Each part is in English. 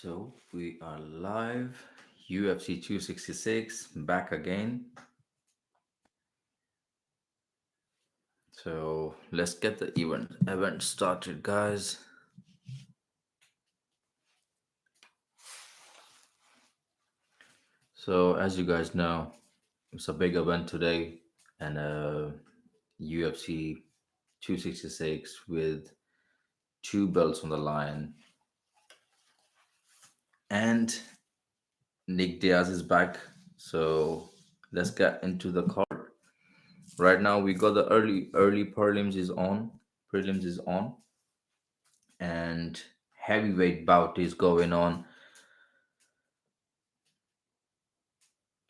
So we are live, UFC 266, back again. So let's get the event started, guys. So as you guys know, it's a big event today, and UFC 266 with two belts on the line, and Nick Diaz is back. So let's get into the card. Right now we got the early prelims is on, and heavyweight bout is going on.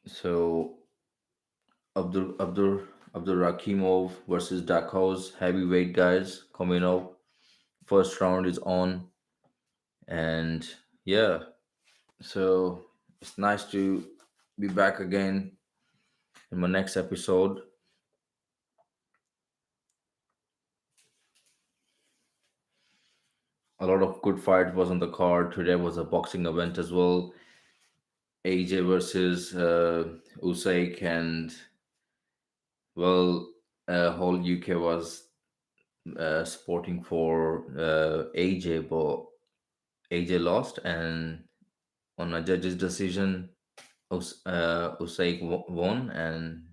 So Abdul Rakimov versus Dakos, heavyweight guys coming up. First round is on, and yeah, so it's nice to be back again in my next episode. A lot of good fight was on the card. Today was a boxing event as well. AJ versus Usyk, and well, whole UK was supporting for AJ, but AJ lost, and on a judge's decision, Usyk won, and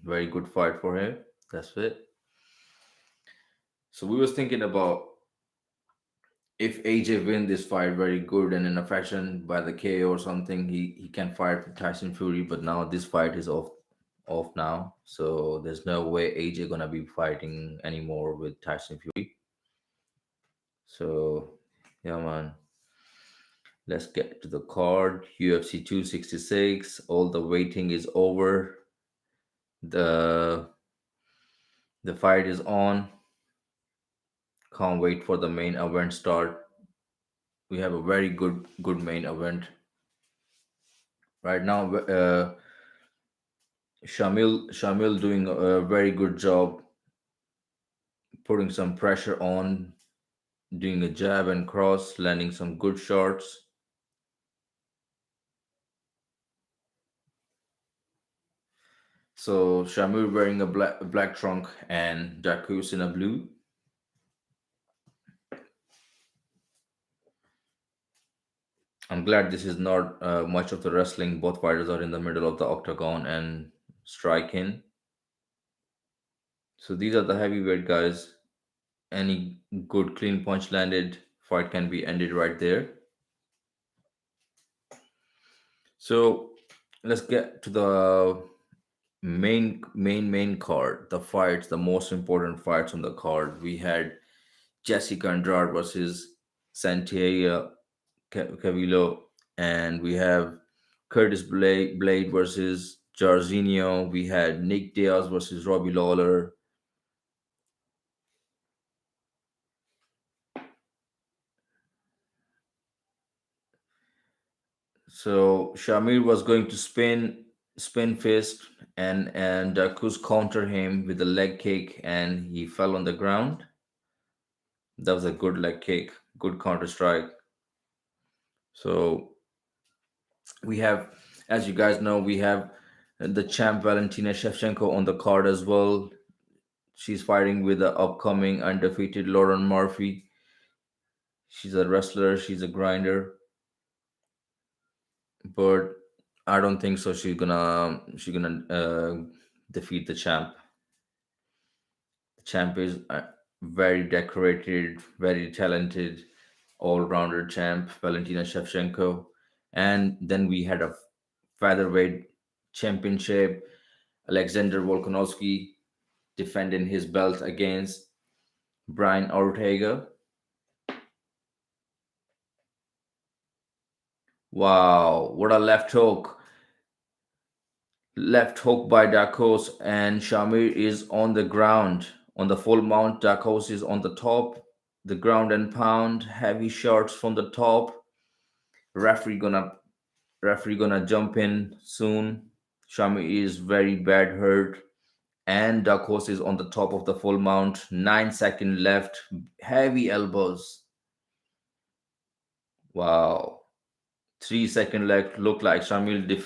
very good fight for him. That's it. So we was thinking about if AJ win this fight very good and in a fashion by the KO or something, he can fight for Tyson Fury. But now this fight is off now, so there's no way AJ gonna be fighting anymore with Tyson Fury. So yeah, man. Let's get to the card. UFC 266. All the waiting is over. The the fight is on. Can't wait for the main event start. We have a very good main event right now. Shamil doing a very good job putting some pressure on, doing a jab and cross, landing some good shots. So Shamil wearing a black trunk and Jacques in a blue. I'm glad this is not much of the wrestling. Both fighters are in the middle of the octagon and striking. So these are the heavyweight guys. Any good clean punch landed, fight can be ended right there. So let's get to the main card. The fights, the most important fights on the card. We had Jessica Andrade versus Santiago Cavillo, and we have Curtis Blade versus Jarzinho. We had Nick Diaz versus Robbie Lawler. So Shamir was going to spin fist, and Kuz countered him with a leg kick, and he fell on the ground. That was a good leg kick, good counter strike. So we have, as you guys know, we have the champ Valentina Shevchenko on the card as well. She's fighting with the upcoming undefeated Lauren Murphy. She's a wrestler, she's a grinder, but I don't think so. She's gonna defeat the champ. The champ is very decorated, very talented, all-rounder champ Valentina Shevchenko, and then we had a featherweight championship. Alexander Volkanovski defending his belt against Brian Ortega. Wow, what a left hook! Left hook by Dakos, and Shamir is on the ground. On the full mount, Dakos is on the top. The ground and pound, heavy shots from the top. Referee gonna referee gonna jump in soon. Shamir is very bad hurt. And Dakos is on the top of the full mount. 9 seconds left. Heavy elbows. Wow. 3 second left. Looked like Shamil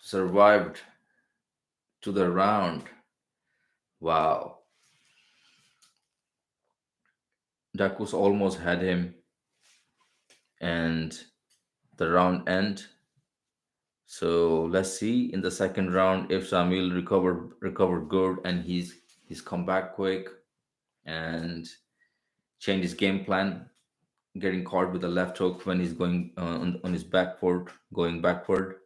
survived to the round. Wow. Dakus almost had him, and the round end. So let's see in the second round if Shamil recovered good and he's come back quick and changed his game plan, getting caught with a left hook when he's going on his back foot, going backward.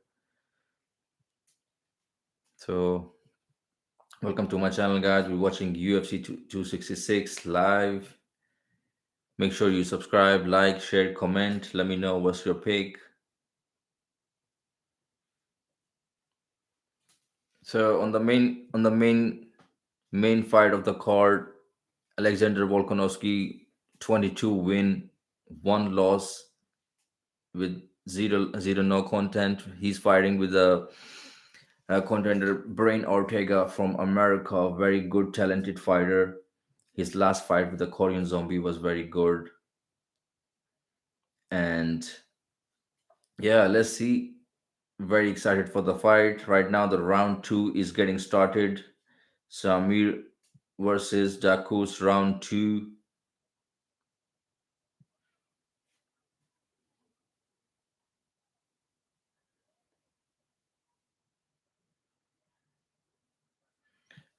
So welcome to my channel, guys. We're watching UFC 266 live. Make sure you subscribe, like, share, comment. Let me know what's your pick. So on the main fight of the card, Alexander Volkanovski, 22 win, one loss with zero no content. He's fighting with a contender Brain Ortega from America, very good, talented fighter. His last fight with the Korean Zombie was very good, and yeah, let's see. Very excited for the fight. Right now, the round two is getting started. Samir versus Dakus, round two.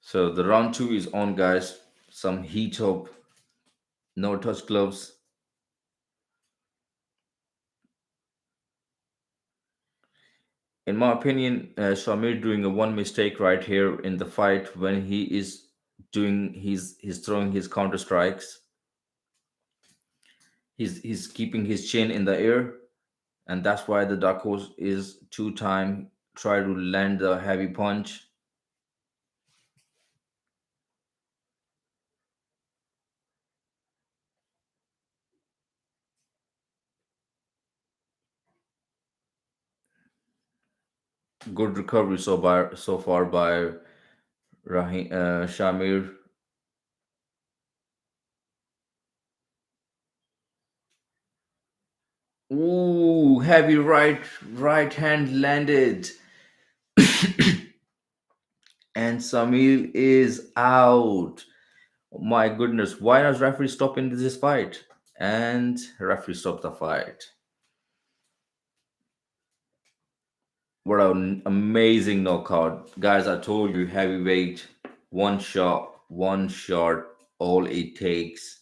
So the round two is on, guys. Some heat up, no touch gloves. In my opinion, Shamir doing a one mistake right here in the fight when he is doing he's throwing his counter strikes. He's keeping his chin in the air, and that's why the Dakos is two-time try to land the heavy punch. Good recovery so far by Shamir. Ooh, heavy right hand landed, and Samir is out. My goodness, why does referee stop in this fight? And referee stopped the fight. What an amazing knockout. Guys, I told you heavyweight, one shot, all it takes.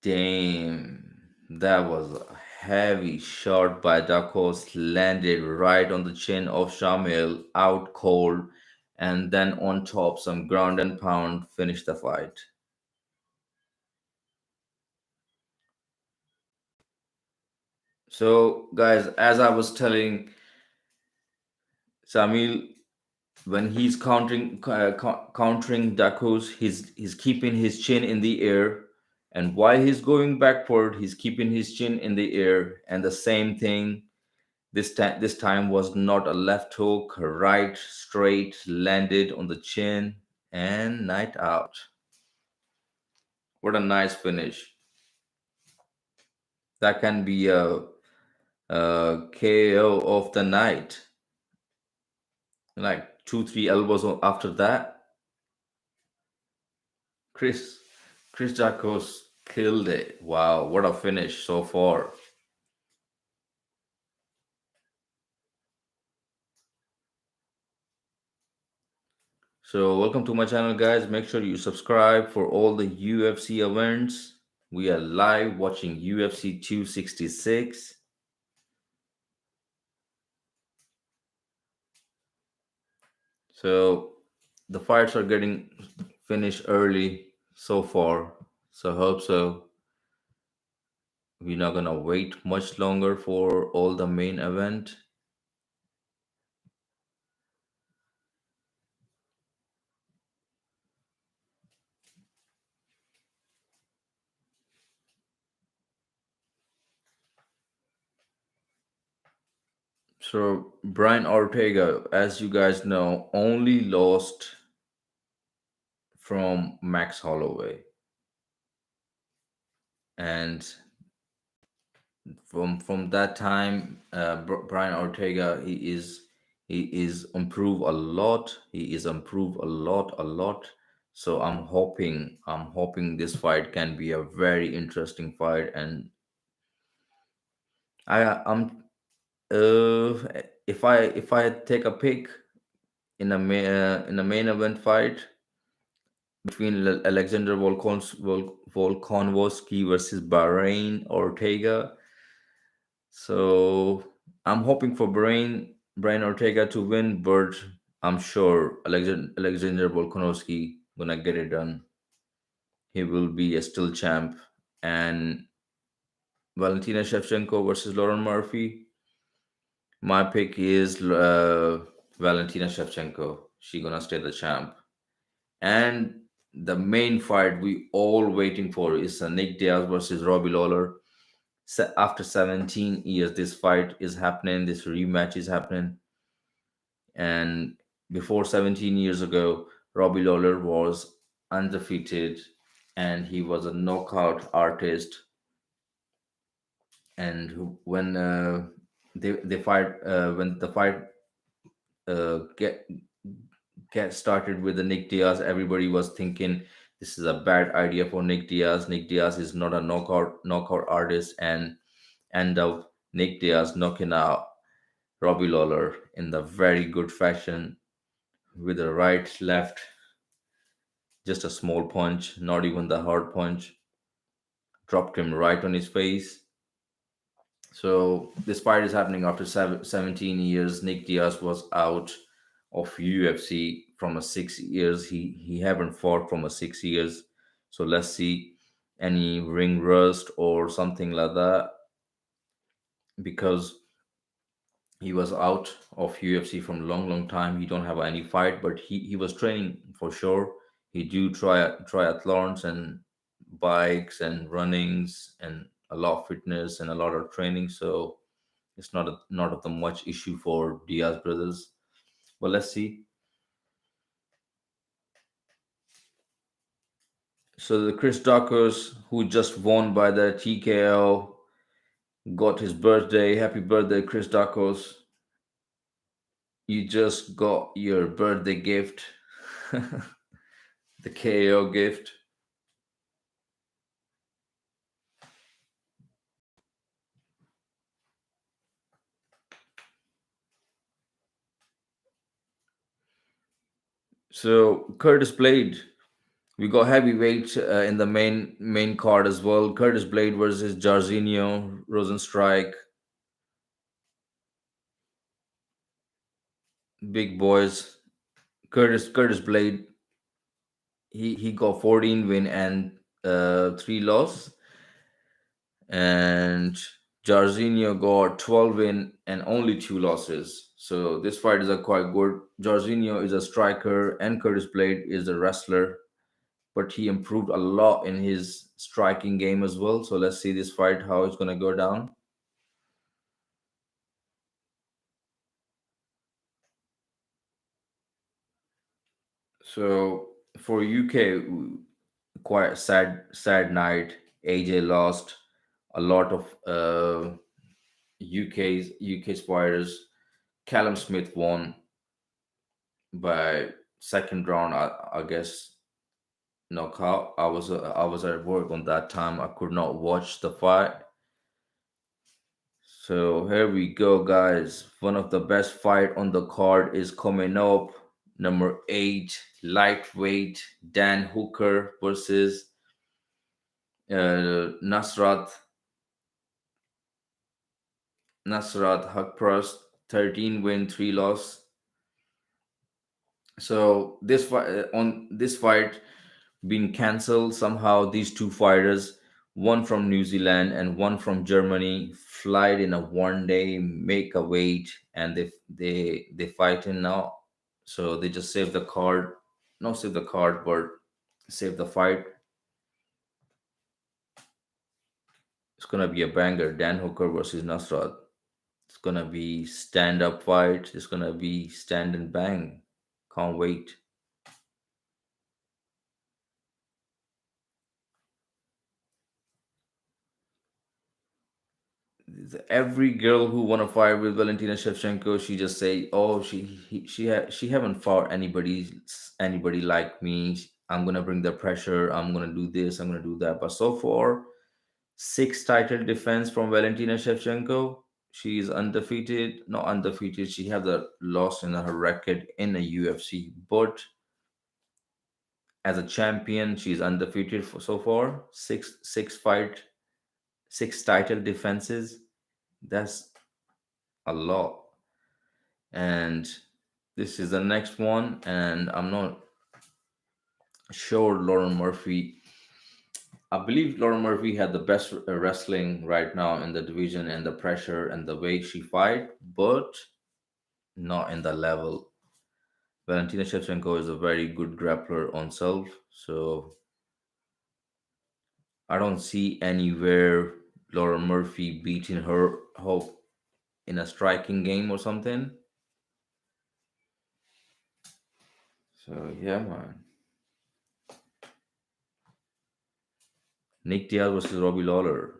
Damn. That was a heavy shot by Dakos, landed right on the chin of Shamil, out cold, and then on top, some ground and pound finished the fight. So, guys, as I was telling Samil, when he's countering Dakos, he's keeping his chin in the air, and while he's going backward, he's keeping his chin in the air. And the same thing this time was not a left hook, right straight landed on the chin, and night out. What a nice finish! That can be a KO of the night. Like two, three elbows after that. Chris Chris Jacos killed it. Wow, what a finish so far. So welcome to my channel, guys. Make sure you subscribe for all the UFC events. We are live watching UFC 266. So the fights are getting finished early so far. So hope so. We're not gonna wait much longer for all the main event. So Brian Ortega, as you guys know, only lost from Max Holloway. And from that time, Brian Ortega, he is improved a lot. He is improved a lot. So I'm hoping this fight can be a very interesting fight. And I'm if I take a pick in a main event fight between Alexander Volkanovski versus Bahrain Ortega. So I'm hoping for Brian Ortega to win, but I'm sure Alexander Volkanovski gonna get it done. He will be a still champ. And Valentina Shevchenko versus Lauren Murphy. My pick is Valentina Shevchenko. She gonna stay the champ. And the main fight we all waiting for is Nick Diaz versus Robbie Lawler. After 17 years, this fight is happening. This rematch is happening. And before 17 years ago, Robbie Lawler was undefeated, and he was a knockout artist. And when the fight uh, get get started with the Nick Diaz, everybody was thinking this is a bad idea for Nick Diaz. Nick Diaz is not a knockout artist, and end up Nick Diaz knocking out Robbie Lawler in the very good fashion with a right left, just a small punch, not even the hard punch, dropped him right on his face. So this fight is happening after 17 years. Nick Diaz was out of UFC from a 6 years. He haven't fought from a 6 years. So let's see any ring rust or something like that, because he was out of UFC from a long time. He don't have any fight, but he was training for sure. He do triathlons and bikes and runnings and a lot of fitness and a lot of training. So it's not of the much issue for Diaz brothers. But let's see. So the Chris Dawkins, who just won by the TKO, got his birthday. Happy birthday, Chris Dawkins. You just got your birthday gift, the KO gift. So Curtis Blade, we got heavyweight in the main card as well. Curtis Blade versus Jairzinho Rosenstrike, big boys. Curtis Blade, he got 14 win and three loss, and Jairzinho got 12 win and only two losses. So this fight is a quite good. Jairzinho is a striker and Curtis Blade is a wrestler, but he improved a lot in his striking game as well. So let's see this fight how it's gonna go down. So for UK, quite a sad night. AJ lost a lot of UK's fighters. Callum Smith won by second round, I guess knockout. I was at work on that time. I could not watch the fight. So here we go, guys. One of the best fight on the card is coming up. Number 8, lightweight Dan Hooker versus Nasrat Haqparast. 13 win, 3 loss. So this fight been cancelled somehow. These two fighters, one from New Zealand and one from Germany, flight in a 1 day, make a weight, and they fighting now. So they just save the card, not save the card, but save the fight. It's gonna be a banger. Dan Hooker versus Nasrat. It's gonna be stand up fight. It's gonna be stand and bang. Can't wait. every girl who want to fight with Valentina Shevchenko, she just say, "Oh, she haven't fought anybody like me. I'm gonna bring the pressure. I'm gonna do this. I'm gonna do that." But so far, six title defense from Valentina Shevchenko. She is undefeated. Not undefeated. She have the loss in her record in the UFC, but as a champion, she's undefeated for so far. Six title defenses. That's a lot. And this is the next one, and I'm not sure Lauren Murphy. I believe Lauren Murphy had the best wrestling right now in the division, and the pressure and the way she fight, but not in the level. Valentina Shevchenko is a very good grappler on self, so I don't see anywhere Lauren Murphy beating her hope in a striking game or something. So yeah, man. Nick Diaz versus Robbie Lawler.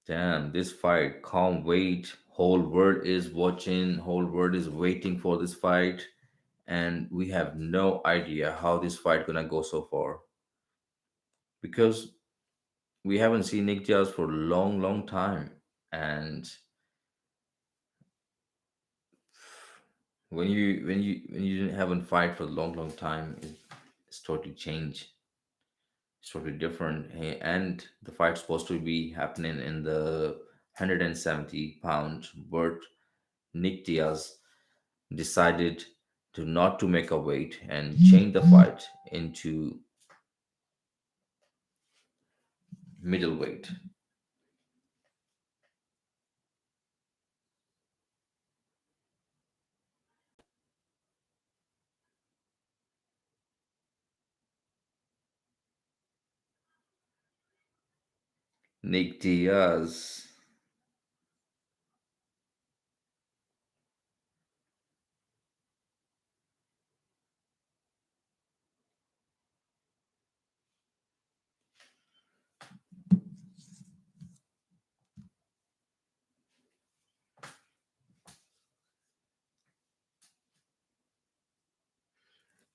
Damn, this fight. Can't wait. Whole world is watching. Whole world is waiting for this fight. And we have no idea how this fight gonna go so far. Because we haven't seen Nick Diaz for a long, long time. And when you haven't fight for a long, long time, it's totally changed. It's totally different. And the fight's supposed to be happening in the 170-pound, but Nick Diaz decided to not to make a weight and change the fight into middleweight. Nick Diaz.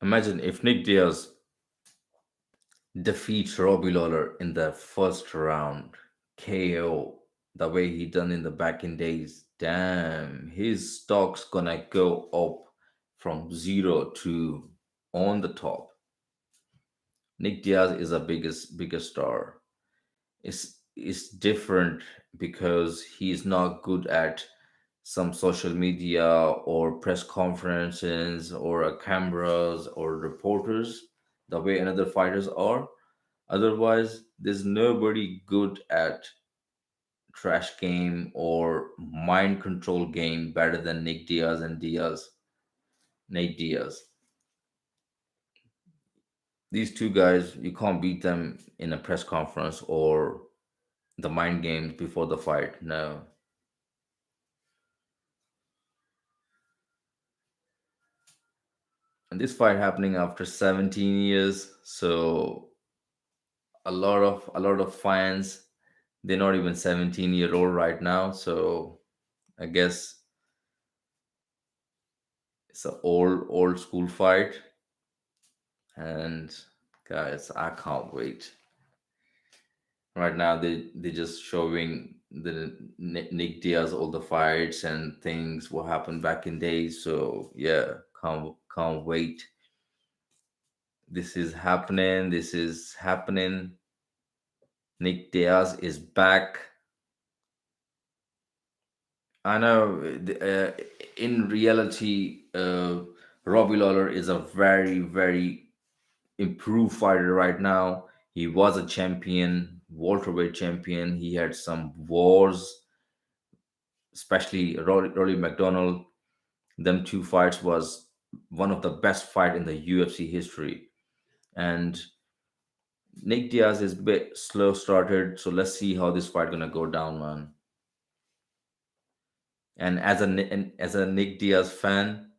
Imagine if Nick Diaz defeats Robbie Lawler in the first round, KO, the way he done in the back in days. Damn, his stock's gonna go up from zero to on the top. Nick Diaz is a biggest star. It's different because he's not good at some social media or press conferences or cameras or reporters the way another fighters are. Otherwise, there's nobody good at trash game or mind control game better than Nick Diaz and Nate Diaz. These two guys, you can't beat them in a press conference or the mind games before the fight. No. And this fight happening after 17 years, so a lot of fans, they're not even 17-year-old right now, so I guess it's an old school fight. And guys, I can't wait. Right now they just showing the Nick Diaz all the fights and things what happened back in days, so yeah, can't wait. This is happening. Nick Diaz is back. I know. In reality, Robbie Lawler is a very, very improved fighter right now. He was a champion, welterweight champion. He had some wars, especially Rory McDonald. Them two fights was one of the best fight in the UFC history. And Nick Diaz is a bit slow started, so let's see how this fight gonna go down, man. And as a Nick Diaz fan,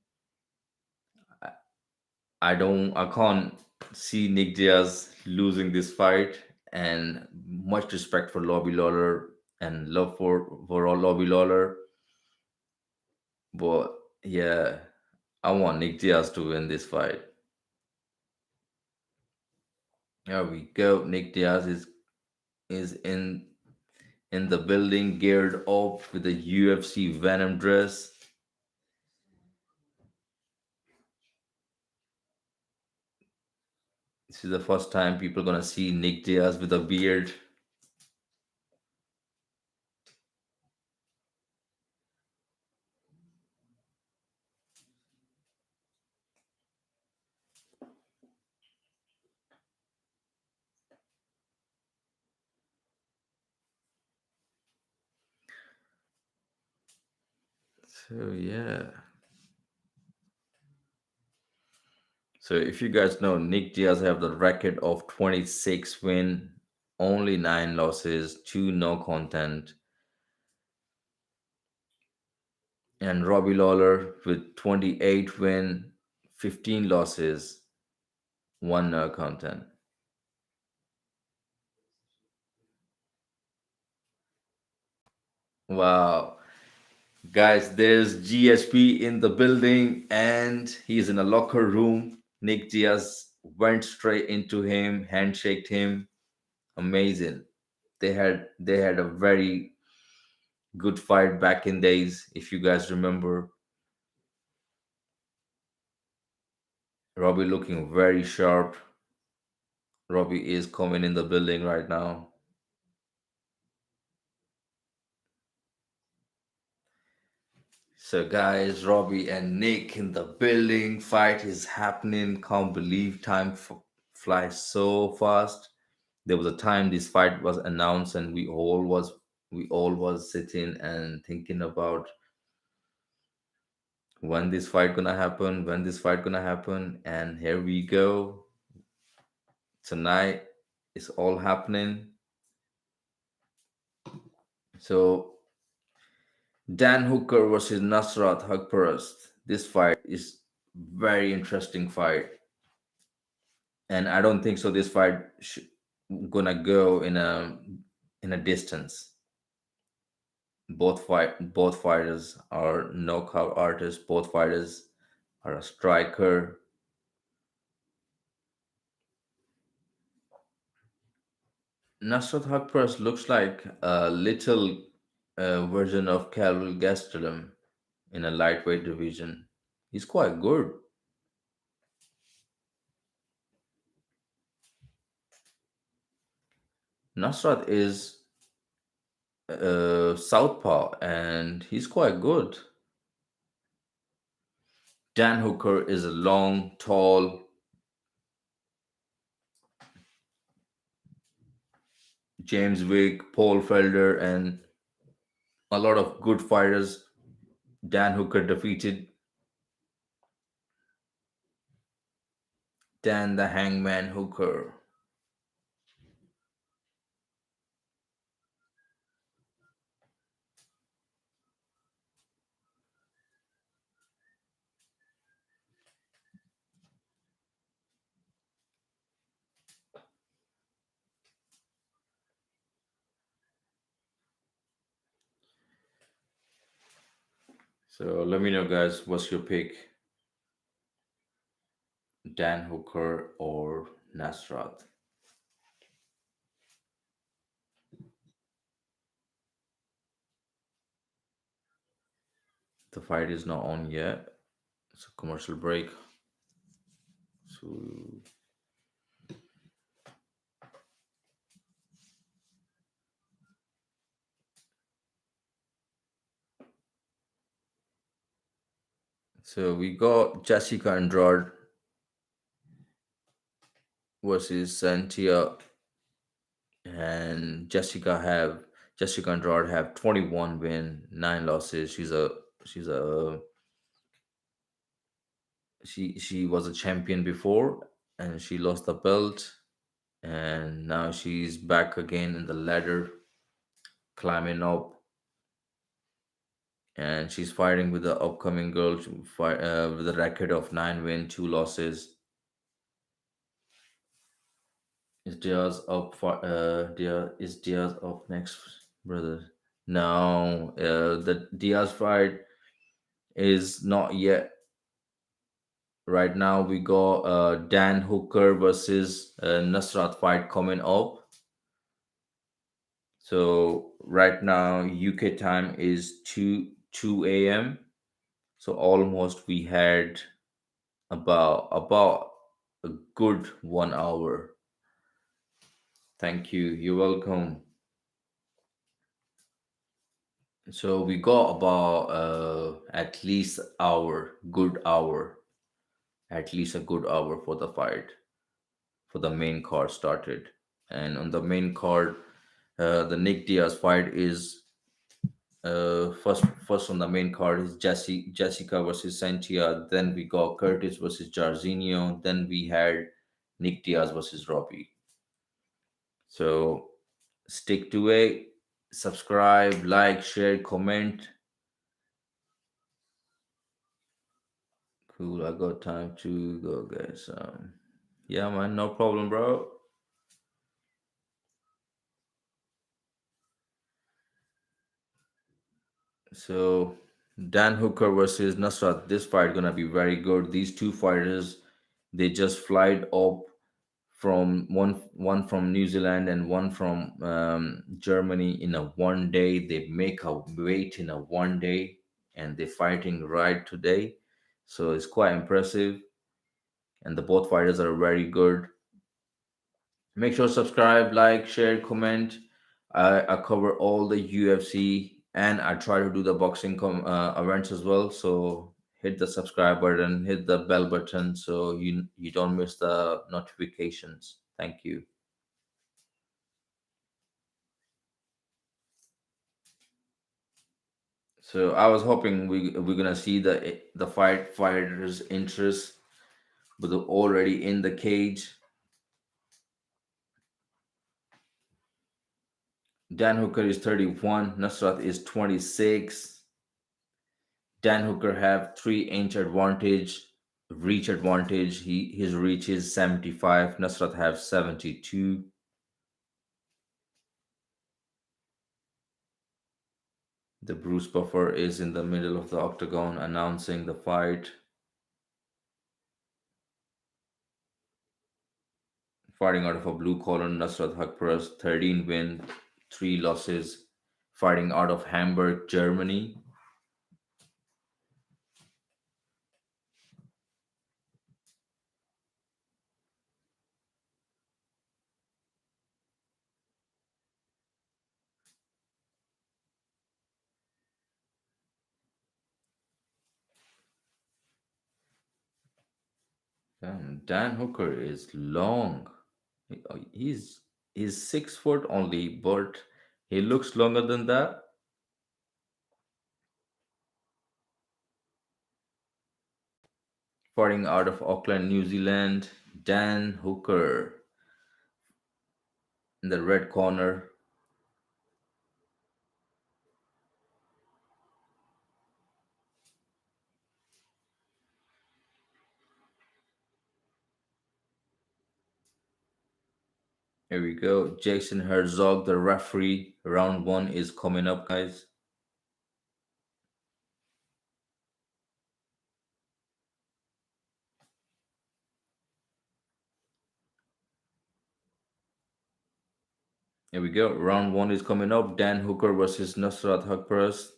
I can't see Nick Diaz losing this fight. And much respect for Robbie Lawler. and love for Robbie Lawler. But yeah, I want Nick Diaz to win this fight. There we go. Nick Diaz is in the building, geared up with a UFC Venom dress. This is the first time people gonna see Nick Diaz with a beard. So yeah. So if you guys know, Nick Diaz have the record of 26 win, only 9 losses, 2 no content, and Robbie Lawler with 28 win, 15 losses, 1 no content. Wow. Guys, there's GSP in the building and he's in a locker room. Nick Diaz went straight into him, handshaked him. Amazing. They had a very good fight back in days, if you guys remember. Robbie looking very sharp. Robbie is coming in the building right now. So guys, Robbie and Nick in the building. Fight is happening. Can't believe time flies so fast. There was a time this fight was announced, and we all was sitting and thinking about when this fight gonna happen, when this fight gonna happen, and here we go. Tonight it's all happening. So Dan Hooker versus Nasrat Haqparast. This fight is very interesting fight, and I don't think so. This fight gonna go in a distance. Both fighters are knockout artists. Both fighters are a striker. Nasrat Haqparast looks like a little version of Calvin Gastelum in a lightweight division. He's quite good. Nasrat is southpaw and he's quite good. Dan Hooker is a long, tall James Wick, Paul Felder, and a lot of good fighters. Dan Hooker defeated Dan the Hangman Hooker. So let me know, guys, what's your pick? Dan Hooker or Nasrat? The fight is not on yet. It's a commercial break. So, so we got Jessica Andrade versus Santia, and Jessica Andrade have 21 win, 9 losses. She was a champion before, and she lost the belt, and now she's back again in the ladder, climbing up, and she's fighting with the upcoming girl with a record of 9 win, 2 losses. Is Diaz up next? brother. Now, the Diaz fight is not yet. Right now, we got Dan Hooker versus Nasrat fight coming up. So right now, UK time is two a.m. So almost we had about a good 1 hour. Thank you. You're welcome. So we got about at least hour, good hour, at least a good hour for the fight, for the main card started. And on the main card, the Nick Diaz fight is first on the main card is Jessica versus Santia. Then we got Curtis versus Jarzinho. Then we had Nick Diaz versus Robbie. So stick to it. Subscribe, like, share, comment. Cool. I got time to go, guys. Yeah, man, no problem, bro. So Dan Hooker versus Nasrat. This fight gonna be very good. These two fighters, they just flied up from one from New Zealand and one from Germany in a 1 day. They make a weight in a 1 day, and they're fighting right today. So it's quite impressive, and the both fighters are very good. Make sure subscribe, like, share, comment. I cover all the UFC and I try to do the boxing events as well. So hit the subscribe button, hit the bell button so you don't miss the notifications. Thank you. So I was hoping we're gonna see the fighters' interest, but they're already in the cage. Dan Hooker is 31, Nasrat is 26. Dan Hooker have 3 inch advantage, reach advantage. His reach is 75. Nasrat have 72. The Bruce Buffer is in the middle of the octagon announcing the fight. Fighting out of a blue collar, Nasrat Hakparas, 13 win, 3 losses. Fighting out of Hamburg, Germany. Damn, Dan Hooker is long. He's he's 6 foot only, but he looks longer than that. Fighting out of Auckland, New Zealand, Dan Hooker in the red corner. Here we go. Jason Herzog, the referee. Round one is coming up, guys. Here we go. Round one is coming up. Dan Hooker versus Nusrat Haqparast.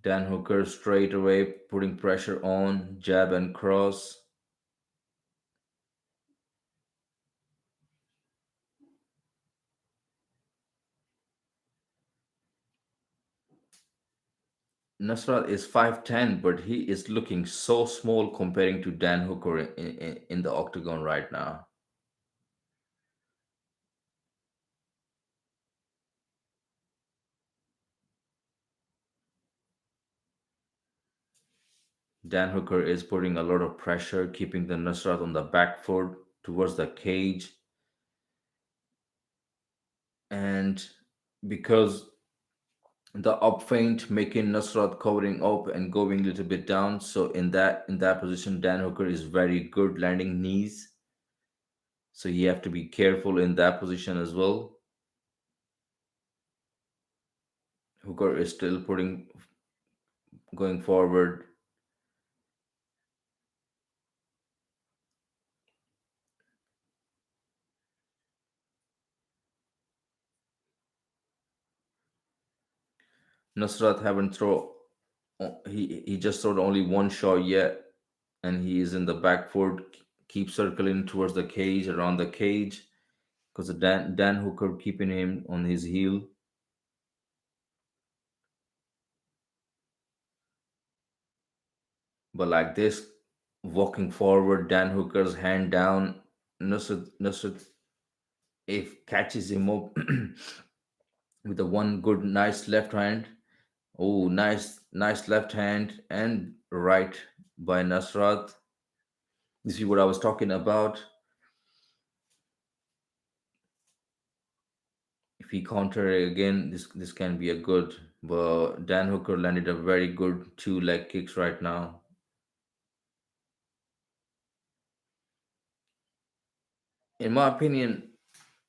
Dan Hooker straight away putting pressure on, jab and cross. Nusrat is 5'10, but he is looking so small comparing to Dan Hooker in the octagon right now. Dan Hooker is putting a lot of pressure, keeping the Nusrat on the back foot towards the cage. And because the up feint making Nusrat covering up and going a little bit down. So in that position, Dan Hooker is very good landing knees. So you have to be careful in that position as well. Hooker is still putting going forward. Nusrat haven't throw. He just throwed only one shot yet, and he is in the back foot. Keep circling towards the cage, around the cage, because Dan Hooker keeping him on his heel. But like this, walking forward, Dan Hooker's hand down. Nusrat if catches him up with a one good nice left hand. Oh, nice left hand and right by Nasrat. You see what I was talking about? If he counter again, this can be a good. But Dan Hooker landed a very good two leg kicks right now. In my opinion,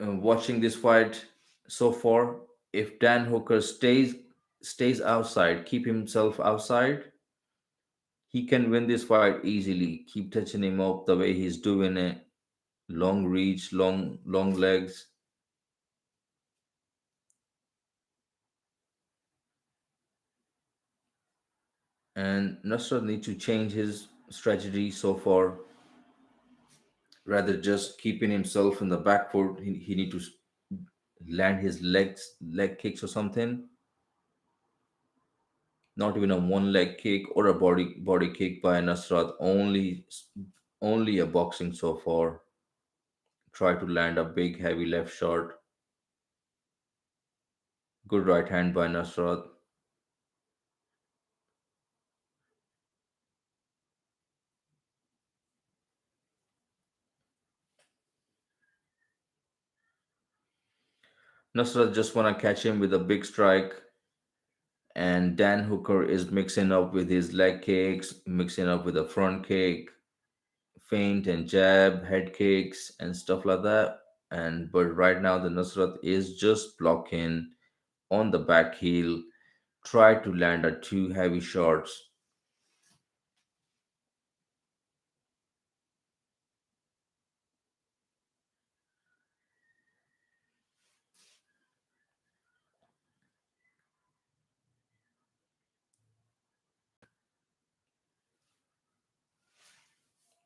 watching this fight so far, if Dan Hooker stays outside, keep himself outside, he can win this fight easily. Keep touching him up the way he's doing it. Long reach, long legs. And Nusrat need to change his strategy so far. Rather just keeping himself in the back foot, he need to land his leg kicks or something. Not even a one leg kick or a body kick by Nusrat. Only a boxing so far. Try to land a big heavy left shot. Good right hand by Nusrat. Nusrat just wanna catch him with a big strike, and Dan Hooker is mixing up with his leg kicks, mixing up with a front kick, feint and jab, head kicks, and stuff like that. And but right now the Nusrat is just blocking on the back heel, try to land a two heavy shots.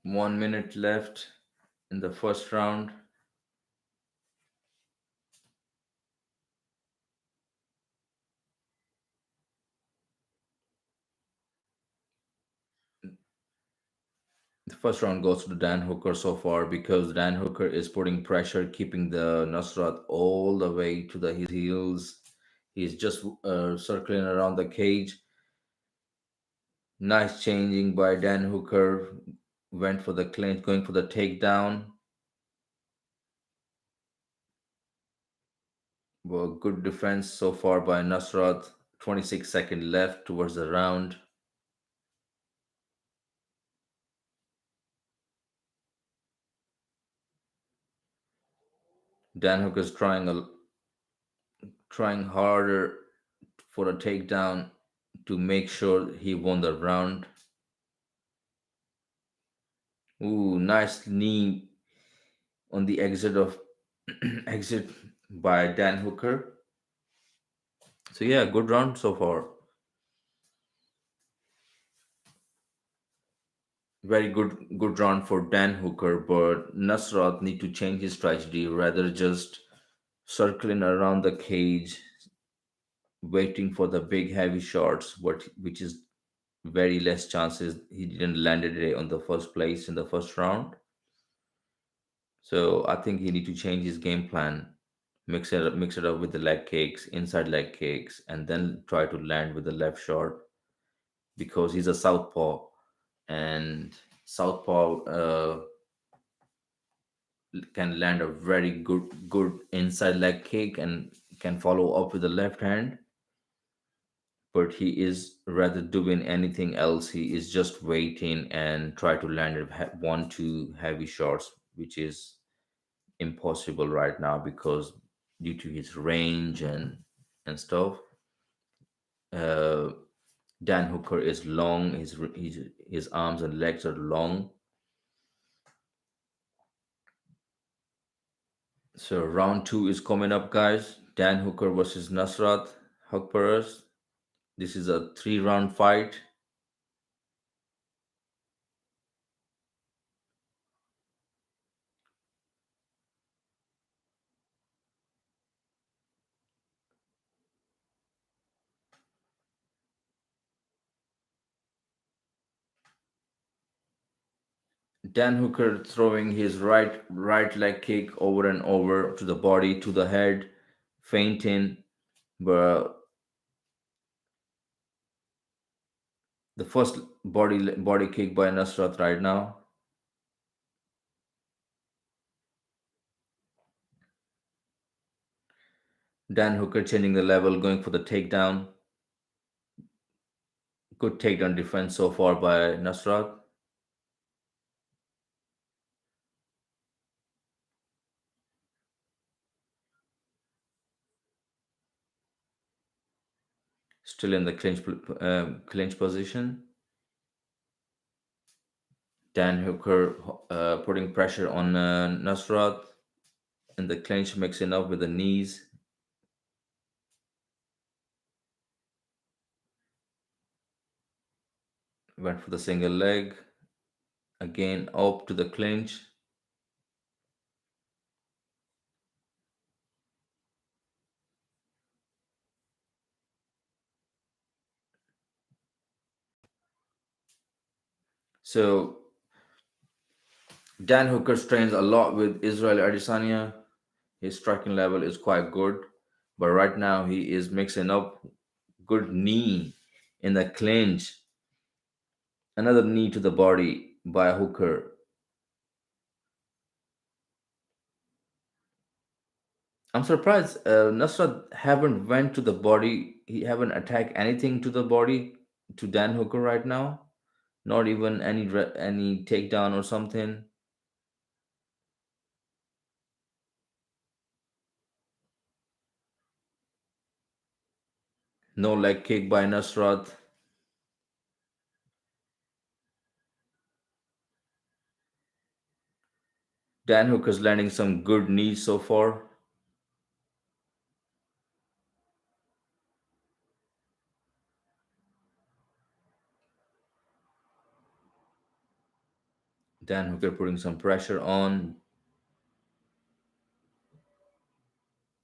1 minute left in the first round. The first round goes to Dan Hooker so far because Dan Hooker is putting pressure, keeping the Nusrat all the way to the his heels. He's just circling around the cage. Nice changing by Dan Hooker. Went for the clinch, going for the takedown. Well, good defense so far by Nusrat. 26-second left towards the round. Dan Hooker's trying harder for a takedown to make sure he won the round. Ooh, nice knee on the exit of exit by Dan Hooker. So yeah, good round so far. Very good round for Dan Hooker, but Nasrat need to change his strategy, rather just circling around the cage, waiting for the big heavy shots, which is very less chances he didn't land it on the first place in the first round. So I think he need to change his game plan, mix it up with the leg kicks, inside leg kicks, and then try to land with the left shot because he's a southpaw, and southpaw can land a very good inside leg kick and can follow up with the left hand. But he is rather doing anything else. He is just waiting and try to land one two heavy shots, which is impossible right now because due to his range and stuff. Uh, Dan Hooker is long. His arms and legs are long. So round two is coming up, guys. Dan Hooker versus Nasrat Haqparast. This is a three-round fight. Dan Hooker throwing his right leg kick over and over to the body, to the head, feinting. But the first body kick by Nasrat right now. Dan Hooker changing the level, going for the takedown. Good takedown defense so far by Nasrat. Still in the clinch position. Dan Hooker putting pressure on Nasrat in the clinch, mixing up with the knees. Went for the single leg. Again, up to the clinch. So Dan Hooker trains a lot with Israel Adesanya. His striking level is quite good, but right now he is mixing up good knee in the clinch. Another knee to the body by Hooker. I'm surprised Nasrat haven't went to the body. He haven't attacked anything to the body to Dan Hooker right now. Not even any takedown or something. No leg kick by Nasrat. Dan Hooker's landing some good knees so far. Dan Hooker putting some pressure on.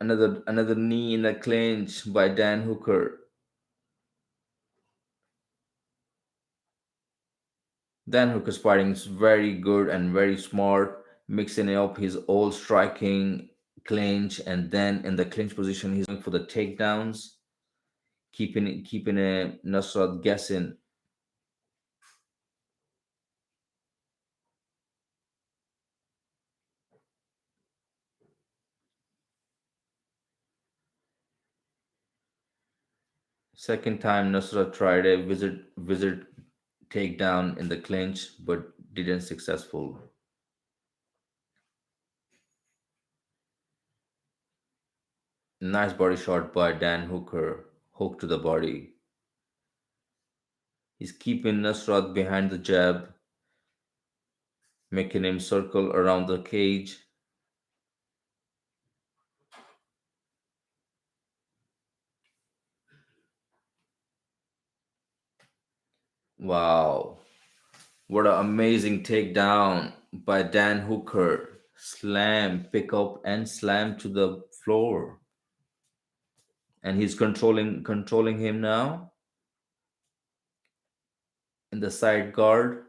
Another knee in the clinch by Dan Hooker. Dan Hooker's fighting is very good and very smart, mixing up his old striking clinch, and then in the clinch position he's going for the takedowns, keeping a Nasrat guessing. Second time Nasrat tried a visit takedown in the clinch, but didn't successful. Nice body shot by Dan Hooker, hook to the body. He's keeping Nasrat behind the jab, making him circle around the cage. Wow, what an amazing takedown by Dan Hooker. Slam, pick up, and slam to the floor. And he's controlling him now in the side guard.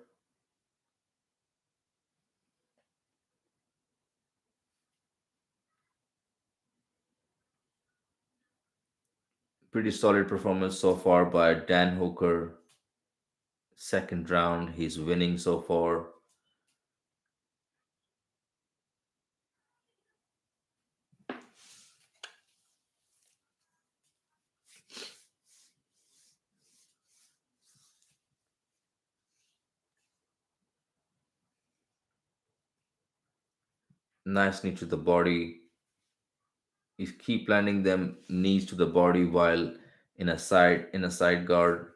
Pretty solid performance so far by Dan Hooker. Second round, he's winning so far. Nice knee to the body. He keep landing them knees to the body while in a side guard.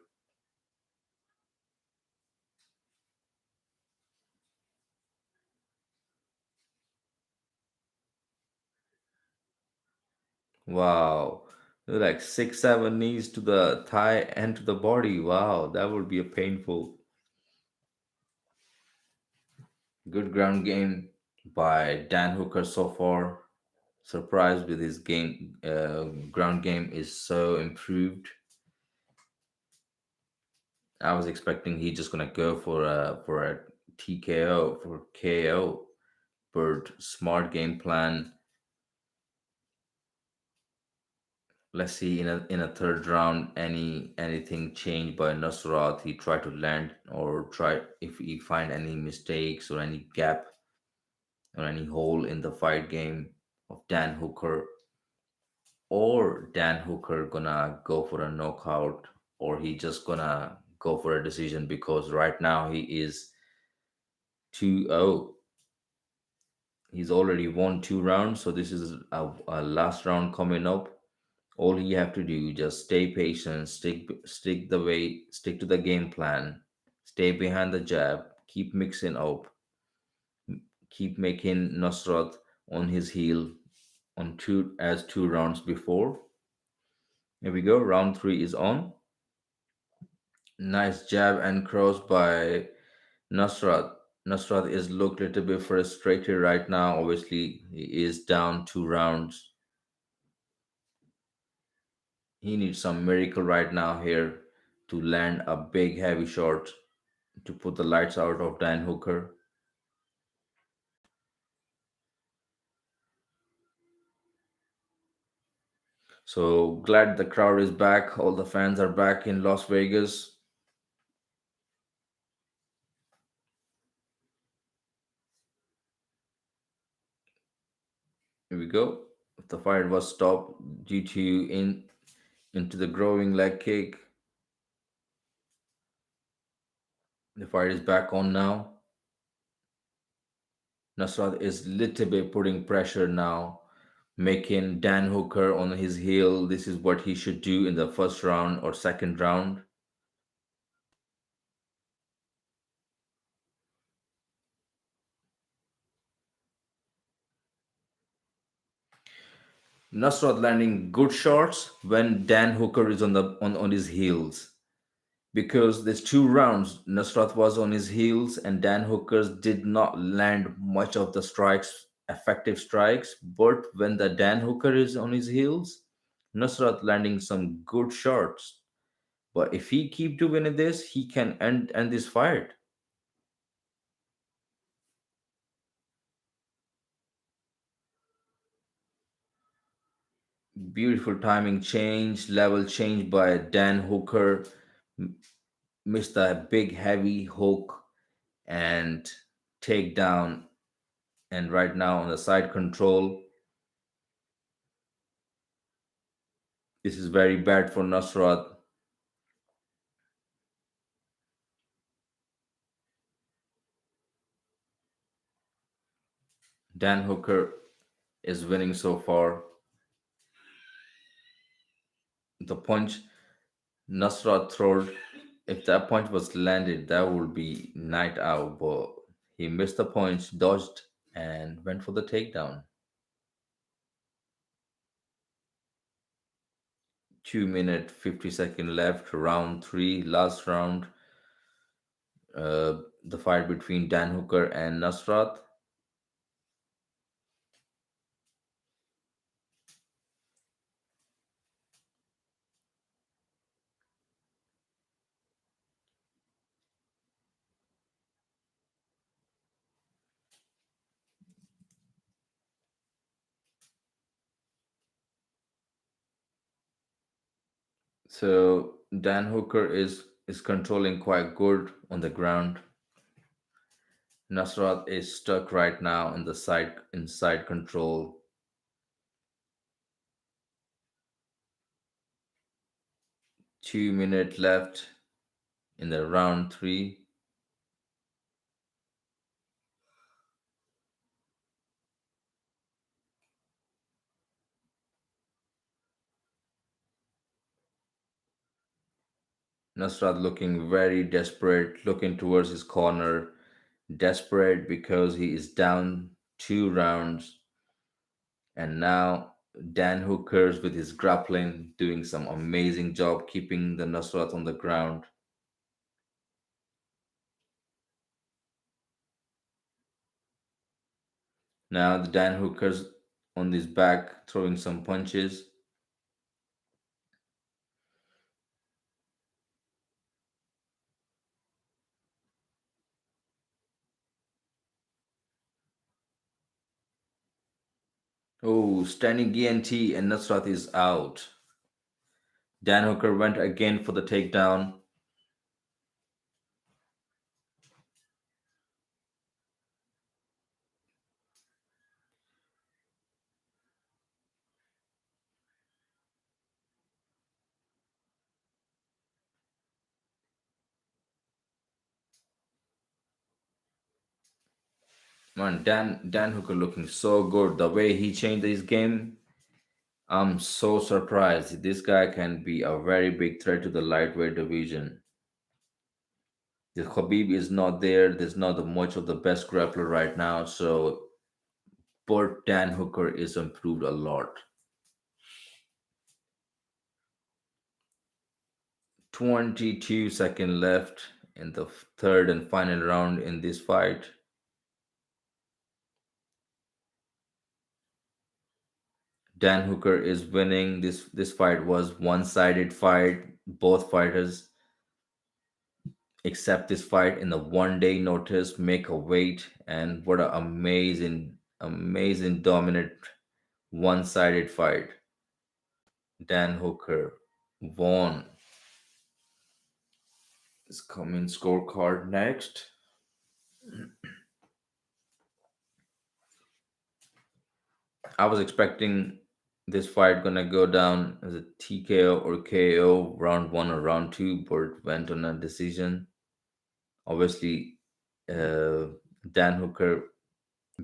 Wow. Like 6, 7 knees to the thigh and to the body. Wow, that would be a painful. Good ground game by Dan Hooker so far. Surprised with his game. Ground game is so improved. I was expecting he just gonna go for a TKO for KO, but smart game plan. Let's see in a third round anything changed by Nusrat. He tried to land or try if he find any mistakes or any gap or any hole in the fight game of Dan Hooker, or Dan Hooker gonna go for a knockout, or he just gonna go for a decision because right now he is 2-0. He's already won 2 rounds, so this is a last round coming up. All you have to do just stay patient, stick to the game plan, stay behind the jab, keep mixing up, keep making Nusrat on his heel on 2 rounds before. Here we go. Round three is on. Nice jab and cross by Nusrat. Nusrat is look little bit frustrated right now. Obviously, he is down 2 rounds. He needs some miracle right now here to land a big heavy shot to put the lights out of Dan Hooker. So glad the crowd is back. All the fans are back in Las Vegas. Here we go. The fight was stopped due to into the growing leg kick. The fight is back on now. Nasrat is little bit putting pressure now, making Dan Hooker on his heel. This is what he should do in the first round or second round. Nasrat landing good shots when Dan Hooker is on his heels. Because there's 2 rounds, Nasrat was on his heels and Dan Hooker did not land much of the strikes, effective strikes. But when the Dan Hooker is on his heels, Nasrat landing some good shots. But if he keep doing this, he can end this fight. Beautiful timing change, level change by Dan Hooker. Missed a big heavy hook and takedown. And right now on the side control, this is very bad for Nasrat. Dan Hooker is winning so far. The punch Nasrat throw, if that punch was landed, that would be night out. But he missed the punch, dodged, and went for the takedown. 2 minute 50-second left, round three, last round. The fight between Dan Hooker and Nasrat. So Dan Hooker is controlling quite good on the ground. Nasrat is stuck right now in the side inside control. 2 minute left in the round three. Nasrat looking very desperate, looking towards his corner, desperate because he is down 2 rounds. And now Dan Hooker's with his grappling doing some amazing job keeping the Nasrat on the ground. Now the Dan Hooker's on his back throwing some punches. Oh, standing ENT and Nasrat is out. Dan Hooker went again for the takedown. Man, Dan Hooker looking so good. The way he changed his game, I'm so surprised. This guy can be a very big threat to the lightweight division. The Khabib is not there. There's not much of the best grappler right now. So, but Dan Hooker is improved a lot. 22-second left in the third and final round in this fight. Dan Hooker is winning. This fight was one-sided fight. Both fighters accept this fight in the 1 day notice, make a weight, and what an amazing dominant one-sided fight. Dan Hooker won. Is coming scorecard next. I was expecting this fight gonna go down as a TKO or KO round one or round two, but it went on a decision. Obviously, uh, Dan Hooker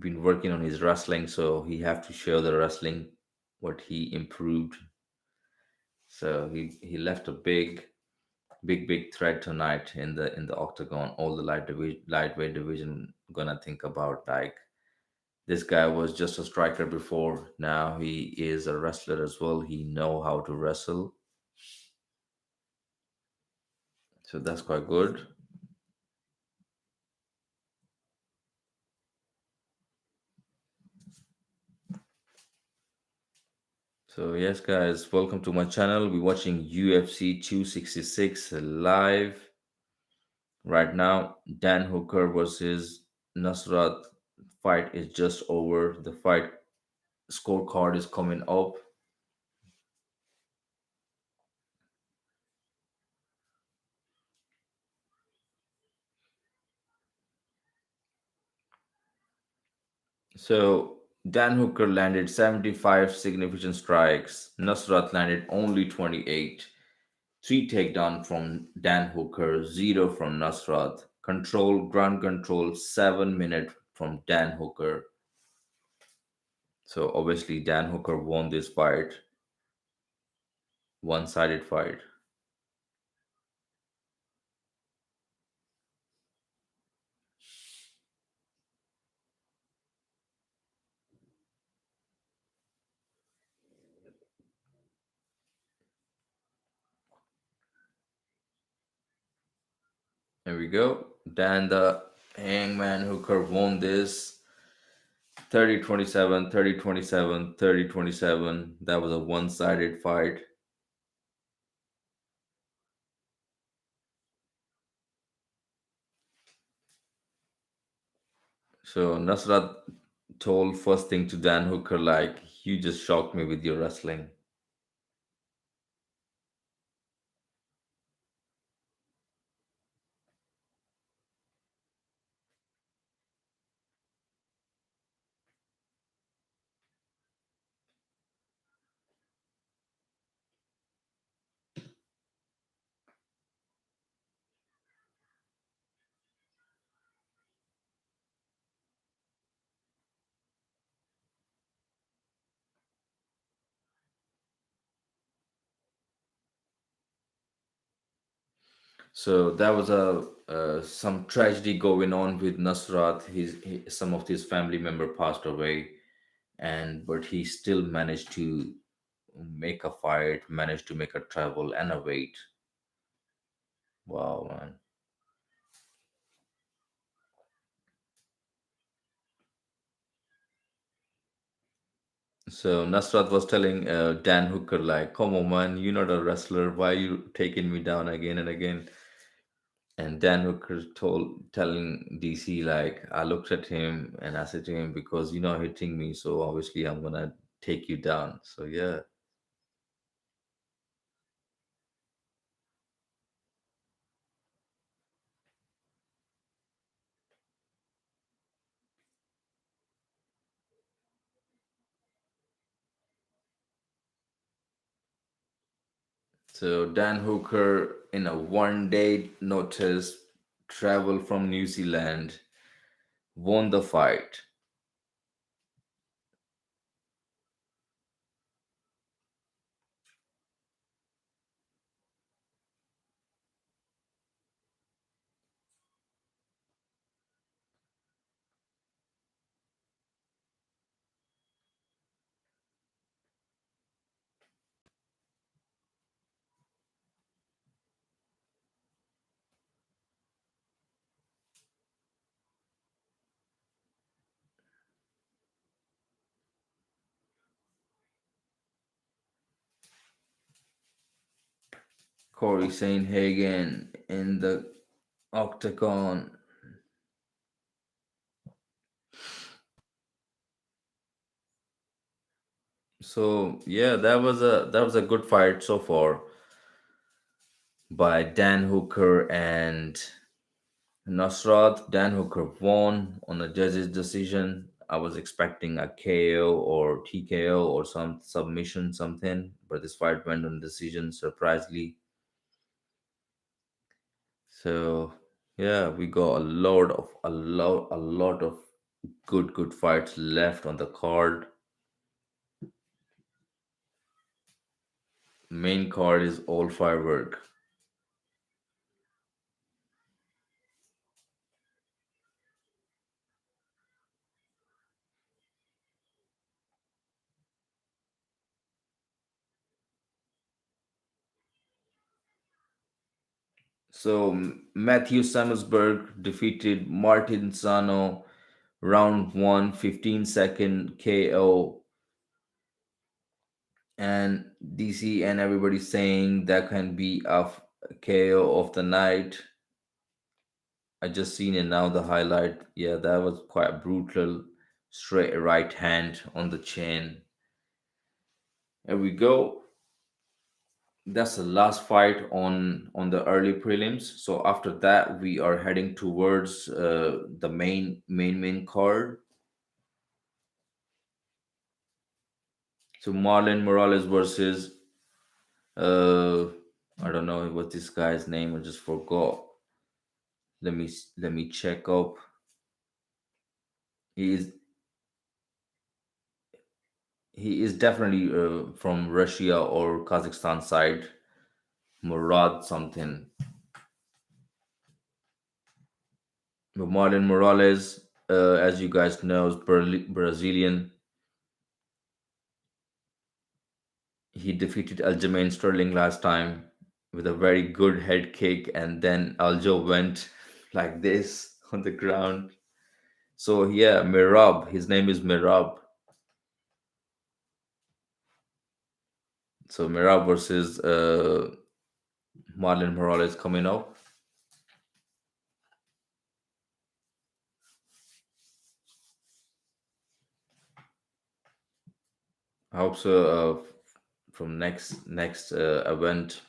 been working on his wrestling, so he have to show the wrestling what he improved. So he left a big threat tonight in the octagon. All the lightweight division gonna think about like this guy was just a striker before. Now he is a wrestler as well. He know how to wrestle, so that's quite good. So yes, guys, welcome to my channel. We're watching UFC 266 live right now. Dan Hooker versus Nasrat fight is just over. The fight scorecard is coming up. So Dan Hooker landed 75 significant strikes. Nasrat landed only 28. Three takedown from Dan Hooker, zero from Nasrat. Ground control, 7 minute from Dan Hooker. So obviously Dan Hooker won this fight, one-sided fight. Here we go. Dan the Hangman Hooker won this 30-27, 30-27, 30-27. That was a one-sided fight. So Nasrat told first thing to Dan Hooker like, you just shocked me with your wrestling. So there was a some tragedy going on with Nasrat. Some of his family member passed away, and but he still managed to make a fight, managed to make a travel and a weight. Wow, man. So Nasrat was telling Dan Hooker like, "Come on, man, you're not a wrestler. Why you taking me down again and again?" And Dan Hooker telling DC like, I looked at him and I said to him, because you're not hitting me, so obviously I'm gonna take you down. So yeah. So Dan Hooker in a 1 day notice travel from New Zealand won the fight. Corey Hagen in the octagon. So yeah, that was a good fight so far by Dan Hooker and Nasrat. Dan Hooker won on a judge's decision. I was expecting a KO or TKO or some submission, something, but this fight went on decision, surprisingly. So yeah, we got a lot of good fights left on the card. Main card is all firework. So Matthew Samuelsberg defeated Martin Sano round one, 15-second KO. And DC and everybody saying that can be a KO of the night. I just seen it now, the highlight. Yeah, that was quite brutal. Straight right hand on the chin. There we go. That's the last fight on the early prelims. So after that, we are heading towards the main card. So Marlon Morales versus uh I don't know what this guy's name. I just forgot. Let me check up. He is he is definitely from Russia or Kazakhstan side. Murad something. But Marlon Morales, as you guys know, is Brazilian. He defeated Aljamain Sterling last time with a very good head kick, and then Aljo went like this on the ground. So yeah, Mirab. His name is Mirab. So Mirab versus Marlon Morales coming up. I hope so. From next event,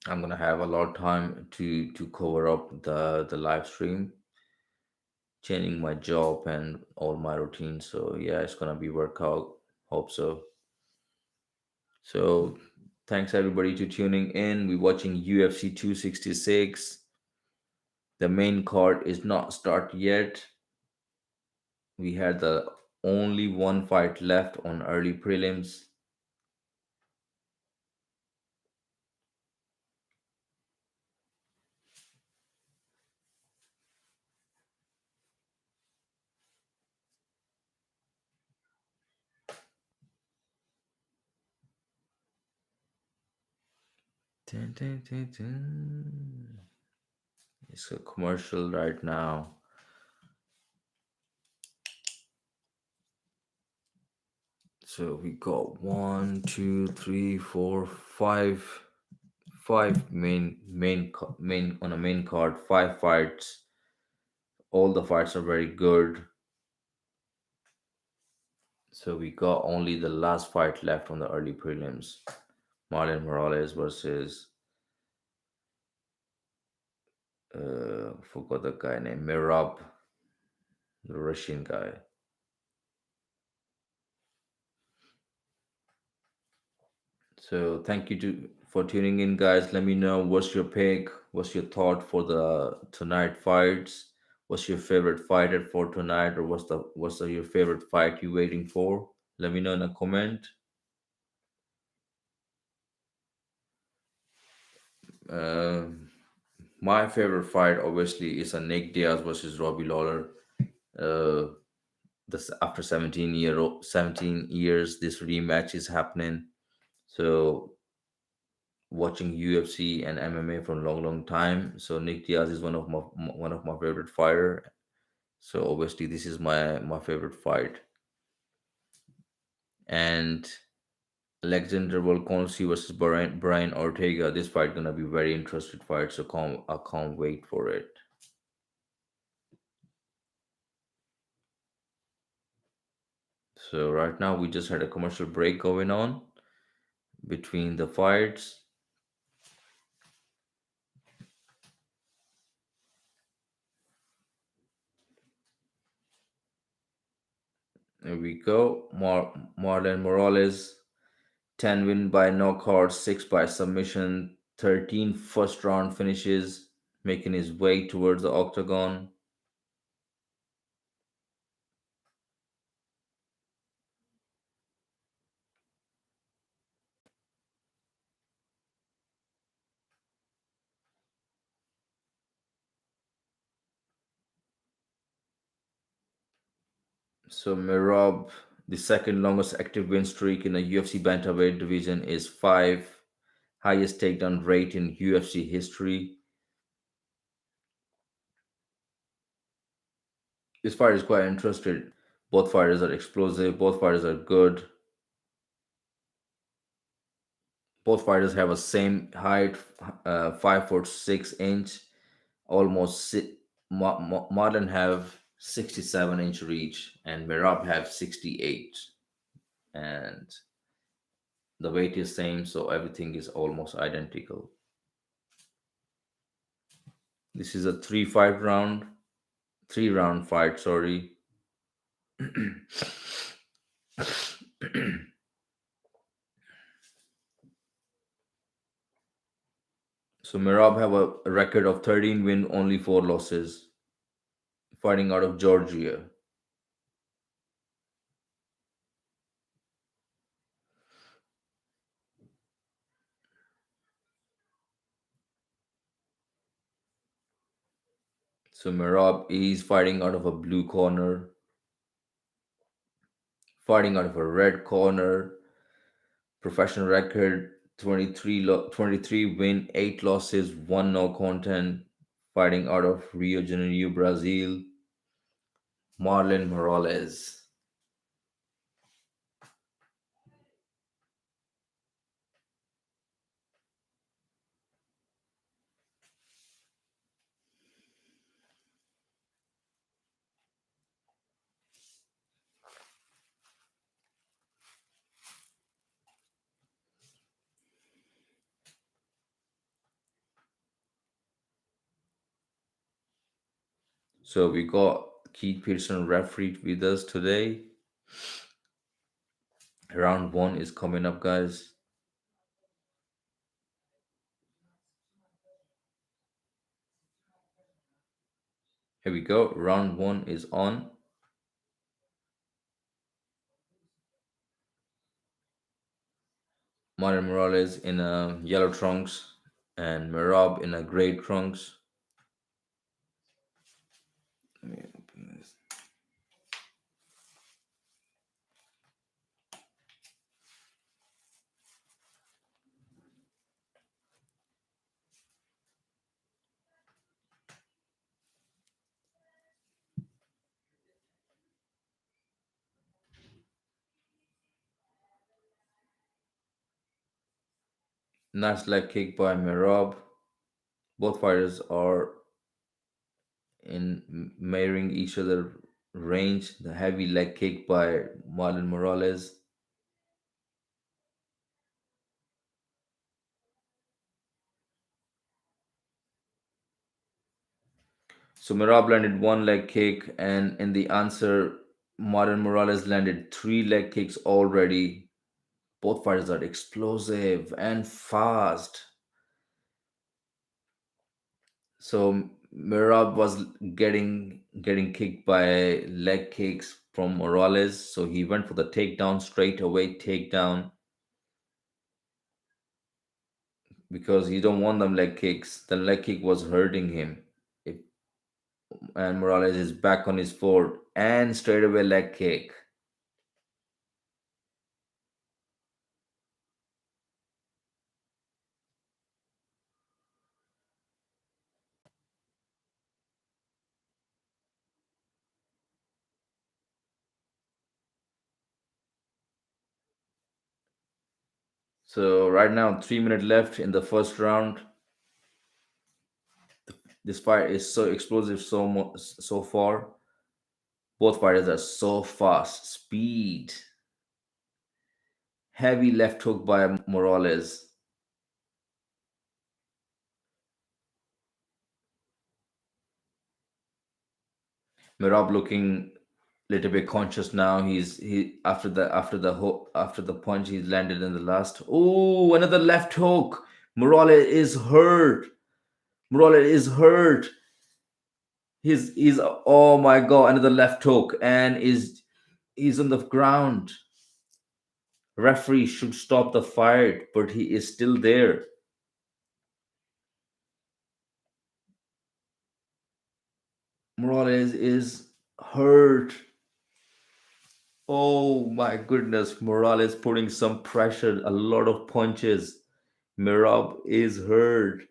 I'm gonna have a lot of time to cover up the live stream, changing my job and all my routine. So yeah, it's gonna be workout. Hope so. So thanks everybody to tuning in. We're watching UFC 266. The main card is not start yet. We had the only one fight left on early prelims. Dun, dun, dun, dun. It's a commercial right now. So we got one, two, three, four, five main on a main card. Five fights. All the fights are very good. So we got only the last fight left on the early prelims. Marlon Morales versus forgot the guy named Mirab, the Russian guy. So thank you for tuning in, guys. Let me know what's your pick, what's your thought for the tonight fights, what's your favorite fighter for tonight, or your favorite fight you waiting for? Let me know in a comment. Um my favorite fight obviously is a Nick Diaz versus Robbie Lawler. Uh, this after 17 years, this rematch is happening. So watching UFC and MMA for a long, long time. So Nick Diaz is one of my favorite fighter. So obviously this is my favorite fight. And Alexander Volkanovski versus Brian Ortega. This fight gonna be very interesting fight. So I can't wait for it. So right now we just had a commercial break going on between the fights. There we go. Marlon Morales 10 win by knockout, 6 by submission, 13 first round finishes, making his way towards the octagon. So Merab, the second longest active win streak in the UFC bantamweight division, is 5, highest takedown rate in UFC history. This fight is quite interesting. Both fighters are explosive, both fighters are good. Both fighters have a same height, 5 foot 6 inch, almost Marlon have 67-inch reach and Merab have 68, and the weight is same, so everything is almost identical. This is a three round fight, sorry. So Merab have a record of 13 win, only 4 losses, fighting out of Georgia. So Merab is fighting out of a blue corner, fighting out of a red corner. Professional record 23 win, 8 losses, 1 no content. Fighting out of Rio de Janeiro, Brazil. Marlon Morales. So we got Keith Pearson referee with us today. Round 1 is coming up, guys. Here we go. Round 1 is on. Marlon Morales in a yellow trunks and Merab in a gray trunks. Let me open this. Nice leg kick by Merab. Both fighters are in mirroring each other range. The heavy leg kick by Marlon Morales. So Merab landed one leg kick, and in the answer, Marlon Morales landed three leg kicks already. Both fighters are explosive and fast. So Merab was getting kicked by leg kicks from Morales, so he went for the takedown straight away takedown because he don't want them leg kicks. The leg kick was hurting him. If, and Morales is back on his fort and straight away leg kick. So right now, 3 minutes left in the first round. This fight is so explosive, so far. Both fighters are so fast. Speed, heavy left hook by Morales. Merab looking little bit conscious now. He after the punch he's landed in the last. Oh, another left hook. Morales is hurt. Morales is hurt. He's oh my god, another left hook and is he's on the ground. Referee should stop the fight, but he is still there. Morales is hurt. Oh my goodness, Morales putting some pressure, a lot of punches. Mirab is hurt.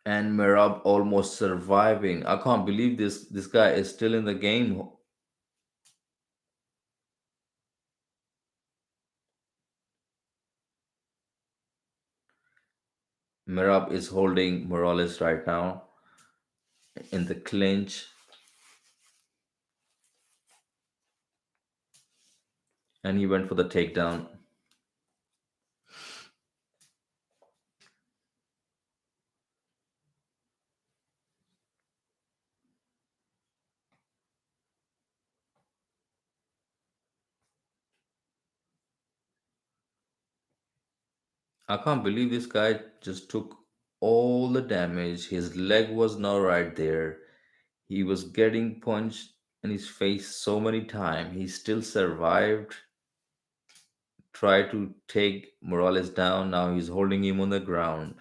And Mirab almost surviving. I can't believe this guy is still in the game. Mirab is holding Morales right now in the clinch, and he went for the takedown. I can't believe this guy just took all the damage. His leg was not right there. He was getting punched in his face so many times. He still survived. Tried to take Morales down. Now he's holding him on the ground.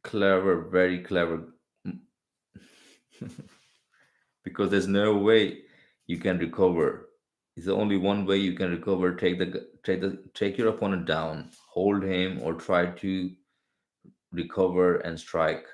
Clever, very clever. Because there's no way you can recover. It's the only one way you can recover. Take your opponent down, hold him, or try to recover and strike.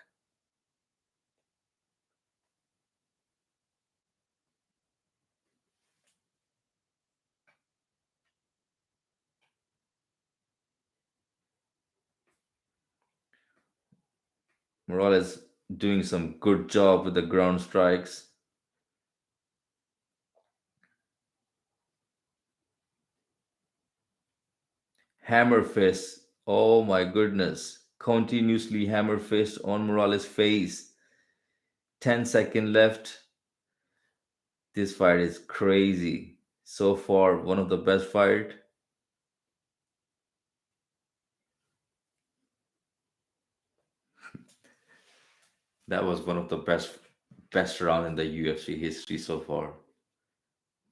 Morales doing some good job with the ground strikes. Hammer fist. Oh my goodness. Continuously hammer fist on Morales' face. 10 seconds left. This fight is crazy. So far, one of the best fight. That was one of the best round in the UFC history so far.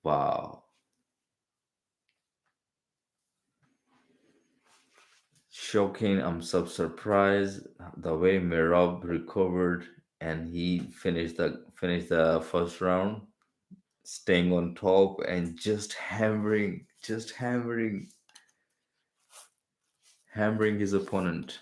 Wow. Shocking. I'm so surprised the way Merab recovered and he finished the first round, staying on top and hammering his opponent.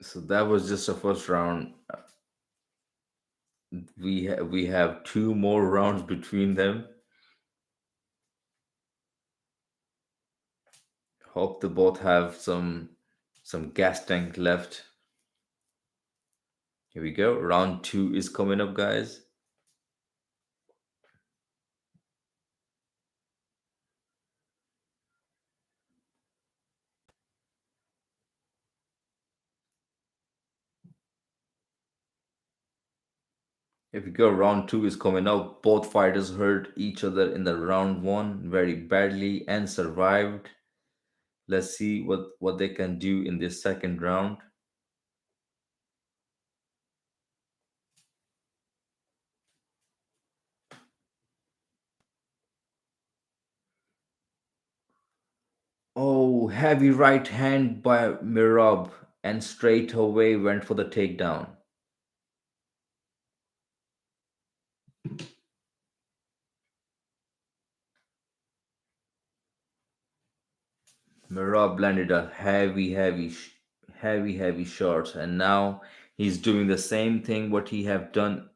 So that was just the first round. We have two more rounds between them. Hope they both have some gas tank left. Here we go. Round two is coming up, guys. Here we go. Round two is coming up. Both fighters hurt each other in the round one very badly and survived. Let's see what they can do in this second round. Oh, heavy right hand by Mirab and straight away went for the takedown. Mirab landed a heavy shots, and now he's doing the same thing what he have done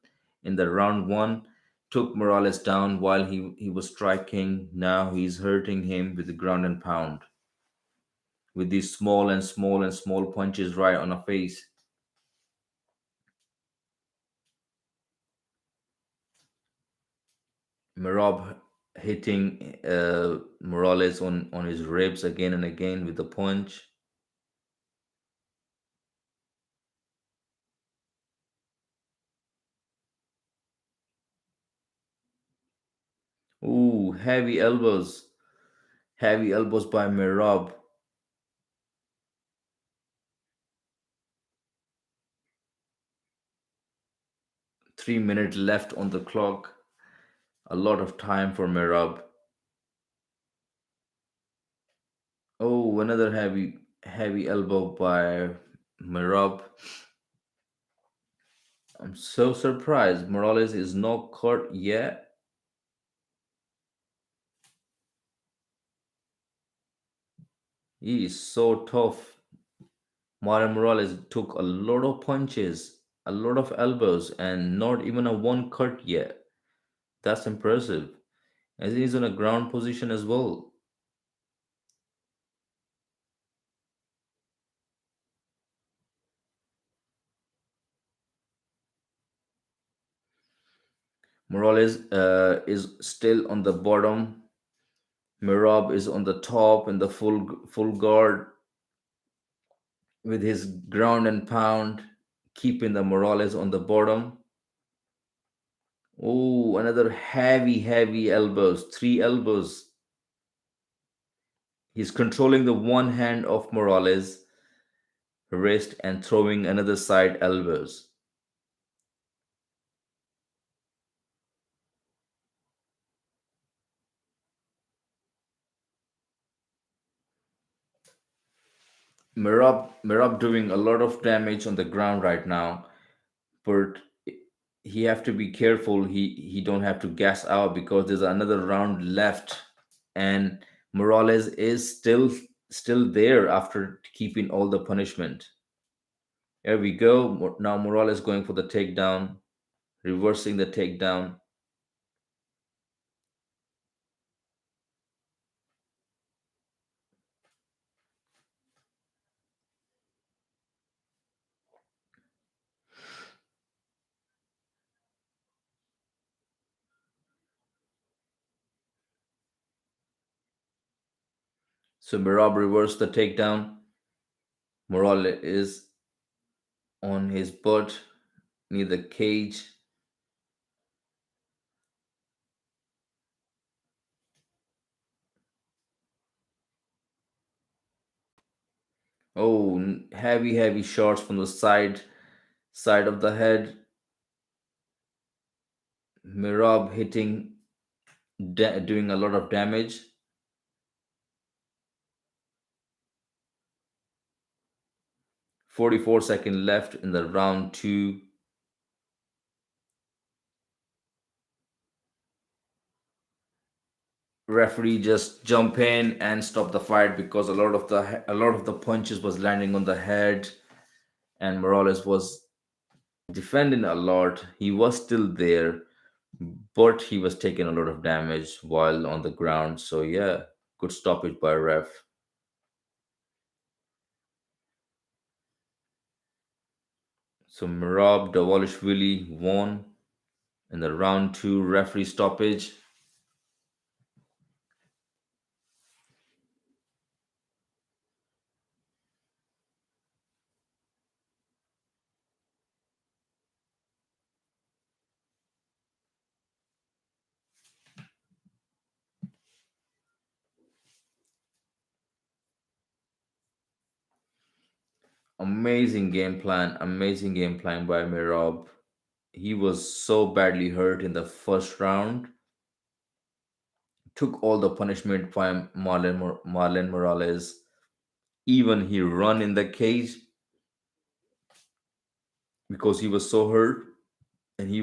in the round one. Took Morales down while he was striking. Now he's hurting him with the ground and pound with these small punches right on the face. Merab hitting Morales on his ribs again and again with a punch. Ooh, heavy elbows by Merab. 3 minutes left on the clock. A lot of time for Merab. Oh, another heavy elbow by Merab. I'm so surprised. Morales is not caught yet. He is so tough. Mario Morales took a lot of punches, a lot of elbows, and not even a one cut yet. That's impressive. As he's in a ground position as well. Morales is still on the bottom. Mirab is on the top in the full guard with his ground and pound, keeping the Morales on the bottom. Oh, another heavy elbows, three elbows. He's controlling the one hand of Morales' wrist and throwing another side elbows. Merab doing a lot of damage on the ground right now, but he have to be careful. He don't have to gas out because there's another round left, and Morales is still there after keeping all the punishment. There we go. Now Morales going for the takedown, reversing the takedown. So Merab reversed the takedown. Morales is on his butt near the cage. Oh, heavy shots from the side of the head. Mirab hitting, doing a lot of damage. 44 seconds left in the round two. Referee just jump in and stop the fight because a lot of the punches was landing on the head and Morales was defending a lot. He was still there, but he was taking a lot of damage while on the ground. So yeah, good stoppage by ref. So Merab Davalishvili won in the round two referee stoppage. Amazing game plan by Merab. He was so badly hurt in the first round, took all the punishment by Marlon Morales. Even he run in the cage because he was so hurt, and he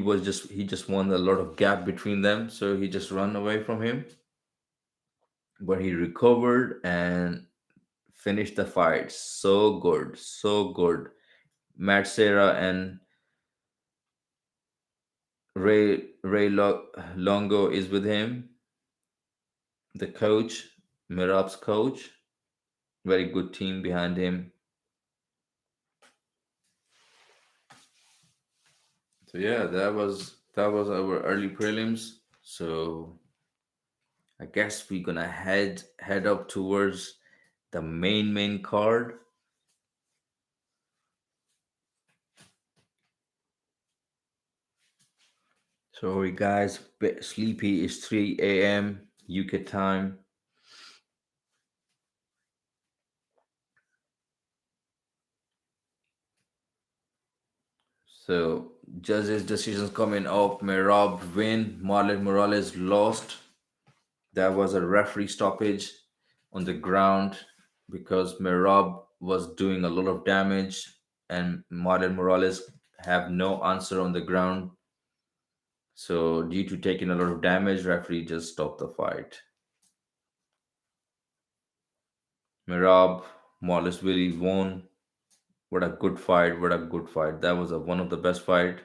just won a lot of gap between them, so he just run away from him. But he recovered and finished the fight. So good, so good. Matt Serra and Longo is with him, the coach, Mirab's coach. Very good team behind him. So yeah, that was our early prelims. So I guess we're gonna head up towards the main card. Sorry guys, bit sleepy. It's 3 a.m. UK time. So judges' decisions coming up. Merab win. Marlon Morales lost. There was a referee stoppage on the ground because Merab was doing a lot of damage and Marlon Morales have no answer on the ground. So due to taking a lot of damage, referee just stopped the fight. Merab Morales really won. What a good fight! What a good fight! That was one of the best fight.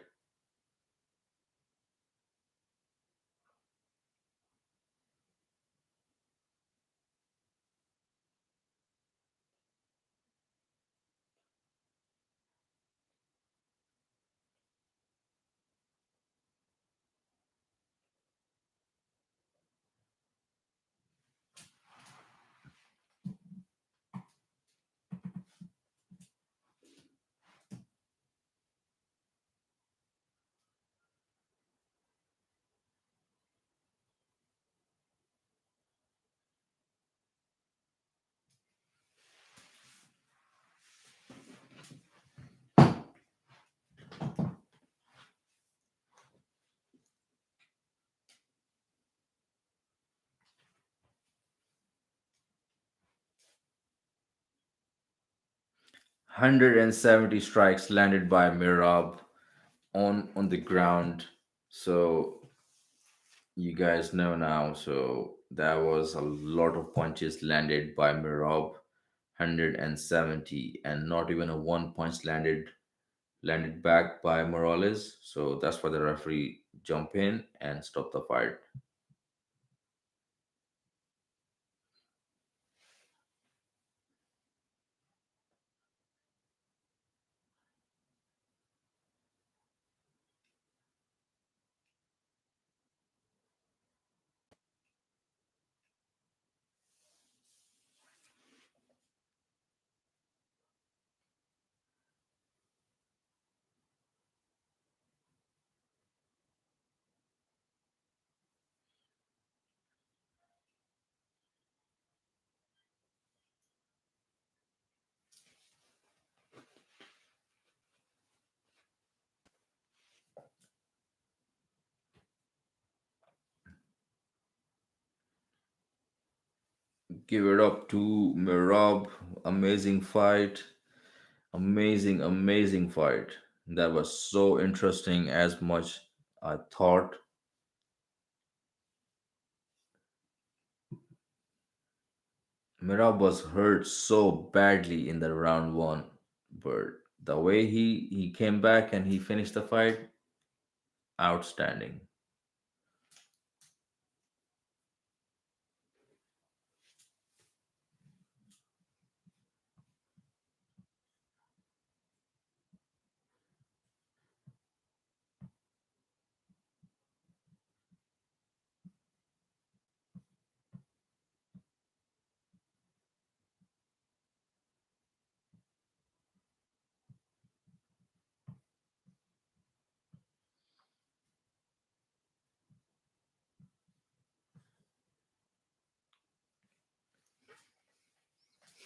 170 strikes landed by Merab on the ground. So you guys know now. So that was a lot of punches landed by Mirab, 170, and not even a one punch landed back by Morales. So that's why the referee jump in and stop the fight. Give it up to Mirab. Amazing fight. Amazing fight. That was so interesting as much I thought. Mirab was hurt so badly in the round one, but The way he came back and he finished the fight, outstanding.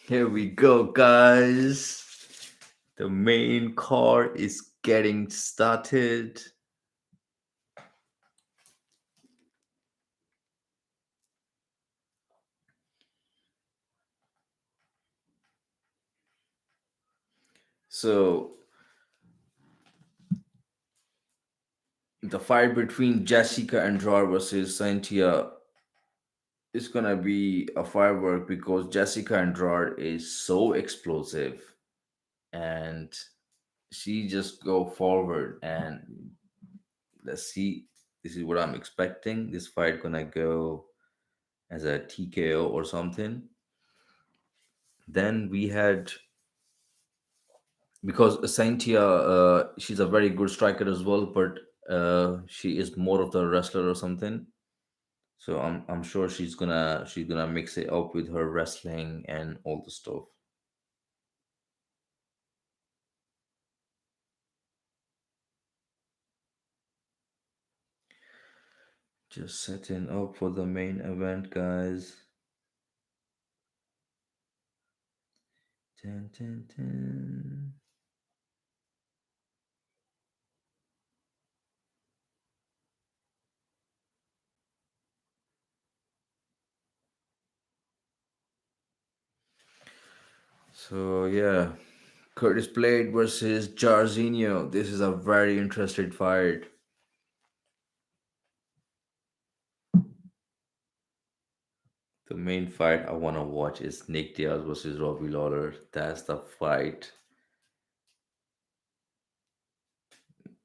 Here we go, guys. The main card is getting started. So the fight between Jessica Andrade versus Cynthia is gonna be a firework because Jessica Andrade is so explosive and she just go forward, and let's see. This is what I'm expecting. This fight gonna go as a TKO or something. Then we had, because Cynthia, she's a very good striker as well, but she is more of the wrestler or something. So I'm sure she's gonna mix it up with her wrestling and all the stuff. Just setting up for the main event, guys. Dun, dun, dun. So yeah, Curtis Blade versus Jarzinho. This is a very interesting fight. The main fight I want to watch is Nick Diaz versus Robbie Lawler. That's the fight.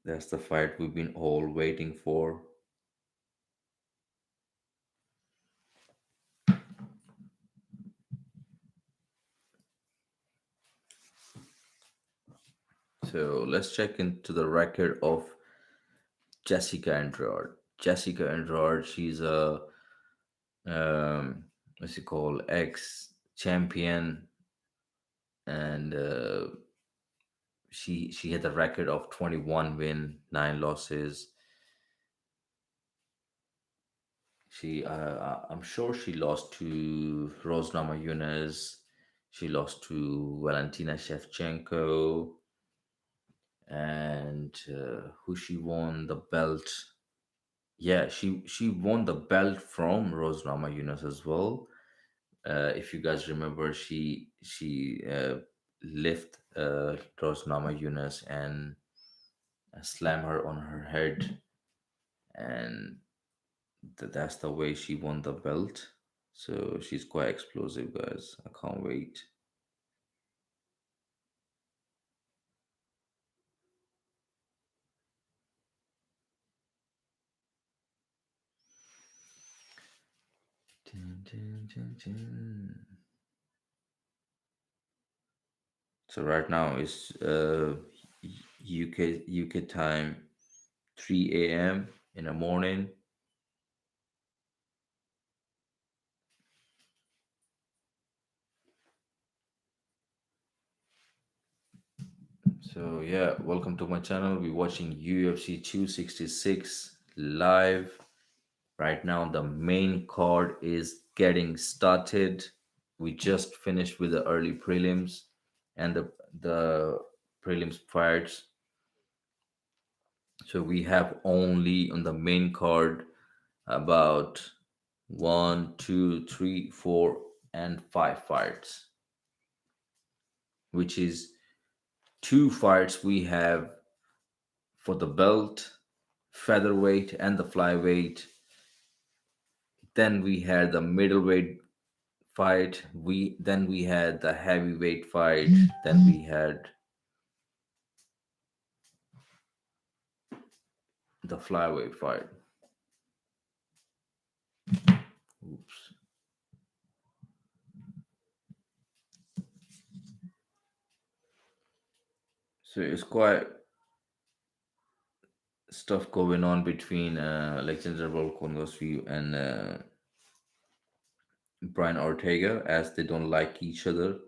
That's the fight we've been all waiting for. So let's check into the record of Jessica Andrade. Jessica Andrade, she's a what's it called, ex champion, and she had a record of 21 win, 9 losses. I'm sure she lost to Rose Namajunas. She lost to Valentina Shevchenko, and who she won the belt. Yeah, she won the belt from Rose Namajunas as well. If you guys remember, she lift Rose Namajunas and slam her on her head, and that's the way she won the belt. So she's quite explosive, guys. I can't wait. Dun, dun, dun, dun. So right now it's UK time 3 a.m. in the morning. So yeah, welcome to my channel. We're watching UFC 266 live. Right now the main card is getting started. We just finished with the early prelims and the prelims fights. So we have only on the main card about one, two, three, four, and five fights, which is two fights we have for the belt, featherweight, and the flyweight. Then we had the middleweight fight. We had the heavyweight fight. Then we had the flyweight fight. Oops. So it's quite stuff going on between Alexander Volkanovski and Brian Ortega as they don't like each other.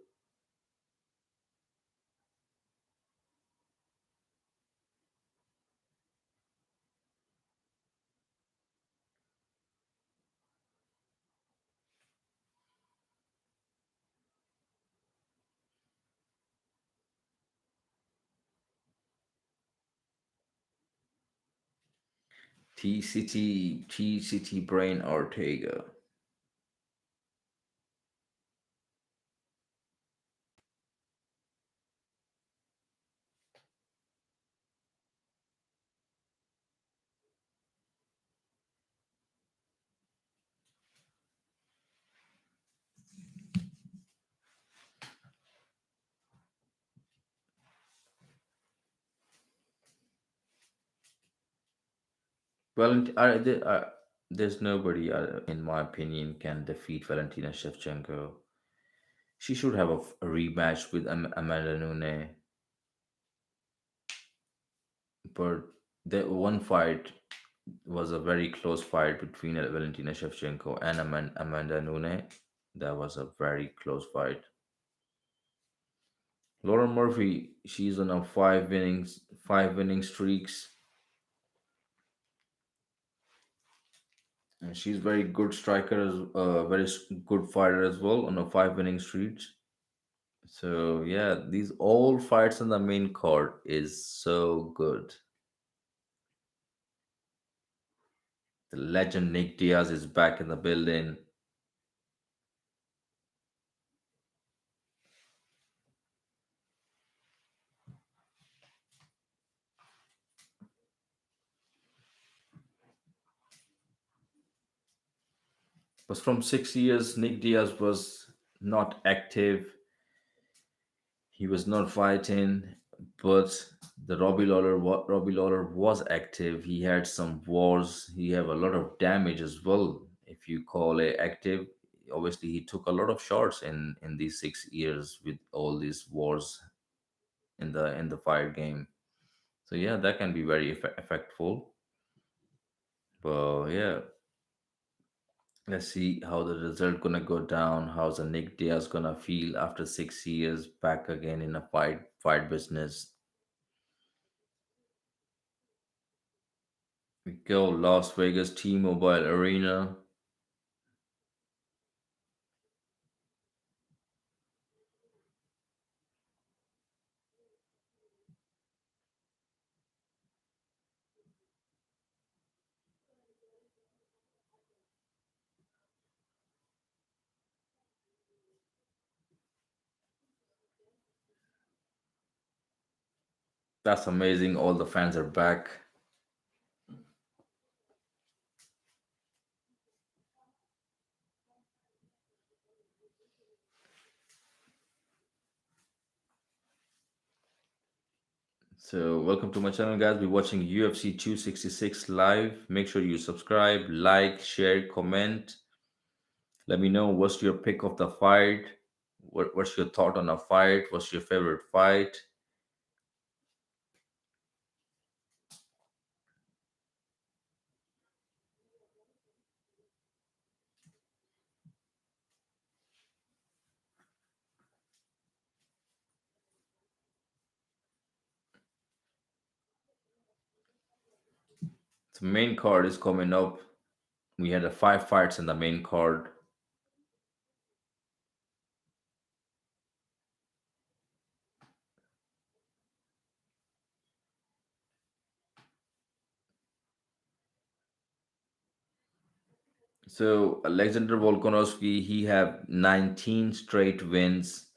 T City Brian Ortega. There's nobody, in my opinion, can defeat Valentina Shevchenko. She should have a rematch with Amanda Nunes, but the one fight was a very close fight between Valentina Shevchenko and Amanda Nunes. That was a very close fight. Lauren Murphy, she's on a five winning streaks, and she's very good striker as good fighter as well on a five winning streaks. So yeah, these all fights on the main card is so good. The legend Nick Diaz is back in the building. But from 6 years, Nick Diaz was not active. He was not fighting, but Robbie Lawler was active. He had some wars. He had a lot of damage as well. If you call it active, obviously he took a lot of shots in these 6 years with all these wars in the fight game. So yeah, that can be very effectful. But yeah, let's see how the result gonna go down. How's the Nick Diaz gonna feel after 6 years back again in a fight business? We go Las Vegas T-Mobile Arena. That's amazing. All the fans are back. So welcome to my channel, guys. We're watching UFC 266 live. Make sure you subscribe, like, share, comment. Let me know what's your pick of the fight. What's your thought on a fight? What's your favorite fight? The main card is coming up. We had a five fights in the main card. So Alexander Volkanovski, he have 19 straight wins.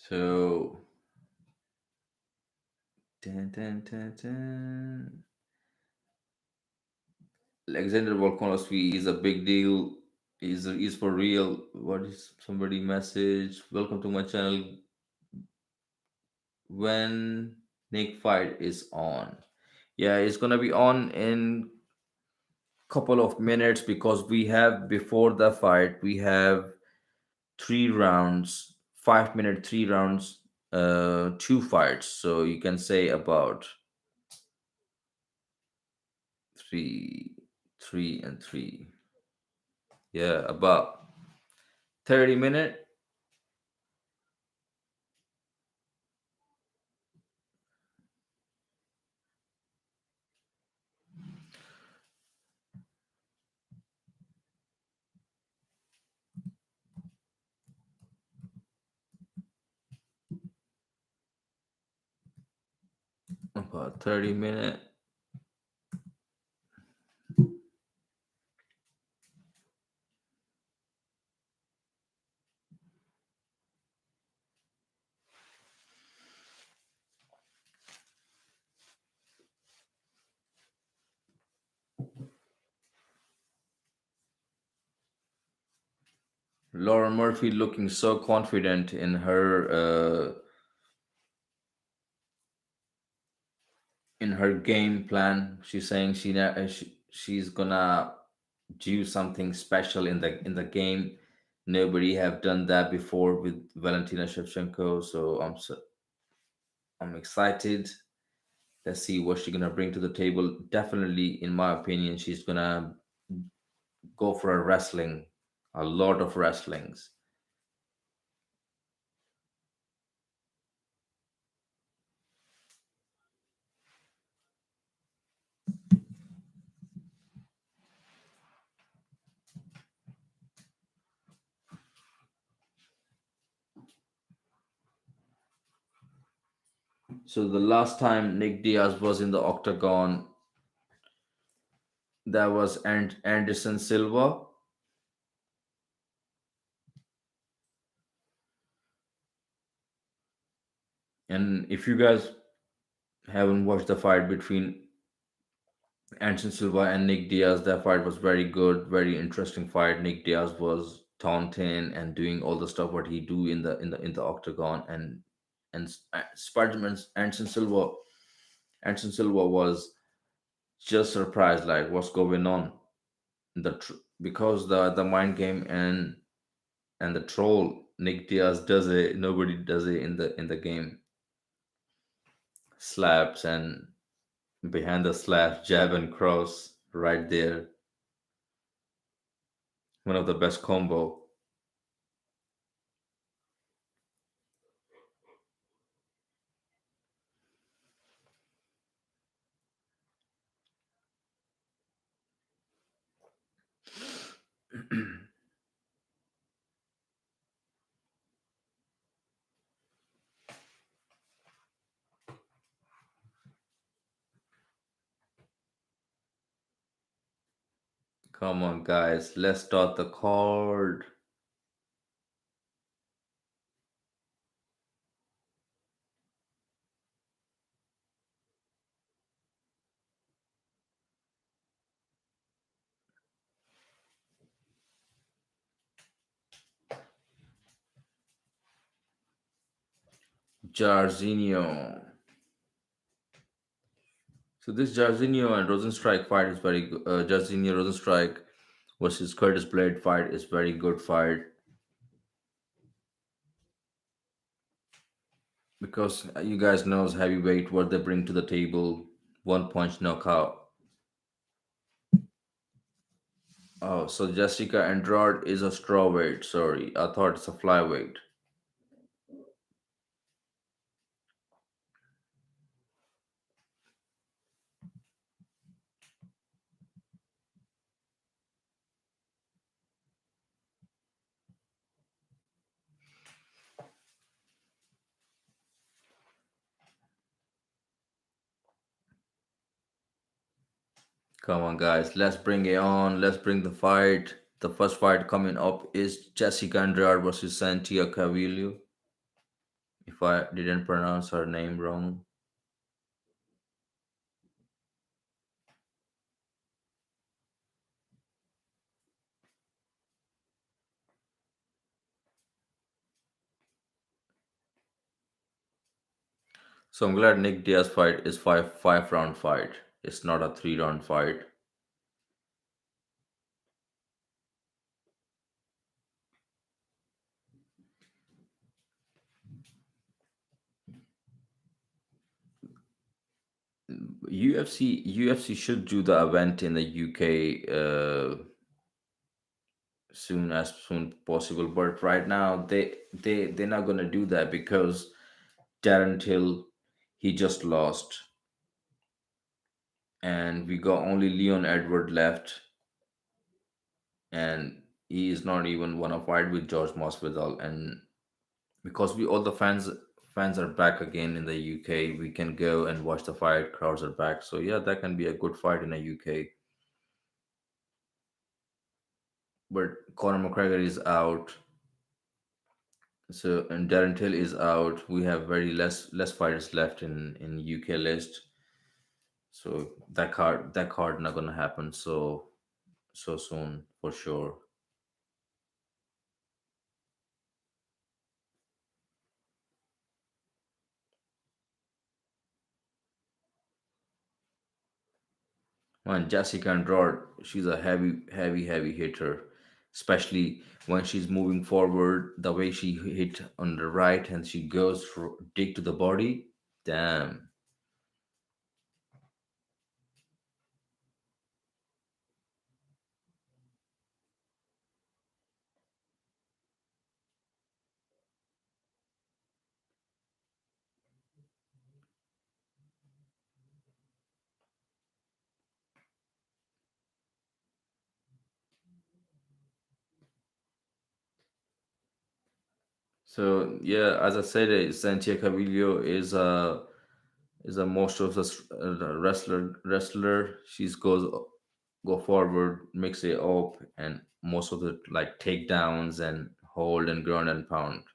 So, dun, dun, dun, dun. Alexander Volkanovski is a big deal. Is for real. What is somebody message? Welcome to my channel. When Nick fight is on. Yeah, it's gonna be on in couple of minutes because we have before the fight we have 3 rounds, 5 minute 3 rounds, two fights. So you can say about three, three and three. Yeah, about 30 minute. About 30 minute. Laura Murphy looking so confident in her game plan. She's saying she's gonna do something special in the game. Nobody have done that before with Valentina Shevchenko, so I'm excited. Let's see what she's gonna bring to the table. Definitely, in my opinion, she's gonna go for a wrestling, a lot of wrestlings. So the last time Nick Diaz was in the octagon, that was Anderson Silva. And if you guys haven't watched the fight between Anderson Silva and Nick Diaz, that fight was very good, very interesting fight. Nick Diaz was taunting and doing all the stuff what he do in the octagon, and Spider-Man's Anderson Silva was just surprised, like what's going on. Because the mind game and the troll Nick Diaz does it, nobody does it in the game. Slaps and behind the slap, jab and cross right there. One of the best combo. Come on, guys, let's start the card. Jarzinho. So this Jarzinho and Rosenstrike fight is very good. Jarzinho Rosenstrike versus Curtis Blade fight is very good fight because you guys knows heavyweight what they bring to the table. One punch knockout. Oh, so Jessica Andrade is a strawweight. Sorry, I thought it's a flyweight. Come on, guys, let's bring it on. Let's bring the fight. The first fight coming up is Jessica Andrade versus Santia Cavillo. if I didn't pronounce her name wrong. So I'm glad Nick Diaz fight is five round fight. It's not a 3 round fight. UFC should do the event in the UK soon as soon possible. But right now they're not gonna do that because Darren Till he just lost, and we got only Leon Edward left, and he is not even wanna fight with George Masvidal. And because we all the fans are back again in the UK, we can go and watch the fight. Crowds are back, so yeah, that can be a good fight in the UK. But Conor McGregor is out, so and Darren Till is out. We have very less fighters left in UK list, so that card not gonna happen so soon for sure. Man, Jessica Andrade, she's a heavy hitter, especially when she's moving forward. The way she hit on the right and she goes for dig to the body. Damn. So yeah, as I said, Santiago Cavillo is a most of the wrestler. She's goes go forward, mix it up, and most of it like takedowns and hold and ground and pound.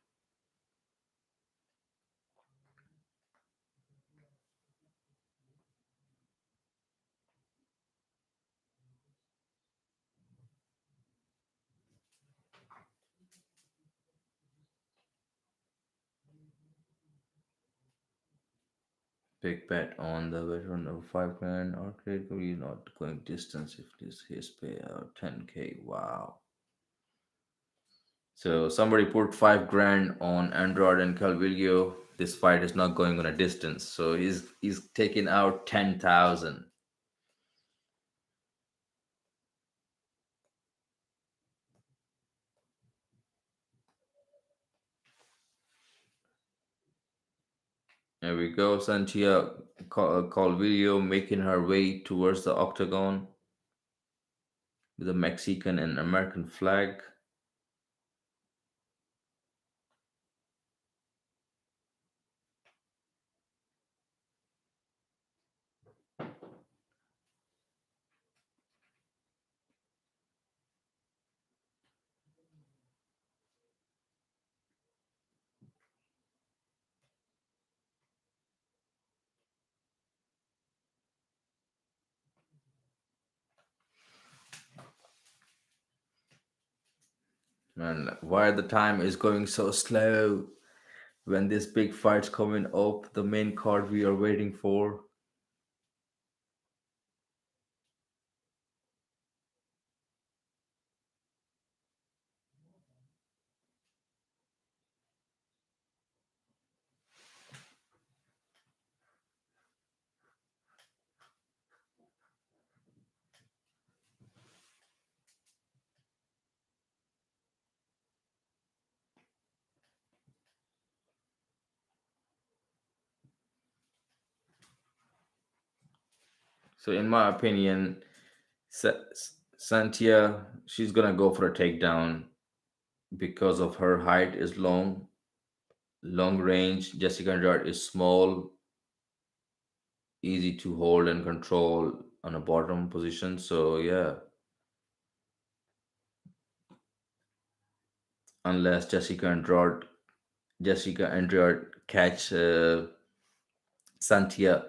Big bet on the veteran of 5 grand arcade. We're not going distance if this his payout 10K. Wow. So somebody put 5 grand on Android and Calvillo. This fight is not going on a distance. So he's taking out 10,000. There we go. Santia Calvillo making her way towards the octagon with a Mexican and American flag. Man, why the time is going so slow? When this big fight's coming up, the main card we are waiting for. So, in my opinion, Santia, she's gonna go for a takedown because of her height is long range. Jessica Andrade is small, easy to hold and control on a bottom position. So yeah, unless Jessica Andrade Jessica Andrea catch Santia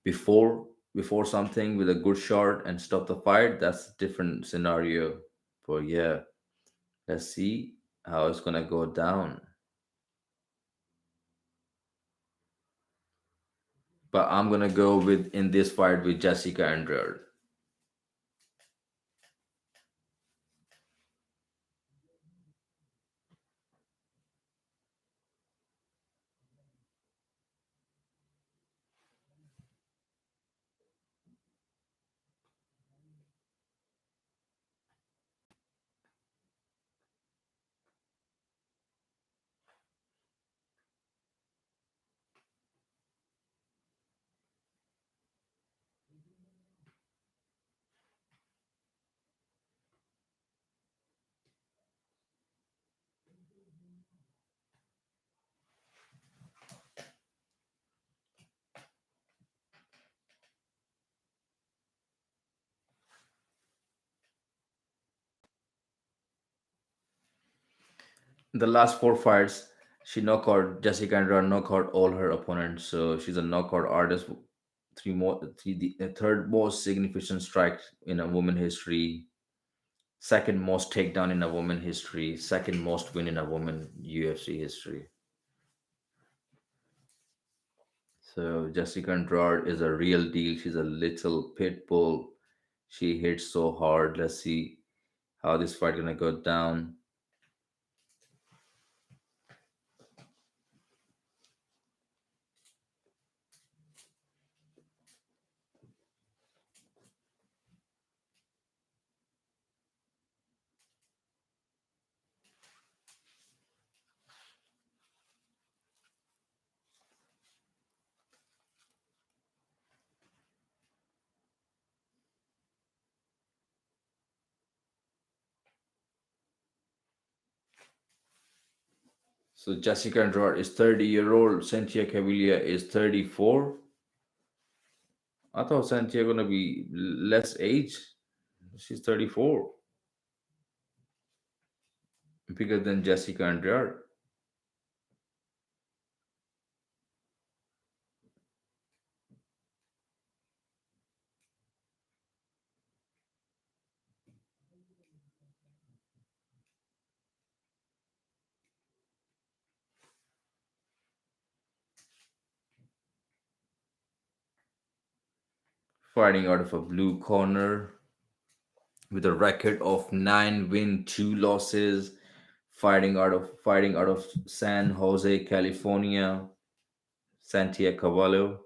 before something with a good shot and stop the fight, that's a different scenario. But yeah, let's see how it's gonna go down. But I'm gonna go with in this fight with Jessica Andrea. The last four fights, she knocked out Jessica Andrea, knocked out all her opponents. So she's a knockout artist. The third most significant strike in a woman history, second most takedown in a woman history, second most win in a woman UFC history. So Jessica Andrade is a real deal. She's a little pit bull. She hits so hard. Let's see how this fight gonna go down. So Jessica Andrade is 30-year-old. Cynthia Cavilla is 34. I thought Cynthia gonna be less age. She's 34, bigger than Jessica Andrade. Fighting out of a blue corner with a record of 9 win, 2 losses. Fighting out of San Jose, California. Santia Cavallo,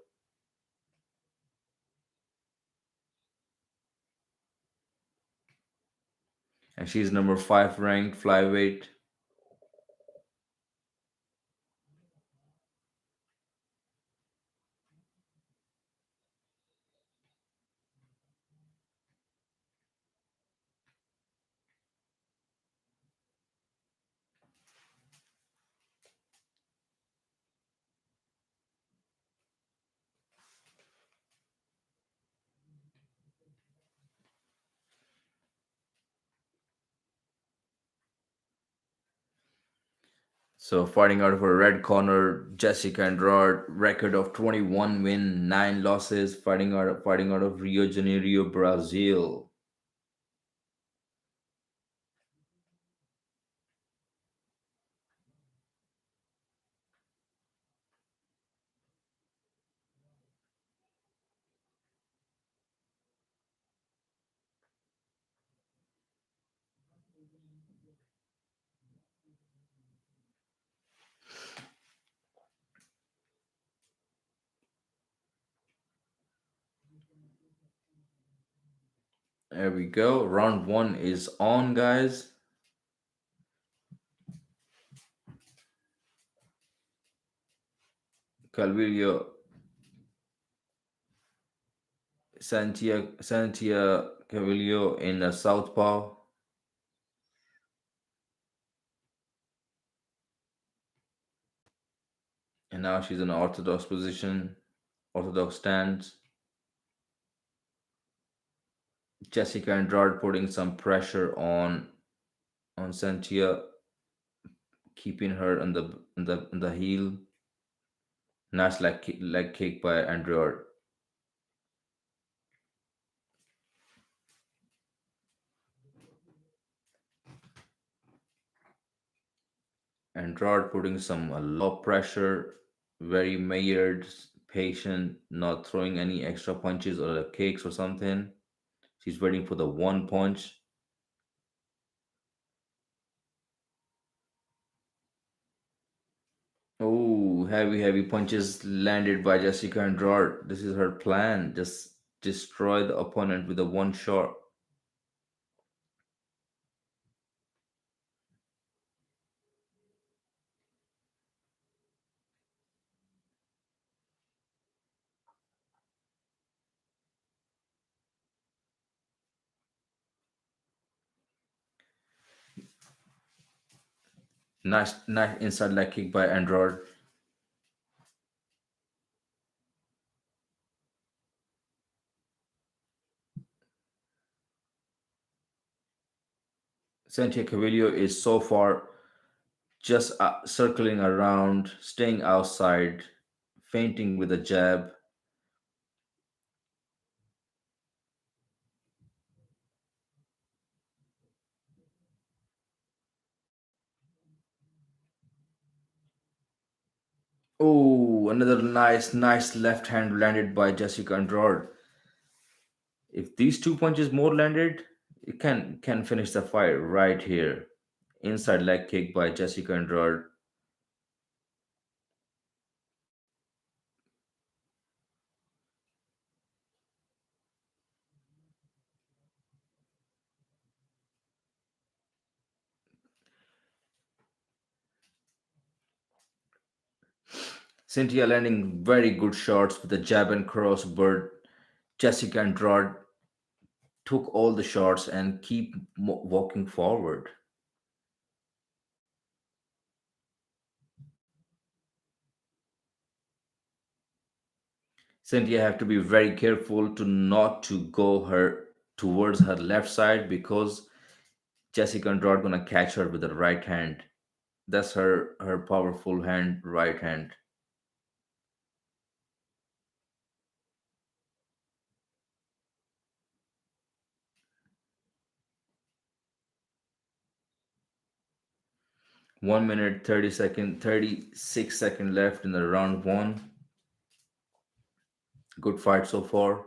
and she's number 5 ranked flyweight. So fighting out of a red corner, Jessica Andrade, record of 21 win, 9 losses. Fighting out of Rio de Janeiro, Brazil. There we go. Round one is on, guys. Calvillo, Santia Cavillo in a southpaw, and now she's in an orthodox position, orthodox stance. Jessica Andrade putting some pressure on Santia keeping her on the heel. Nice leg kick by Andrew. Andrew putting some a lot of pressure, very measured, patient, not throwing any extra punches or kicks or something. She's waiting for the one punch. Oh, heavy punches landed by Jessica Andrade. This is her plan. Just destroy the opponent with a one shot. Nice inside leg kick by Andrade. Santia Cavillo is so far just circling around, staying outside, feinting with a jab. Oh, another nice left hand landed by Jessica Andrade. If these two punches more landed, it can finish the fight right here. Inside leg kick by Jessica Andrade. Cynthia landing very good shots with the jab and cross, but Jessica Andrade took all the shots and keep walking forward. Cynthia have to be very careful to not to go her towards her left side because Jessica Andrade gonna catch her with the right hand. That's her powerful hand, right hand. 1 minute 36 second left in the round one. Good fight so far.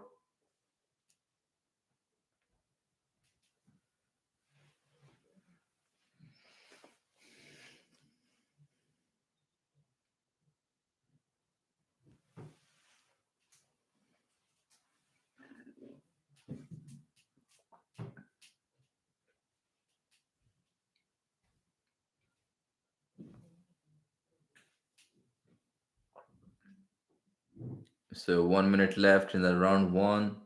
So 1 minute left in the round one.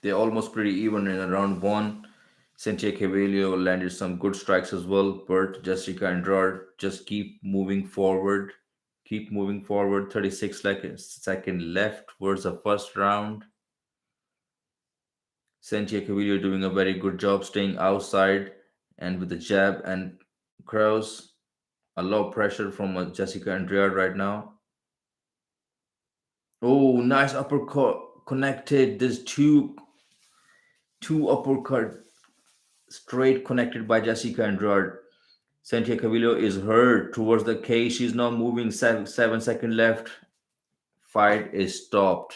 They're almost pretty even in the round one. Cynthia Cavallo landed some good strikes as well. But Jessica Andrade just keep moving forward. Keep moving forward. 36 second left towards the first round. Cynthia Cavillo doing a very good job staying outside and with the jab and cross. A lot of pressure from Jessica Andrade right now. Oh, nice uppercut connected. There's two uppercut straight connected by Jessica Andrade. Cynthia Cavillo is hurt towards the cage. She's not moving. 7 second left. Fight is stopped.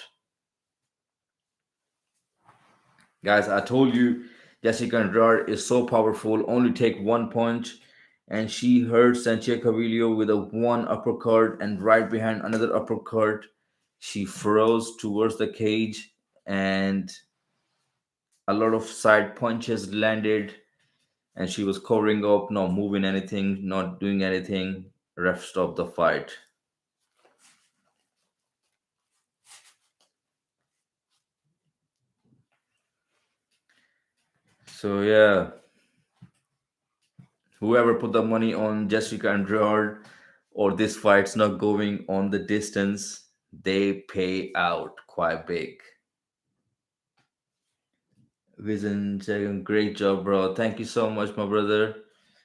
Guys, I told you Jessica Andrade is so powerful. Only take one punch, and she hurt Cynthia Cavillo with a one uppercut, and right behind another uppercut, she froze towards the cage, and a lot of side punches landed, and she was covering up, not moving anything, not doing anything. Ref stopped the fight. So yeah, whoever put the money on Jessica Andrade, or this fight's not going on the distance, they pay out quite big. Vision, second, great job, bro. Thank you so much, my brother.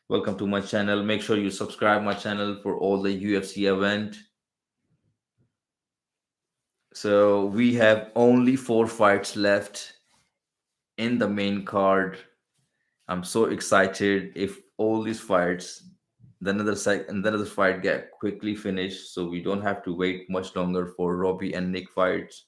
Welcome to my channel. Make sure you subscribe my channel for all the UFC event. So we have only four fights left in the main card. I'm so excited if all these fights, then another fight get quickly finished, so we don't have to wait much longer for Robbie and Nick fights.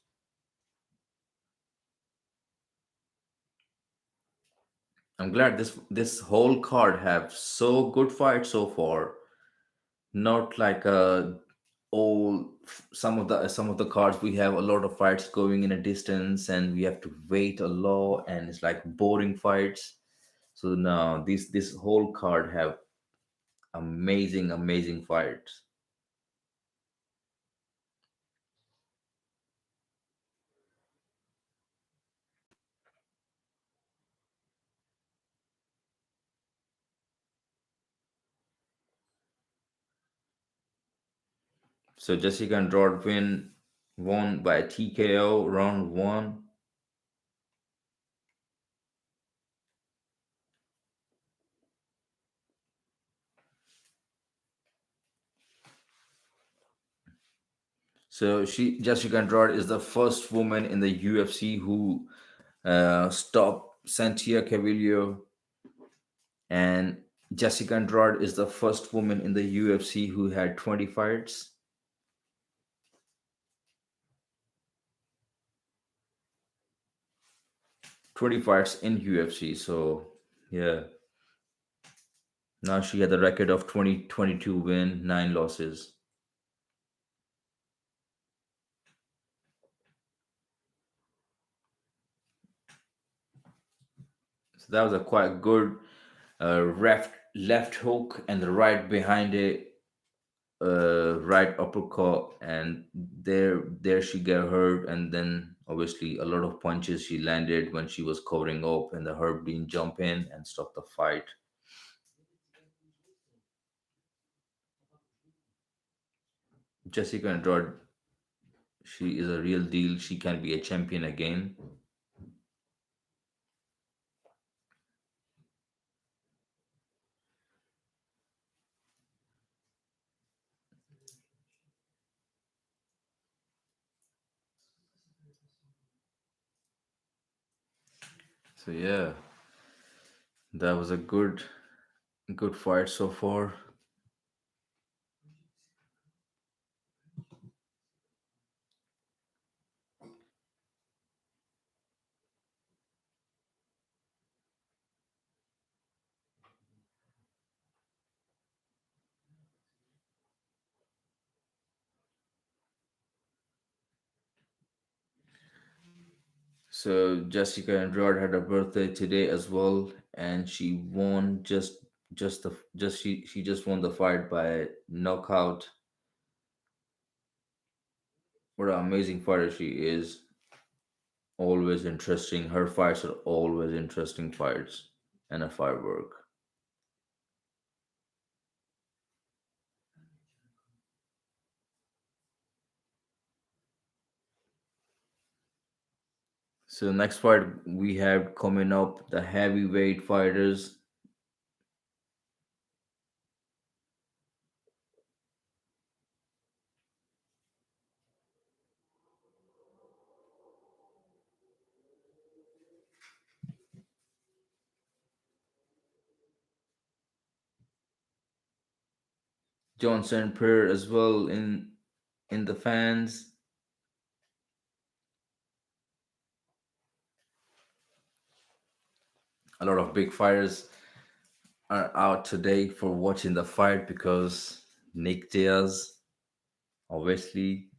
I'm glad this whole card have so good fights so far. Not like all some of the cards we have a lot of fights going in a distance and we have to wait a lot and it's like boring fights. So now this whole card have amazing fights. So Jessica Andrade won by TKO round one. So she Jessica Andrade is the first woman in the UFC who stopped Santia Cavillo, and Jessica Andrade is the first woman in the UFC who had 20 fights. 20 fights in UFC. So yeah, now she had a record of 2022 win, 9 losses. So that was a quite good left hook and the right behind it, right uppercut, and there she got hurt, and then obviously a lot of punches she landed when she was covering up, and the Herb Dean jump in and stop the fight. Jessica Andrade, she is a real deal. She can be a champion again. So yeah, that was a good fight so far. So Jessica Andrade had a birthday today as well, and she won just she just won the fight by knockout. What an amazing fighter she is. Always interesting. Her fights are always interesting fights and a firework. So next fight we have coming up the heavyweight fighters. Johnson Per as well in the fans. A lot of big fighters are out today for watching the fight because Nick Diaz, obviously.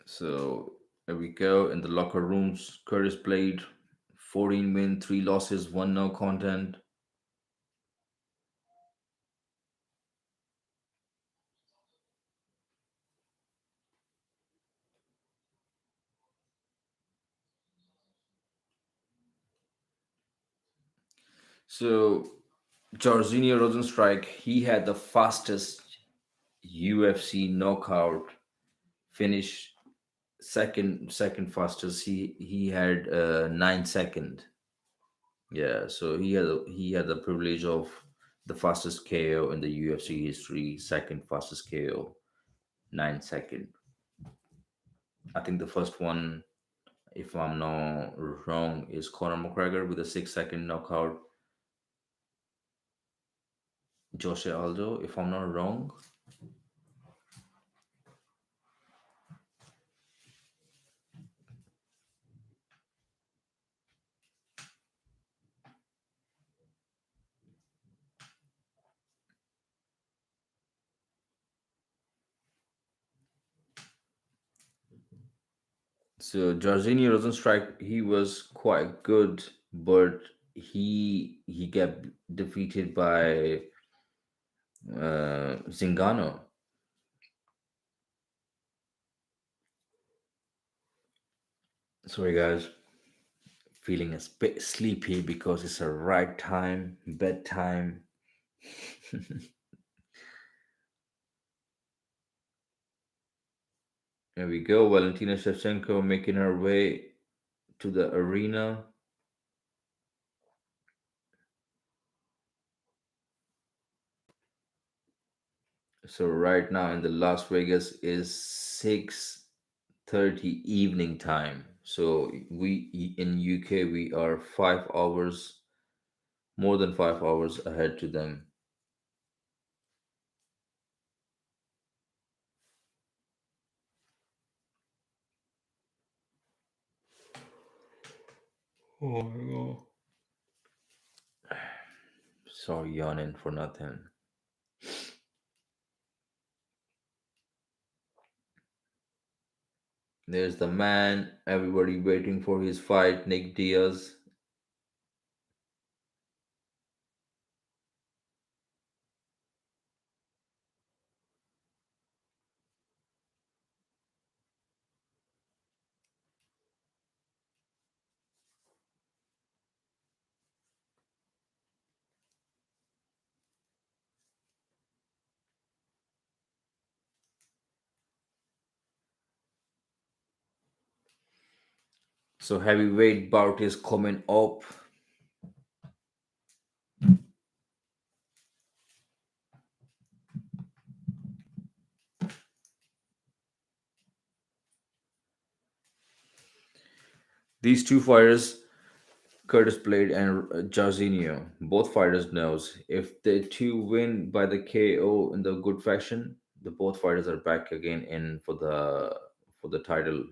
So here we go in the locker rooms. Curtis played 14 win, 3 losses, 1 no content. So Jorginho Rosenstrike, he had the fastest UFC knockout finish, second fastest. He had 9 second. Yeah, so he had the privilege of the fastest KO in the UFC history, second fastest KO, 9 second. I think the first one, if I'm not wrong, is Conor McGregor with a 6 second knockout. Jose Aldo, if I'm not wrong. So Jorginho Rosenstrike, he was quite good, but he got defeated by Zingano. Sorry guys, feeling a bit sleepy because it's a right time, bedtime. There we go. Valentina Shevchenko making her way to the arena. So right now in the Las Vegas is 6:30 evening time. So we in UK we are 5 hours, more than 5 hours ahead to them. Oh my god. Sorry, yawning for nothing. There's the man, everybody waiting for his fight, Nick Diaz. So heavyweight bout is coming up. These two fighters, Curtis Blade and Jarzinho, both fighters knows if the two win by the KO in the good fashion, the both fighters are back again in for the title.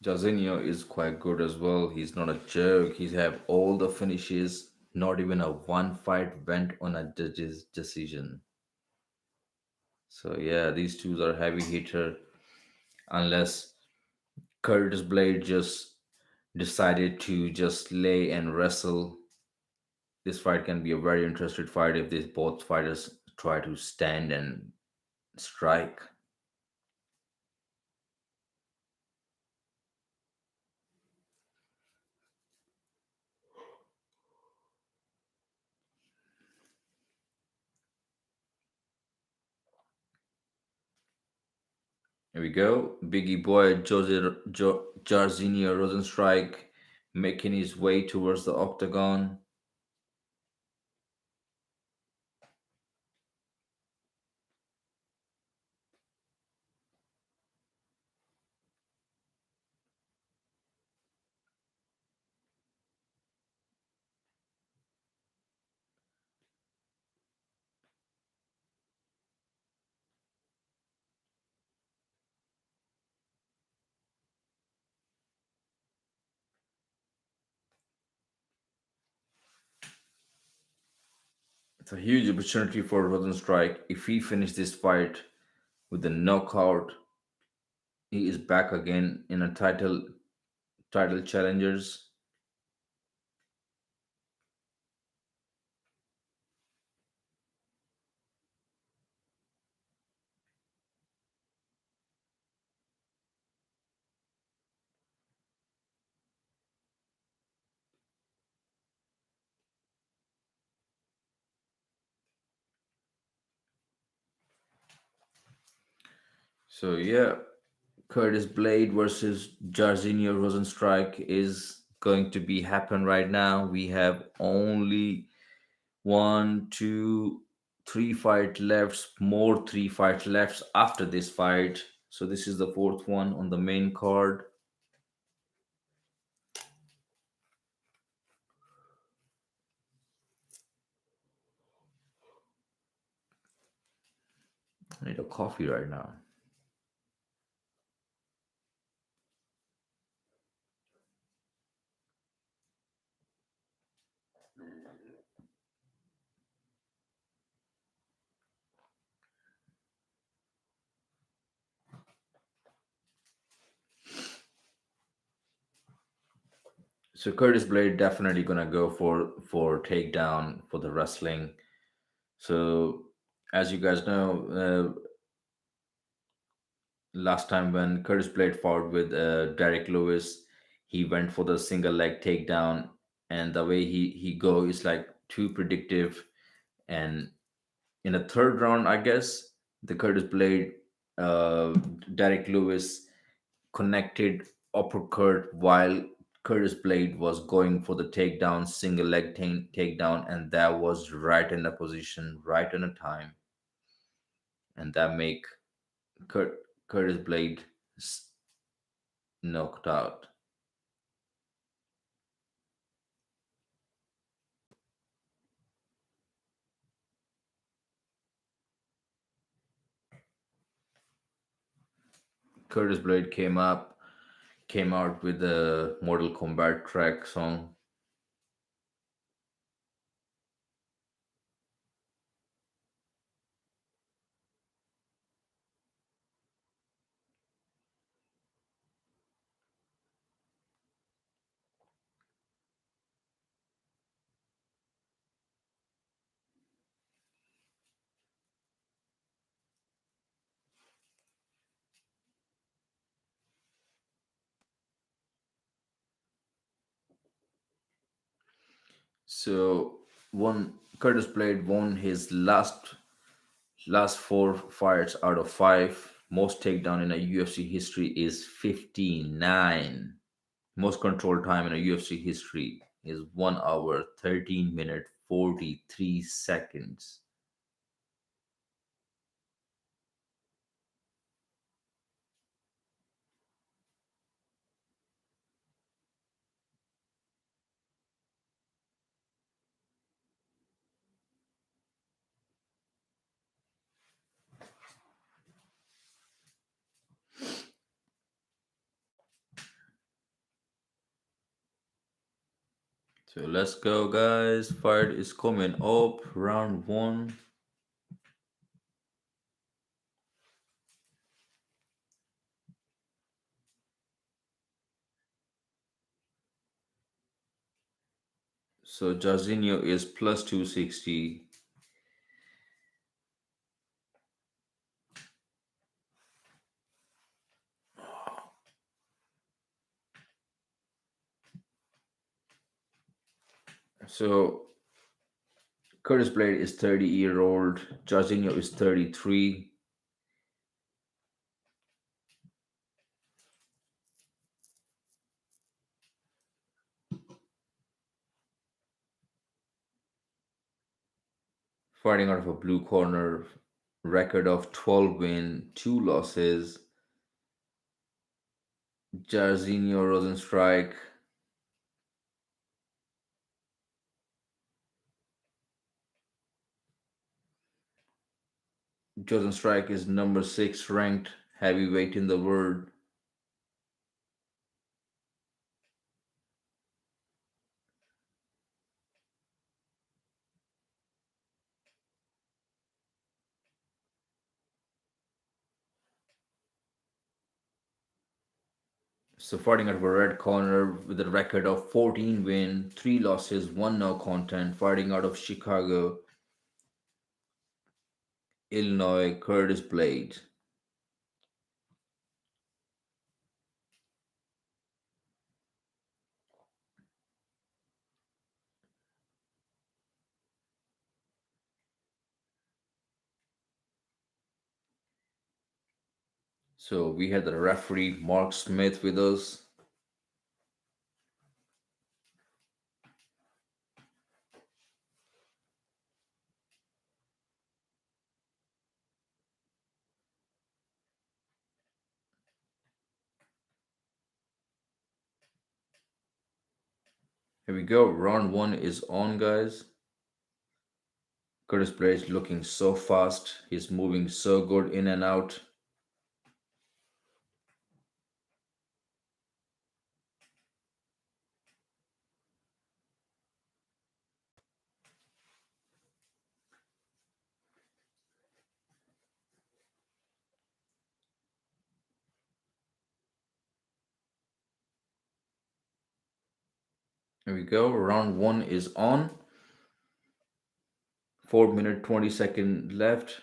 Jarzinho is quite good as well. He's not a joke. He's have all the finishes. Not even a one fight went on a judge's decision. So yeah, these two are heavy hitter. Unless Curtis Blade just decided to just lay and wrestle, this fight can be a very interesting fight if these both fighters try to stand and strike. Here we go. Biggie boy Jarzinho Rosenstrike making his way towards the octagon. It's a huge opportunity for Rosenstrike. If he finishes this fight with a knockout, he is back again in a title challengers. So yeah, Curtis Blade versus Jairzinho Rosenstrike is going to be happen right now. We have only one, two, three fight left, more three fight left after this fight. So this is the fourth one on the main card. I need a coffee right now. So Curtis Blade definitely gonna go for takedown for the wrestling. So as you guys know, last time when Curtis Blade fought with Derek Lewis, he went for the single leg takedown, and the way he go is like too predictive. And in the third round, I guess the Curtis Blade, uh, Derek Lewis connected uppercut while Curtis Blade was going for the takedown, single leg takedown, and that was right in the position, right in the time, and that make Curtis Blade knocked out. Curtis Blade came out with the Mortal Kombat track song. So one Curtis Blade won his last four fights out of five. Most takedown in a UFC history is 59. Most control time in a UFC history is 1 hour 13 minute 43 seconds. So let's go, guys. Fight is coming up. Round one. So Jarzinho is plus 260. So Curtis Blade is 30-year-old. Jarzinho is 33. Fighting out of a blue corner. Record of 12 win, 2 losses. Jarzinho Rosenstrike. Rosenstrike is number 6 ranked heavyweight in the world. So fighting out of a red corner with a record of 14 win, 3 losses, 1 no content, fighting out of Chicago, Illinois, Curtis Blade. So we had the referee Mark Smith with us. Here we go. Round one is on, guys. Curtis Blade looking so fast. He's moving so good in and out. Here we go. Round one is on. 4 minute 20-second left.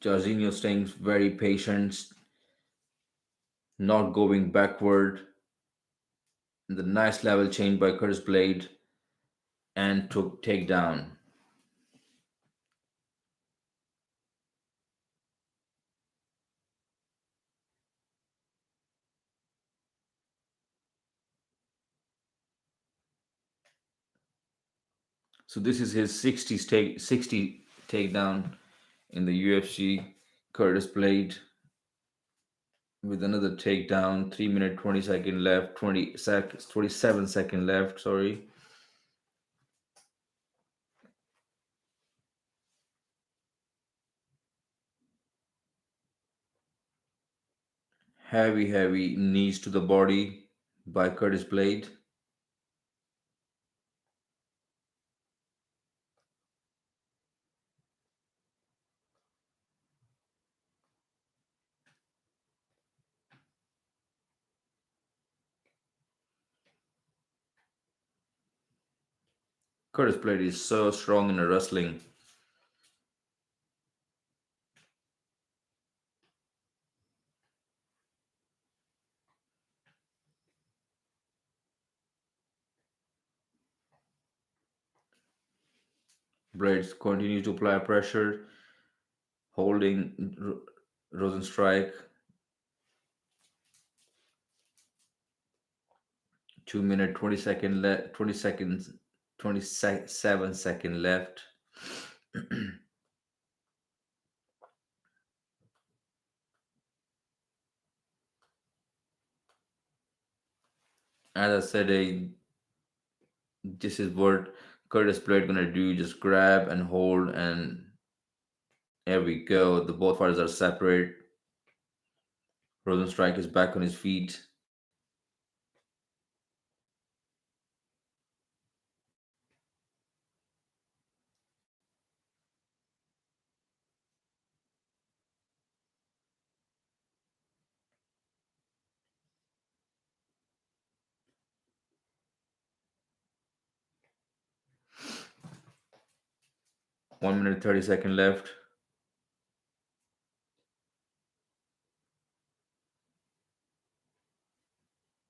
Jorginho staying very patient, not going backward. The nice level change by Curtis Blade and took takedown. So this is his 60 takedown in the UFC. Curtis Blade with another takedown. 3 minute 20-second left. 27 second left. Sorry. Heavy knees to the body by Curtis Blade. Curtis Blade is so strong in the wrestling. Blades continue to apply pressure, holding Rosenstrike. 2 minute 20-second left. 20 seconds. 27 second left. As I said, this is what Curtis Blade gonna do. Just grab and hold, and there we go. The both fighters are separate. Rosenstrike is back on his feet. One minute 30 second left.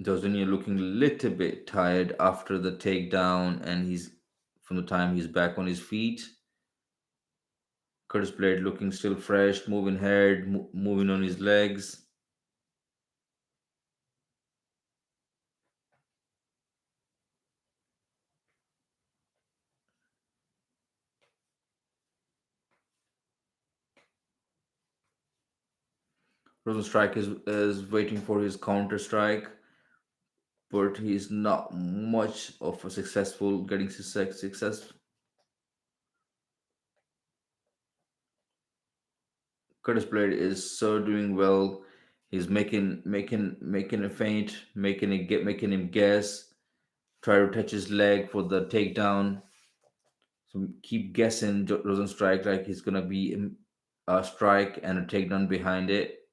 Jorginho looking a little bit tired after the takedown, and he's from the time he's back on his feet. Curtis Blade looking still fresh, moving head, moving on his legs. Rosenstrike is waiting for his counter strike, but he's not much of a successful getting success. Curtis Blade is so doing well. He's making a feint, making him guess, try to touch his leg for the takedown. So keep guessing Rosenstrike like he's gonna be a strike and a takedown behind it.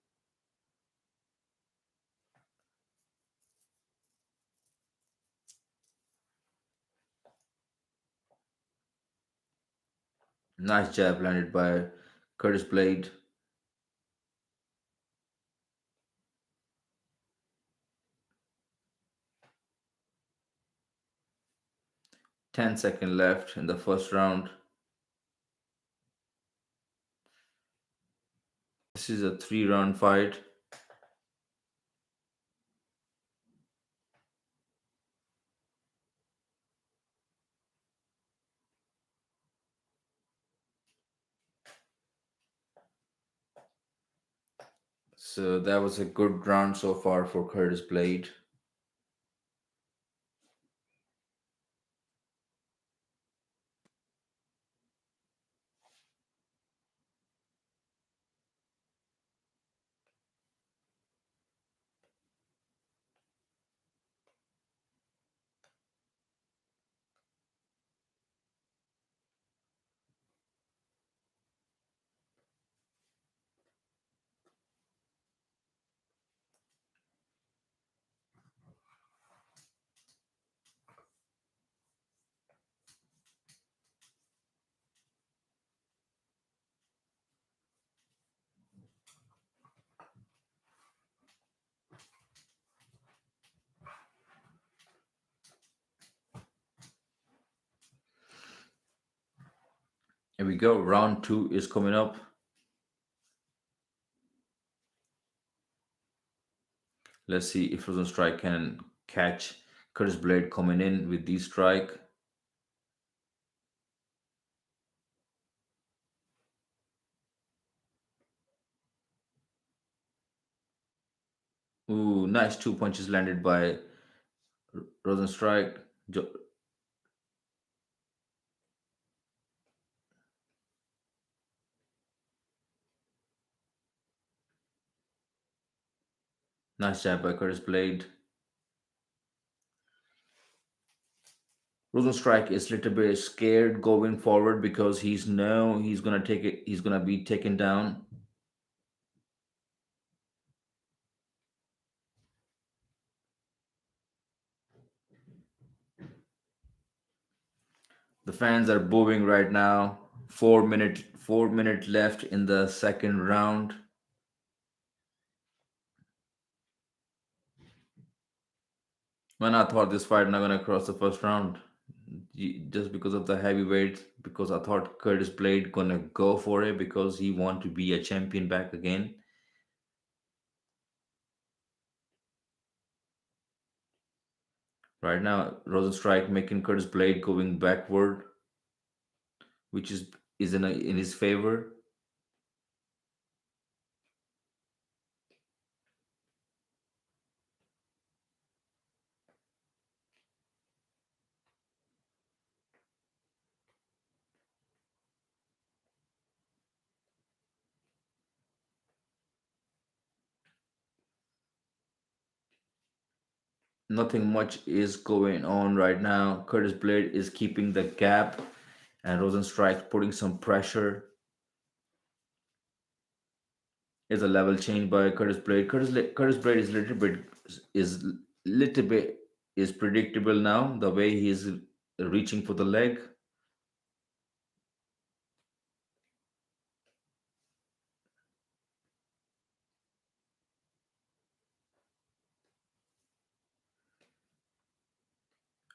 Nice jab landed by Curtis Blade. 10 seconds left in the first round. This is a 3 round fight. So that was a good round so far for Curtis Blade. Here we go. Round two is coming up. Let's see if Rosenstrike can catch Curtis Blade coming in with these strike. Ooh, nice two punches landed by Rosenstrike. Nice jab by Curtis Blade. Rosenstrike is a little bit scared going forward because he's gonna take it. He's gonna be taken down. The fans are booing right now. 4 minute left in the second round. When I thought this fight not gonna cross the first round, just because of the heavyweight, because I thought Curtis Blade gonna go for it because he want to be a champion back again. Right now, Rosenstrike making Curtis Blade going backward, which is in his favor. Nothing much is going on right now. Curtis Blade is keeping the gap, and Rosenstrike putting some pressure. Is a level change by Curtis Blade. Curtis Blade is little bit is predictable now. The way he is reaching for the leg.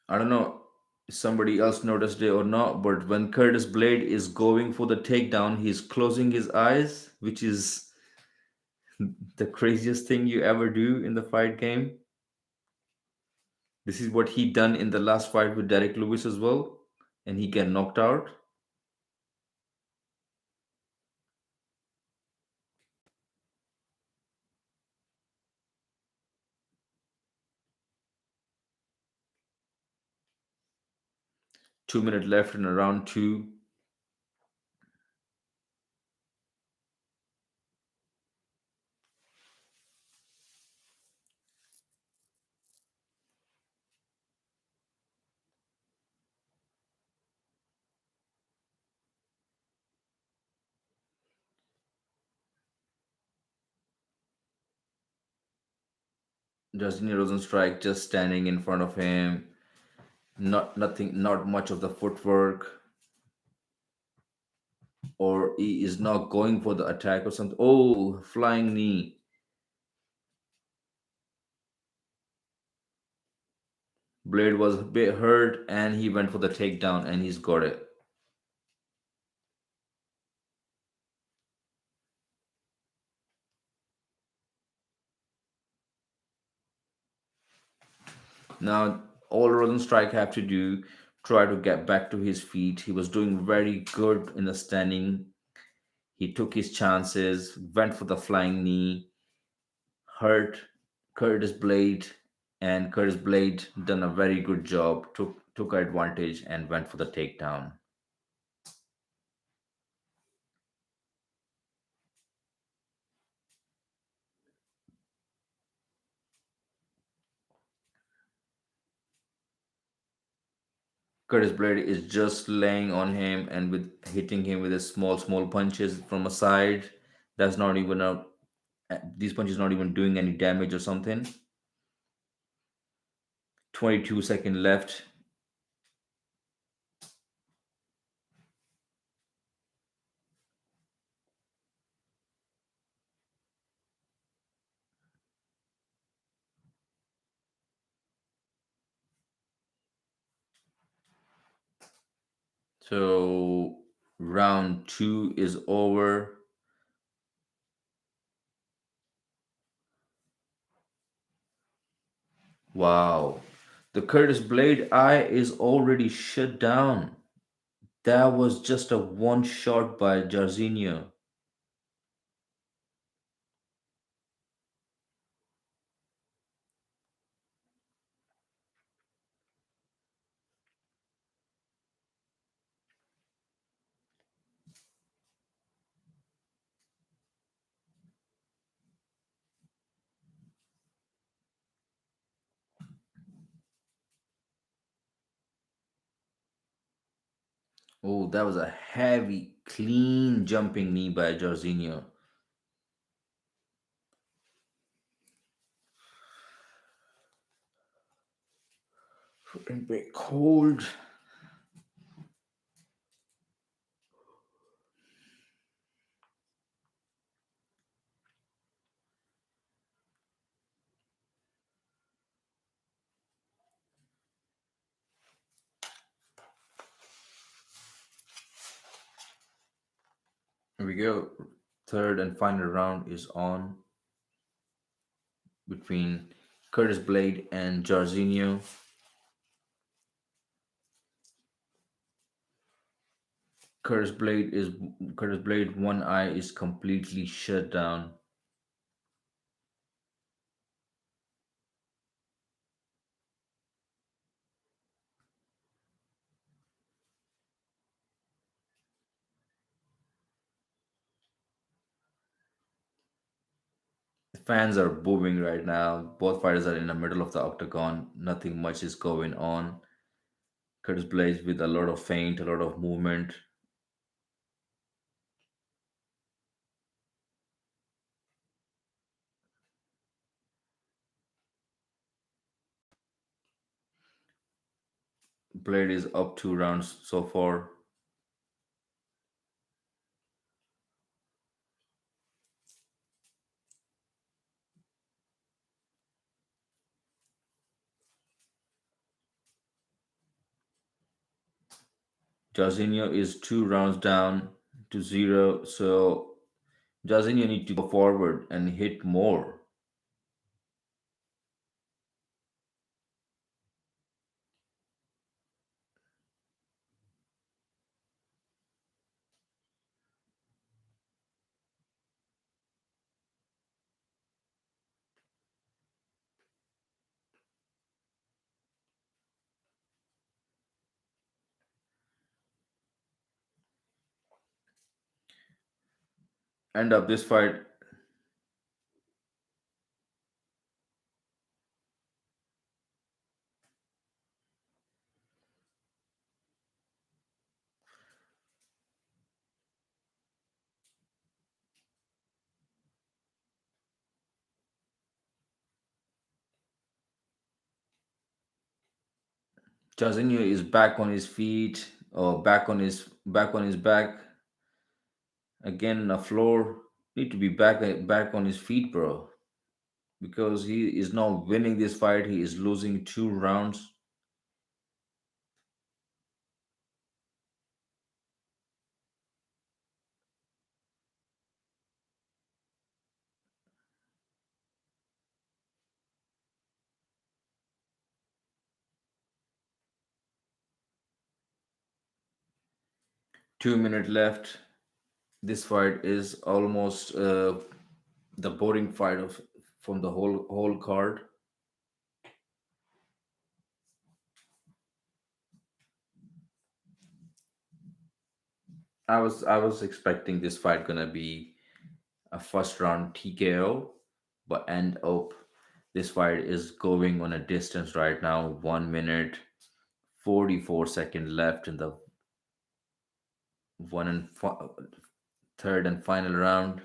'I don't know if somebody else noticed it or not, but when Curtis Blade is going for the takedown, he's closing his eyes, which is the craziest thing you ever do in the fight game. This is what he done in the last fight with Derek Lewis as well, and he get knocked out. 2 minutes left in round two. Justin Rosenstrike just standing in front of him, not much of the footwork, or he is not going for the attack or something. Oh, flying knee. Blade was a bit hurt and he went for the takedown and he's got it. Now, all Rosenstrike have to do, try to get back to his feet. He was doing very good in the standing. He took his chances, went for the flying knee, hurt Curtis Blade, and Curtis Blade done a very good job, took advantage and went for the takedown. Curtis Blade is just laying on him and with hitting him with his small punches from a side. That's not even a these punches not even doing any damage or something. 22-second left. So round two is over. Wow. The Curtis Blade eye is already shut down. That was just a one shot by Jarzinho. Oh, that was a heavy, clean jumping knee by Jarzinho. Fucking bit cold. Here we go. Third and final round is on between Curtis Blade and Jarzinho. Curtis Blade is Curtis Blade one eye is completely shut down. The fans are booing right now. Both fighters are in the middle of the octagon. Nothing much is going on. Curtis Blade with a lot of feint, a lot of movement. Blade is up 2 rounds so far. Jarzinho is 2 rounds down to zero, so Jarzinho need to go forward and hit more. End of this fight. Jairzinho is back on his feet, or back on his back again on the floor. Need to be back on his feet, bro, because he is not winning this fight. He is losing 2 rounds. 2 minutes left. This fight is almost the boring fight of from the whole card. I was expecting this fight gonna be a first round TKO, but end up this fight is going on a distance right now. 1 minute 44 second left in the third and final round.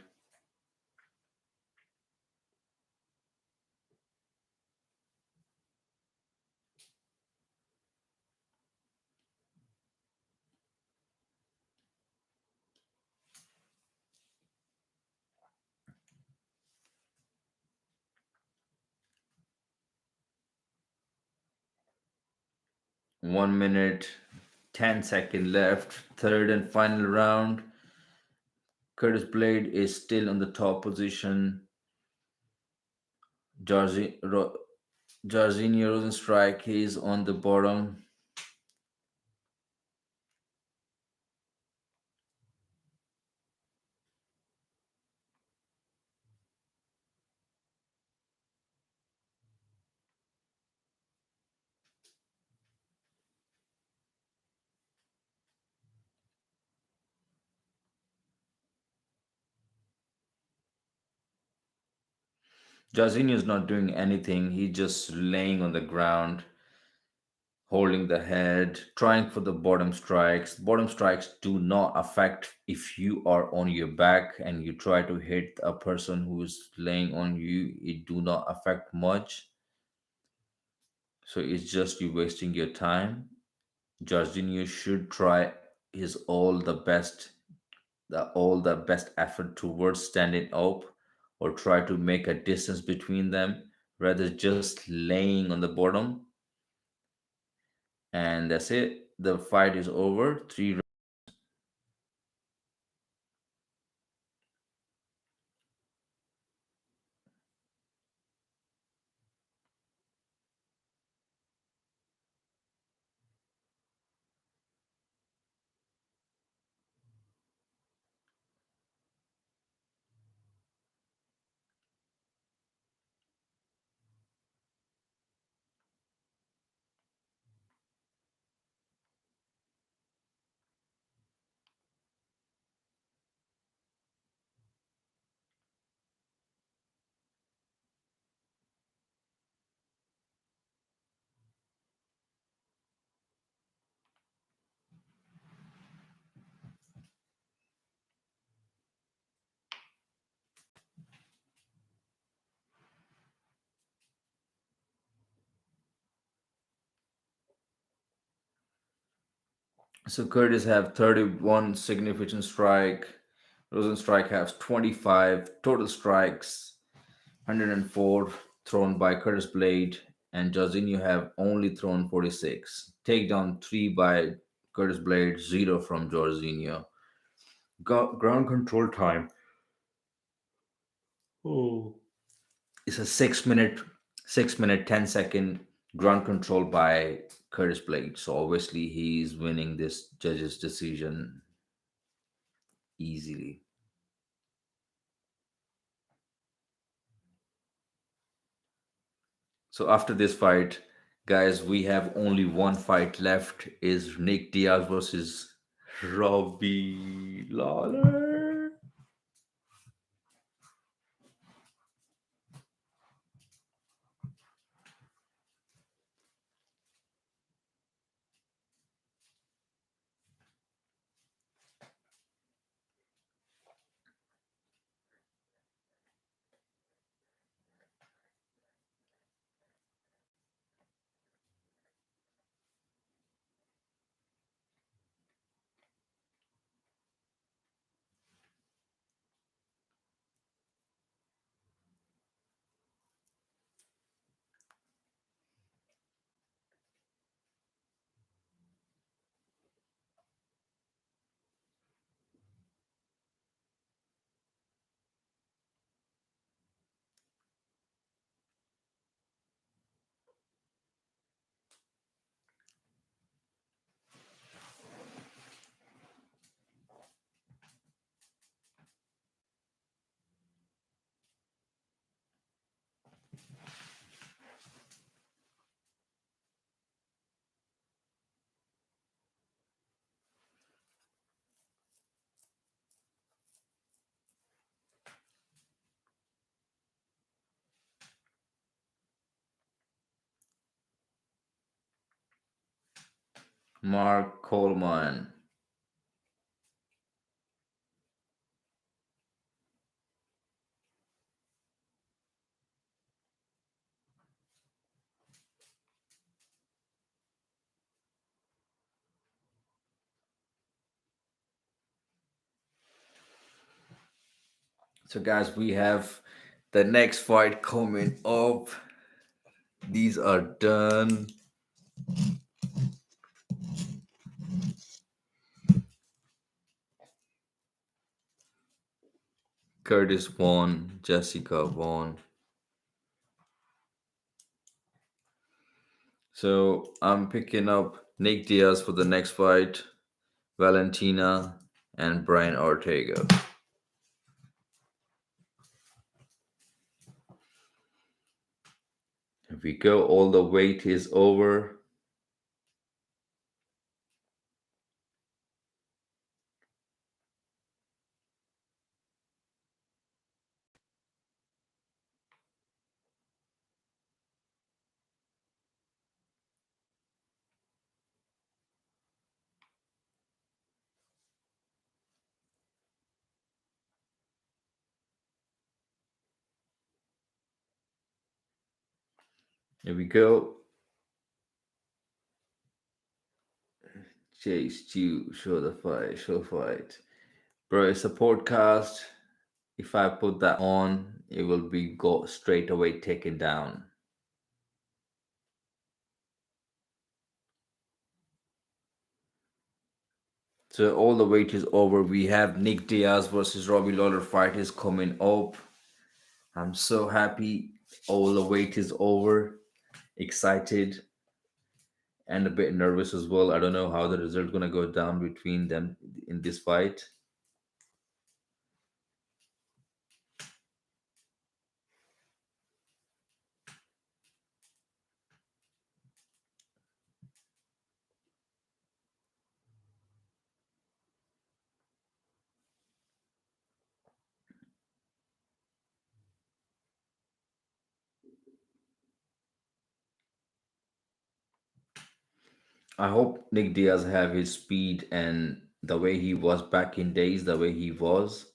1 minute 10 second left. Third and final round. Curtis Blade is still on the top position. Jairzinho Rosenstrike is on the bottom. Jairzinho is not doing anything. He's just laying on the ground, holding the head, trying for the bottom strikes. Bottom strikes do not affect if you are on your back and you try to hit a person who is laying on you. It do not affect much. So it's just you wasting your time. Jorginho should try his all the best effort towards standing up or try to make a distance between them rather just laying on the bottom. And that's it. The fight is over. Three. So Curtis have 31 significant strike. Rosenstrike has 25 total strikes, 104 thrown by Curtis Blade, and Jorginho have only thrown 46. Takedown 3 by Curtis Blade, 0 from Jorginho. Ground control time. Oh. It's a 6 minute 10 second ground control by Curtis Blade. So obviously he's winning this judge's decision easily. So after this fight, guys, we have only one fight left. Is Nick Diaz versus Robbie Lawler. Mark Coleman. So, guys, we have the next fight coming up. These are done. Curtis won. Jessica won. So, I'm picking up Nick Diaz for the next fight, Valentina, and Brian Ortega. If we go, all the wait is over. Here we go. Chase, Chew, show the fight, show fight. Bro, it's a podcast. If I put that on, it will be go straight away taken down. So all the wait is over. We have Nick Diaz versus Robbie Lawler fight is coming up. I'm so happy. All the wait is over. Excited and a bit nervous as well. I don't know how the result gonna go down between them in this fight. I hope Nick Diaz have his speed and the way he was back in days, the way he was.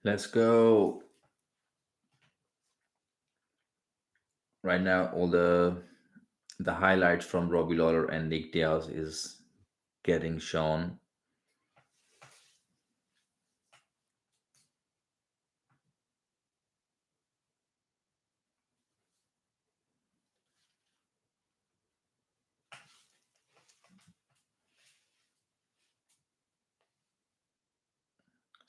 Let's go. Right now, all the highlights from Robbie Lawler and Nick Diaz is getting shown.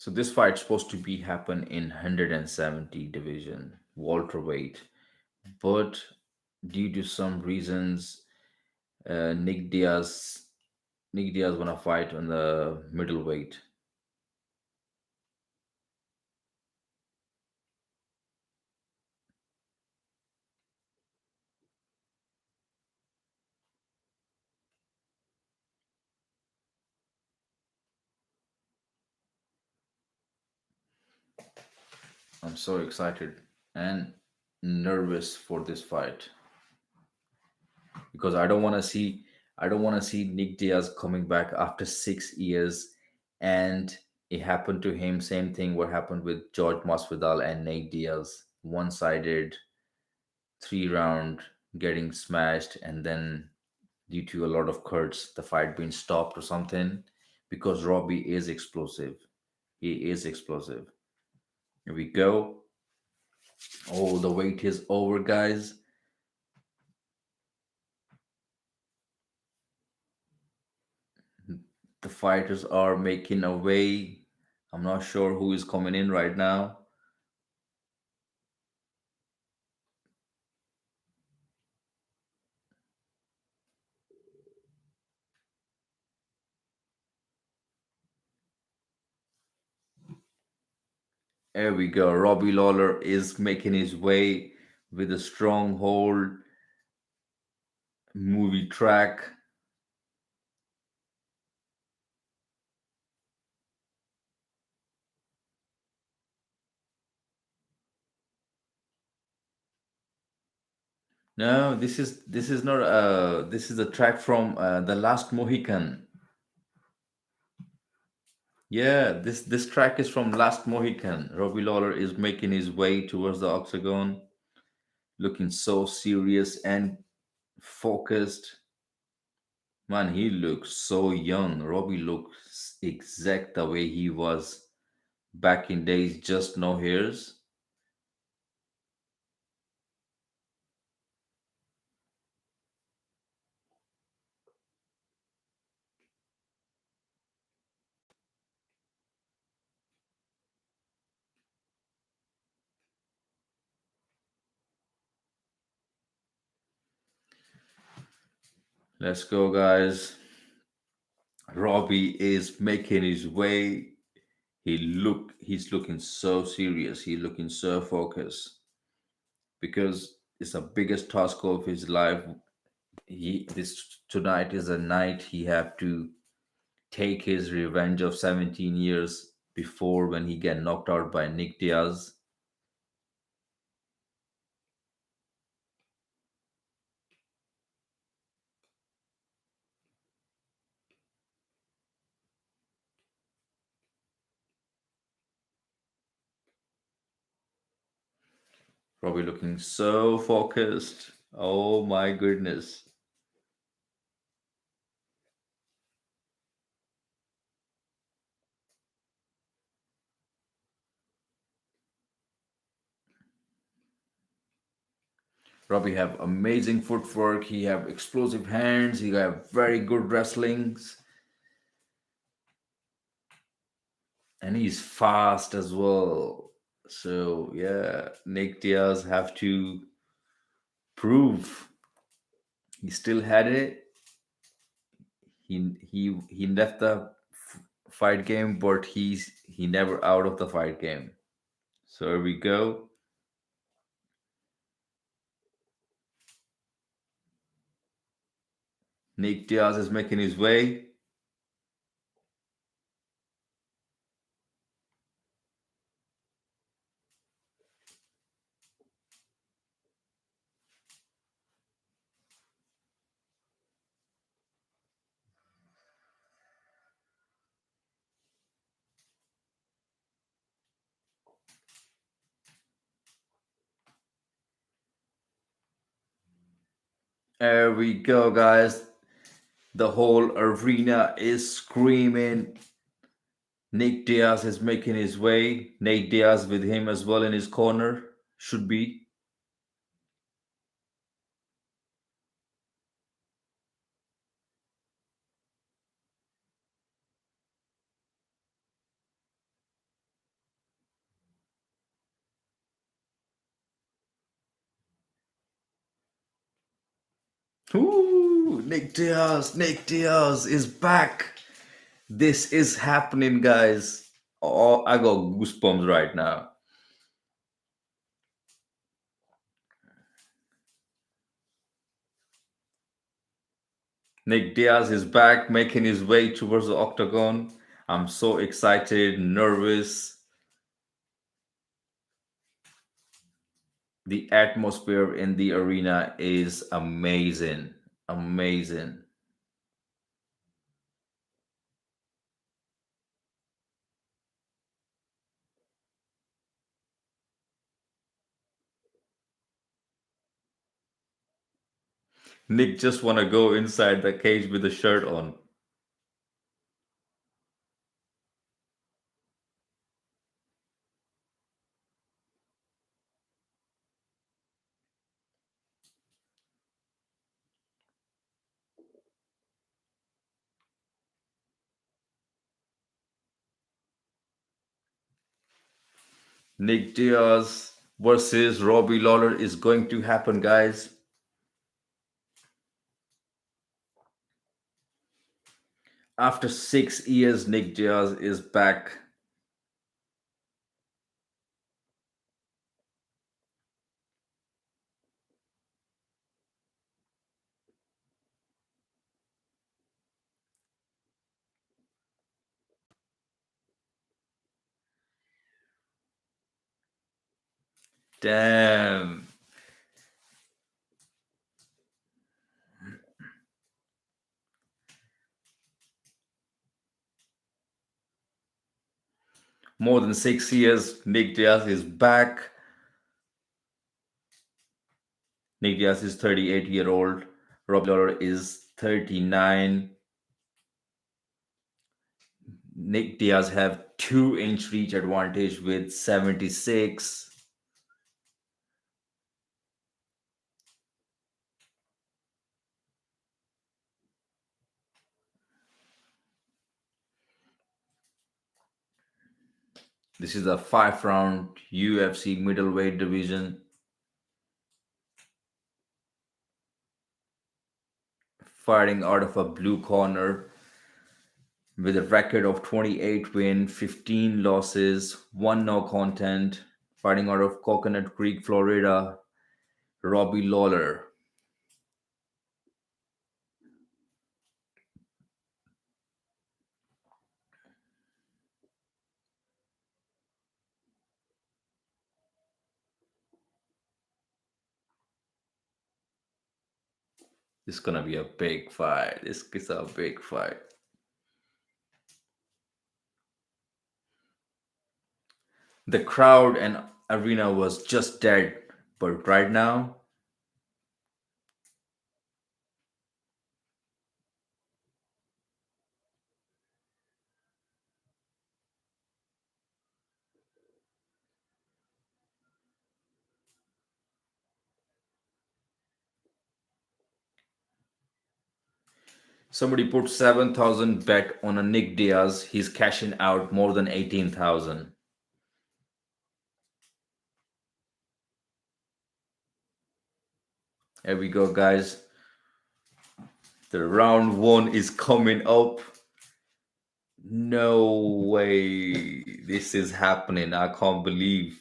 So this fight's supposed to be happen in 170 division welterweight, but due to some reasons, uh, Nick Diaz Nick Diaz wanna fight on the middleweight. I'm so excited and nervous for this fight because I don't want to see Nick Diaz coming back after 6 years, and it happened to him. Same thing what happened with George Masvidal and Nate Diaz, one sided. 3 round getting smashed, and then due to a lot of cuts, the fight being stopped or something. Because Robbie is explosive. He is explosive. Here we go. Oh, the wait is over, guys. The fighters are making a way. I'm not sure who is coming in right now. There we go. Robbie Lawler is making his way with a strong hold, movie track. No, this is not this is a track from The Last Mohican. Yeah, this track is from Last Mohican. Robbie Lawler is making his way towards the octagon, looking so serious and focused. Man, he looks so young. Robbie looks exact the way he was back in days, just no hairs. Let's go, guys. Robbie is making his way. He's looking so serious. He's looking so focused because it's the biggest task of his life. He this tonight is a night he have to take his revenge of 17 years before when he get knocked out by Nick Diaz. Robbie looking so focused. Oh my goodness. Robbie have amazing footwork. He have explosive hands. He have very good wrestlings, and he's fast as well. So yeah, Nick Diaz have to prove he still had it. He left the fight game, but he never out of the fight game. So here we go. Nick Diaz is making his way. There we go, guys. The whole arena is screaming. Nick Diaz is making his way. Nate Diaz with him as well in his corner. Should be. Ooh, Nick Diaz. Nick Diaz is back. This is happening, guys. Oh, I got goosebumps right now. Nick Diaz is back, making his way towards the octagon. I'm so excited, nervous. The atmosphere in the arena is amazing. Amazing. Nick just wanna go inside the cage with the shirt on. Nick Diaz versus Robbie Lawler is going to happen, guys. After 6 years, Nick Diaz is back. Damn. More than 6 years, Nick Diaz is back. Nick Diaz is 38-year-old. Robbie Lawler is 39. Nick Diaz have 2 inch reach advantage with 76. This is a 5 round UFC middleweight division. Fighting out of a blue corner with a record of 28 wins, 15 losses, 1 no content. Fighting out of Coconut Creek, Florida, Robbie Lawler. This is gonna be a big fight. This is a big fight. The crowd and arena was just dead, but right now, somebody put 7,000 bet on a Nick Diaz. He's cashing out more than 18,000. Here we go, guys. The round one is coming up. No way. This is happening. I can't believe.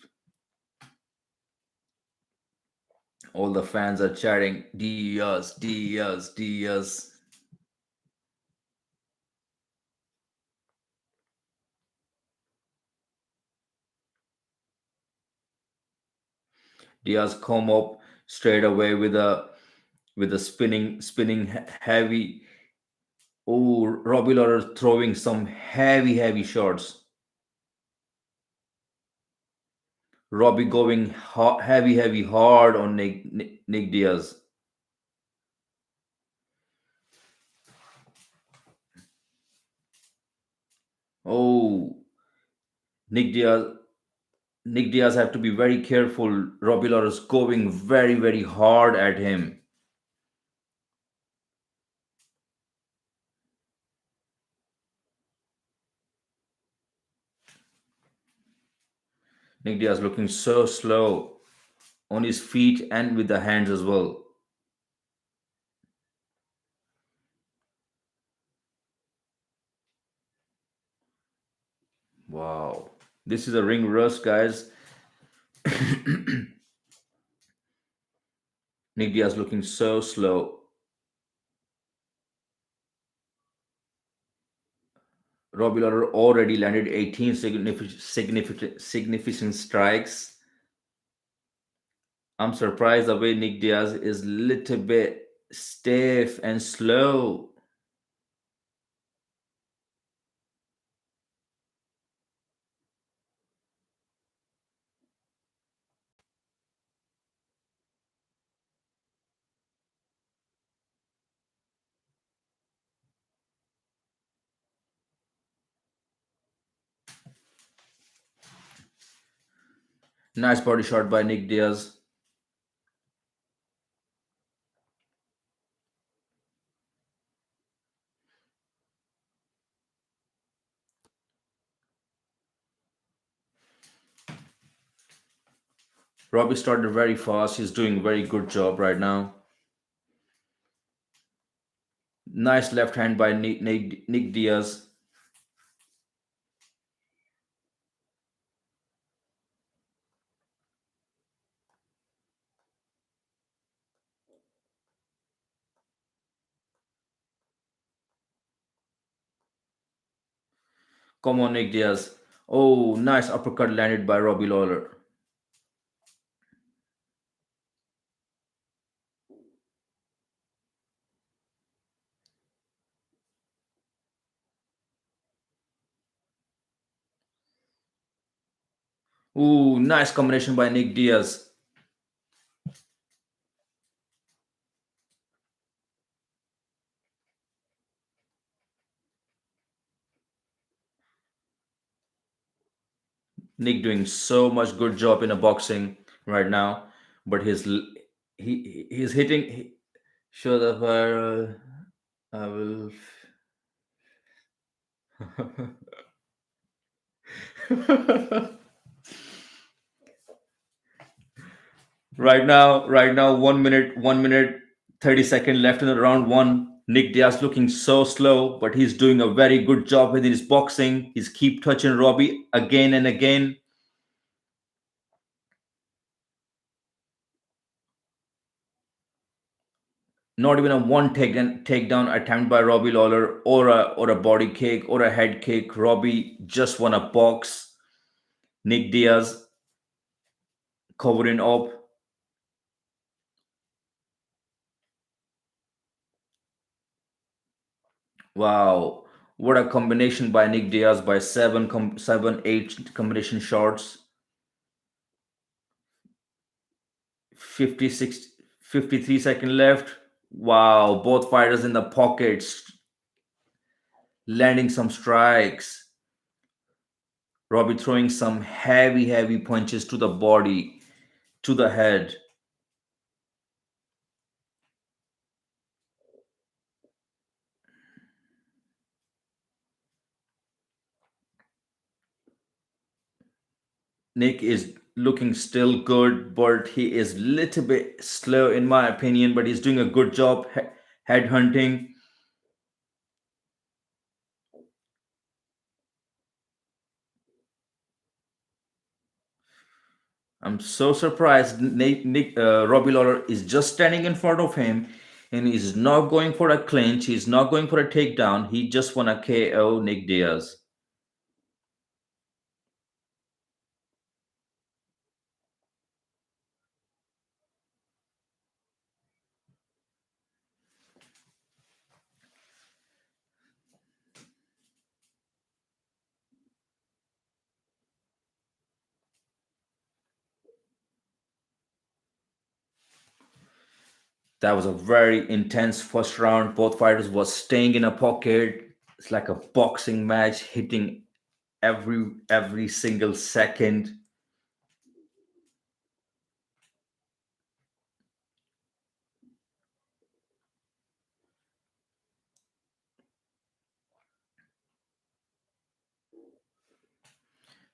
All the fans are chatting, Diaz, Diaz, Diaz. Diaz come up straight away with a spinning heavy. Oh, Robbie Lawler throwing some heavy shots. Robbie going heavy hard on Nick Diaz. Oh, Nick Diaz. Nick Diaz have to be very careful. Robbie Lawler is going very hard at him. Nick Diaz looking so slow on his feet and with the hands as well. Wow. This is a ring rust, guys. Nick Diaz looking so slow. Robbie Lawler already landed 18 significant strikes. I'm surprised the way Nick Diaz is little bit stiff and slow. Nice body shot by Nick Diaz. Robbie started very fast. He's doing a very good job right now. Nice left hand by Nick Diaz. Come on, Nick Diaz. Oh, nice uppercut landed by Robbie Lawler. Ooh, nice combination by Nick Diaz. Nick doing so much good job in a boxing right now, but he's hitting. Show the fire. I will. Right now, 1 minute, 30 seconds left in the round one. Nick Diaz looking so slow, but he's doing a very good job with his boxing. He's keep touching Robbie again and again. Not even a one takedown attempt by Robbie Lawler or a body kick or a head kick. Robbie just won a box. Nick Diaz covering up. Wow, what a combination by Nick Diaz by 7, 8 combination shots. 56, 53 seconds left. Wow, both fighters in the pockets, landing some strikes. Robbie throwing some heavy punches to the body, to the head. Nick is looking still good, but he is little bit slow in my opinion. But he's doing a good job head hunting. I'm so surprised. Robbie Lawler is just standing in front of him, and he's not going for a clinch. He's not going for a takedown. He just want to KO Nick Diaz. That was a very intense first round. Both fighters was staying in a pocket. It's like a boxing match, hitting every single second.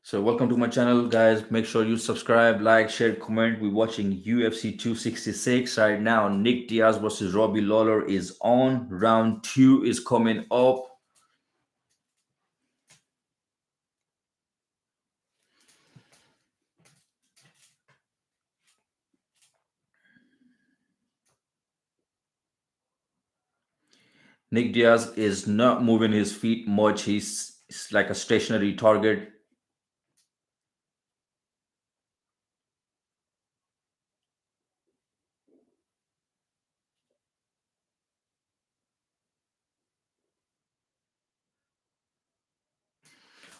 So welcome to my channel, guys. Make sure you subscribe, like, share, comment. We're watching UFC 266 right now. Nick Diaz versus Robbie Lawler is on. Round two is coming up. Nick Diaz is not moving his feet much. He's like a stationary target.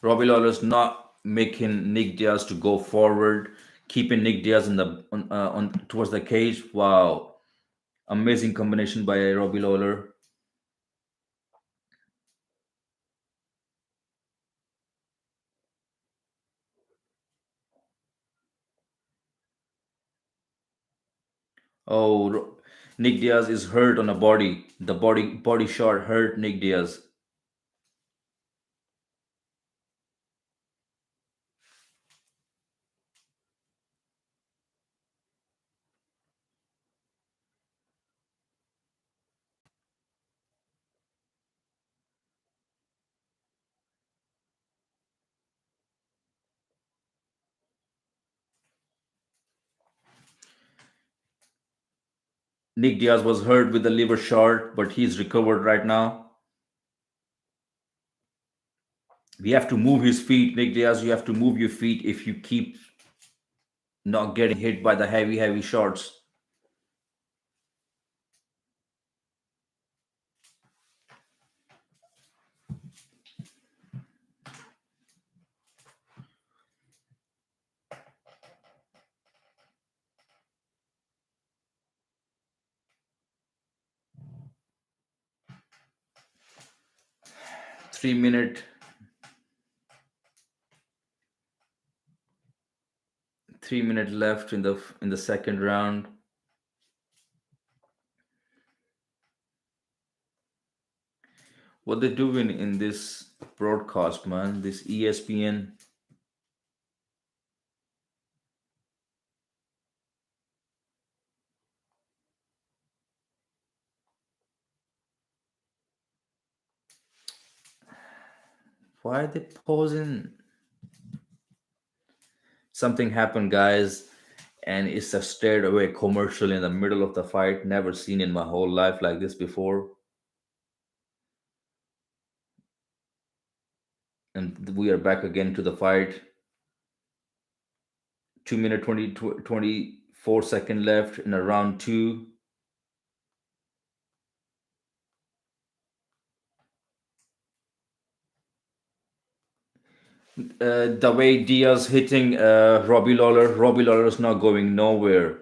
Robbie Lawler's not making Nick Diaz to go forward, keeping Nick Diaz in the on towards the cage. Wow, amazing combination by Robbie Lawler. Oh, Nick Diaz is hurt on a body. The body shot hurt Nick Diaz. 'Nick Diaz was hurt with the liver shot, but he's recovered right now. We have to move his feet, Nick Diaz. You have to move your feet if you keep not getting hit by the heavy shots. 3 minute, 3 minute left in the second round. What they doing in this broadcast, man? This ESPN. Why are they pausing? Something happened, guys, and it's a straight away commercial in the middle of the fight. Never seen in my whole life like this before. And we are back again to the fight. 2 minute 24 second left in a round two. The way Diaz hitting Robbie Lawler is not going nowhere.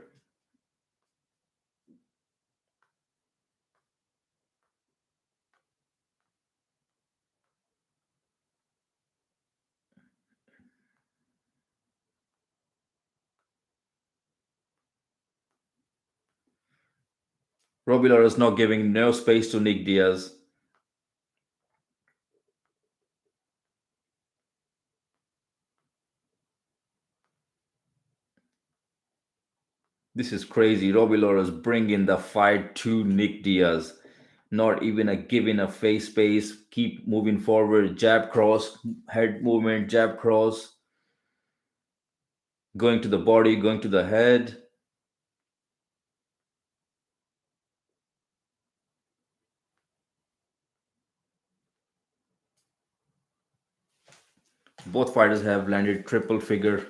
Robbie Lawler is not giving no space to Nick Diaz. This is crazy. Robbie Lawler is bringing the fight to Nick Diaz. Not even a giving a face space. Keep moving forward. Jab cross, head movement, jab cross. Going to the body, going to the head. Both fighters have landed triple figure.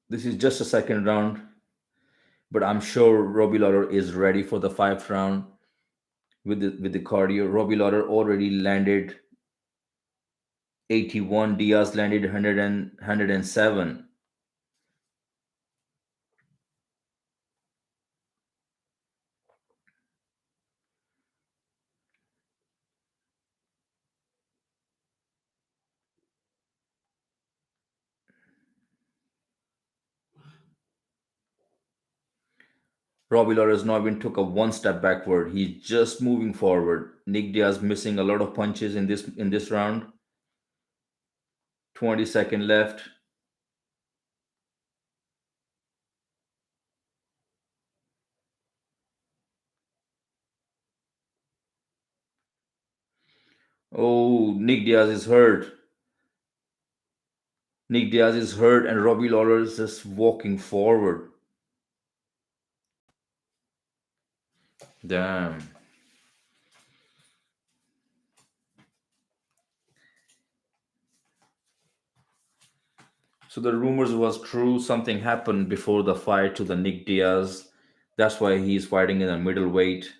This is just a second round, but I'm sure Robbie Lawler is ready for the 5th round with the cardio. Robbie Lawler already landed 81. Diaz landed 107. Robbie Lawler has not even took a one step backward. He's just moving forward. Nick Diaz missing a lot of punches in this round. 20 second left. Oh, Nick Diaz is hurt. Nick Diaz is hurt, and Robbie Lawler is just walking forward. Damn. So the rumors was true. Something happened before the fight to the Nick Diaz. That's why he's fighting in a middleweight.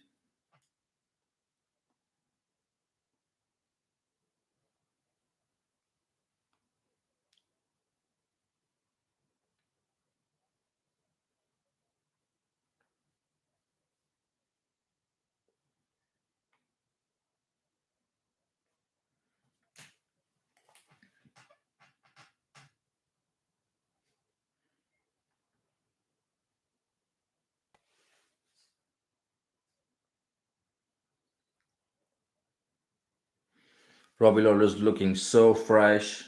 Robbie Lawler is looking so fresh.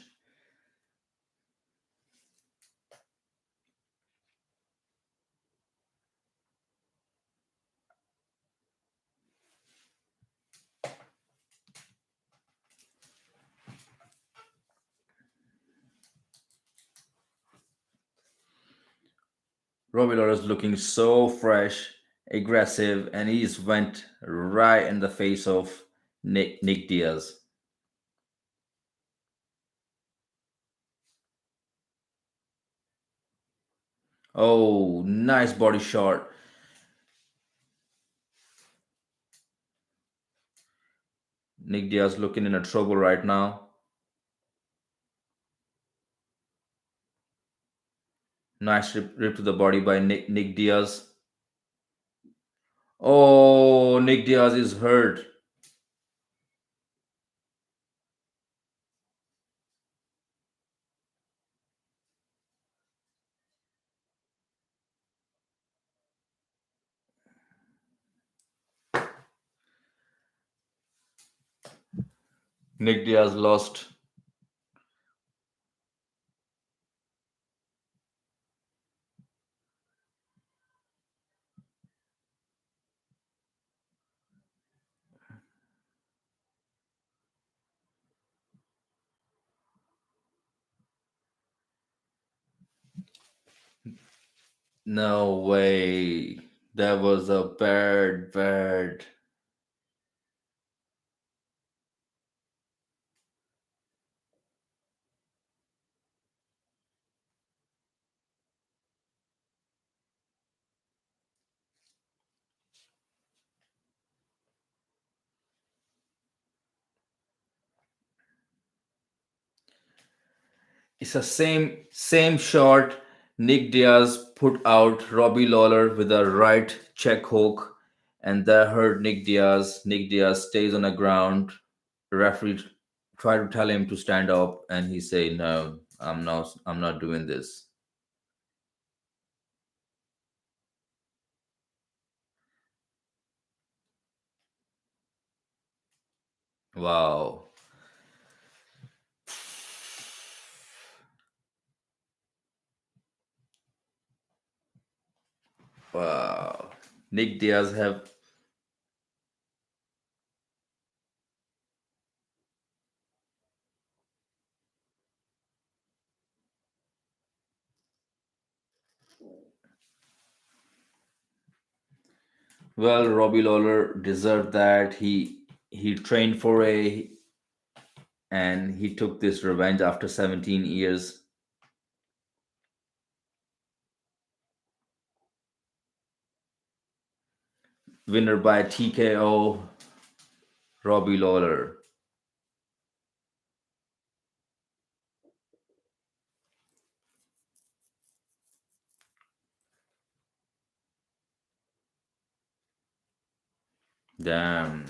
Robbie Lawler is looking so fresh, aggressive, and he's went right in the face of Nick Diaz. Oh, nice body shot. Nick Diaz looking in a trouble right now. Nice rip to the body by Nick Diaz. Oh, Nick Diaz is hurt. Nick Diaz lost. No way. That was a bad. It's the same shot. Nick Diaz put out Robbie Lawler with a right check hook, and that hurt Nick Diaz. Nick Diaz stays on the ground. Referee try to tell him to stand up, and he say, "No, I'm not doing this." Wow, wow. Nick Diaz have well. Robbie Lawler deserved that. He trained for a and he took this revenge after 17 years. Winner by TKO, Robbie Lawler. Damn.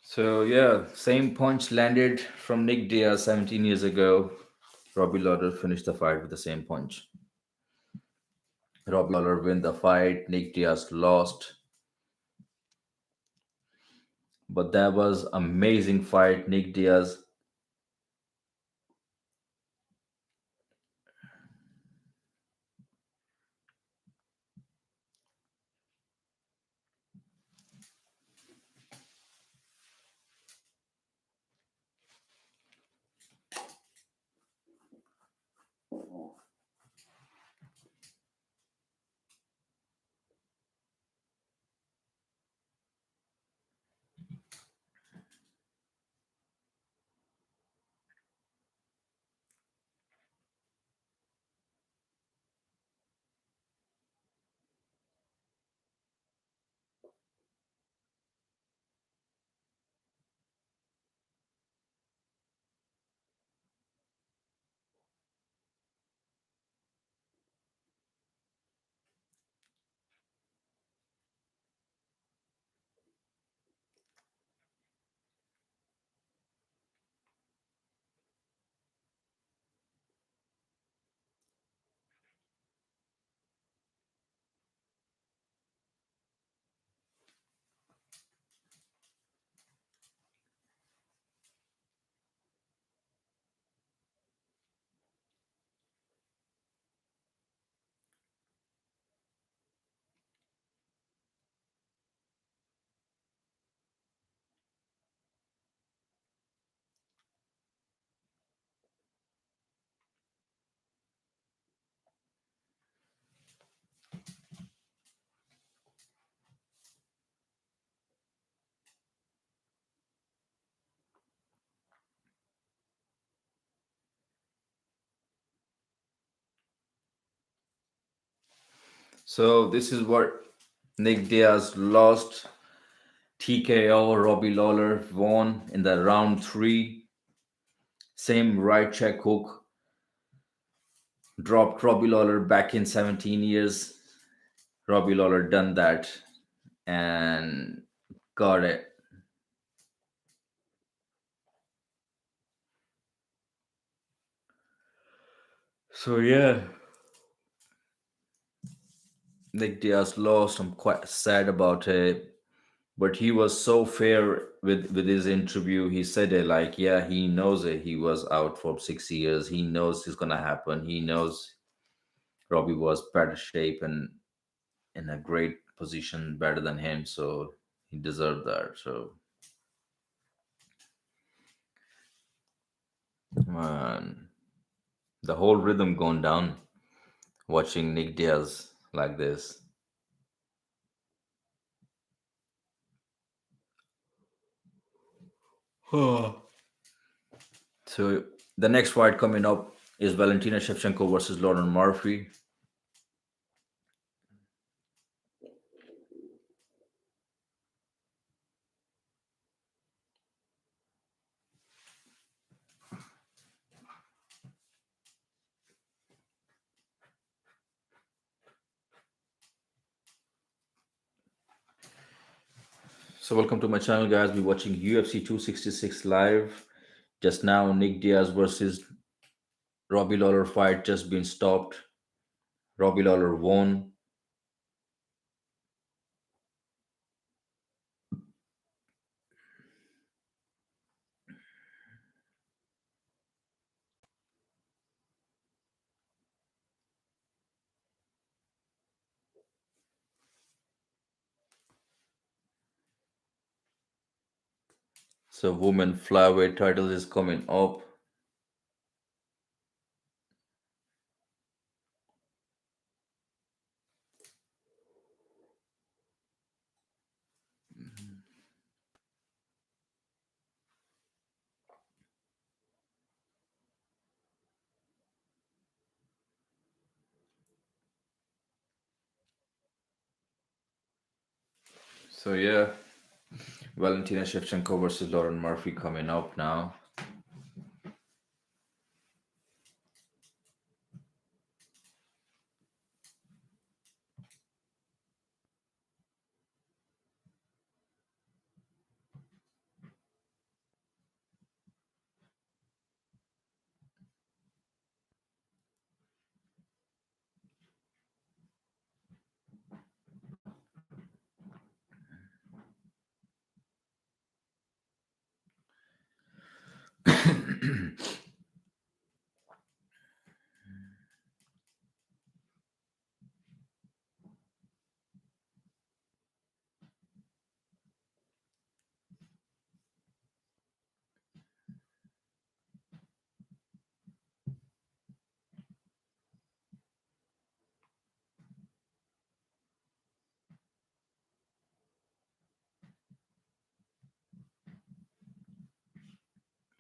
So yeah, same punch landed from Nick Diaz 17 years ago. Robbie Lawler finished the fight with the same punch. Robbie Lawler win the fight. Nick Diaz lost. But that was amazing fight. Nick Diaz. So this is what Nick Diaz lost. TKO. Robbie Lawler won in the round three. Same right check hook dropped Robbie Lawler back in 17 years. Robbie Lawler done that and got it. So yeah, Nick Diaz lost. I'm quite sad about it. But he was so fair with his interview. He said it like, yeah, he knows it. He was out for 6 years. He knows it's gonna happen. He knows Robbie was better shape and in a great position, better than him. So he deserved that. So man, the whole rhythm gone down watching Nick Diaz like this. So the next fight coming up is Valentina Shevchenko versus Lauren Murphy. So welcome to my channel, guys. We're watching UFC 266 live. Just now, Nick Diaz versus Robbie Lawler fight just been stopped. Robbie Lawler won. So women flyweight title is coming up. So yeah, Valentina Shevchenko versus Lauren Murphy coming up now.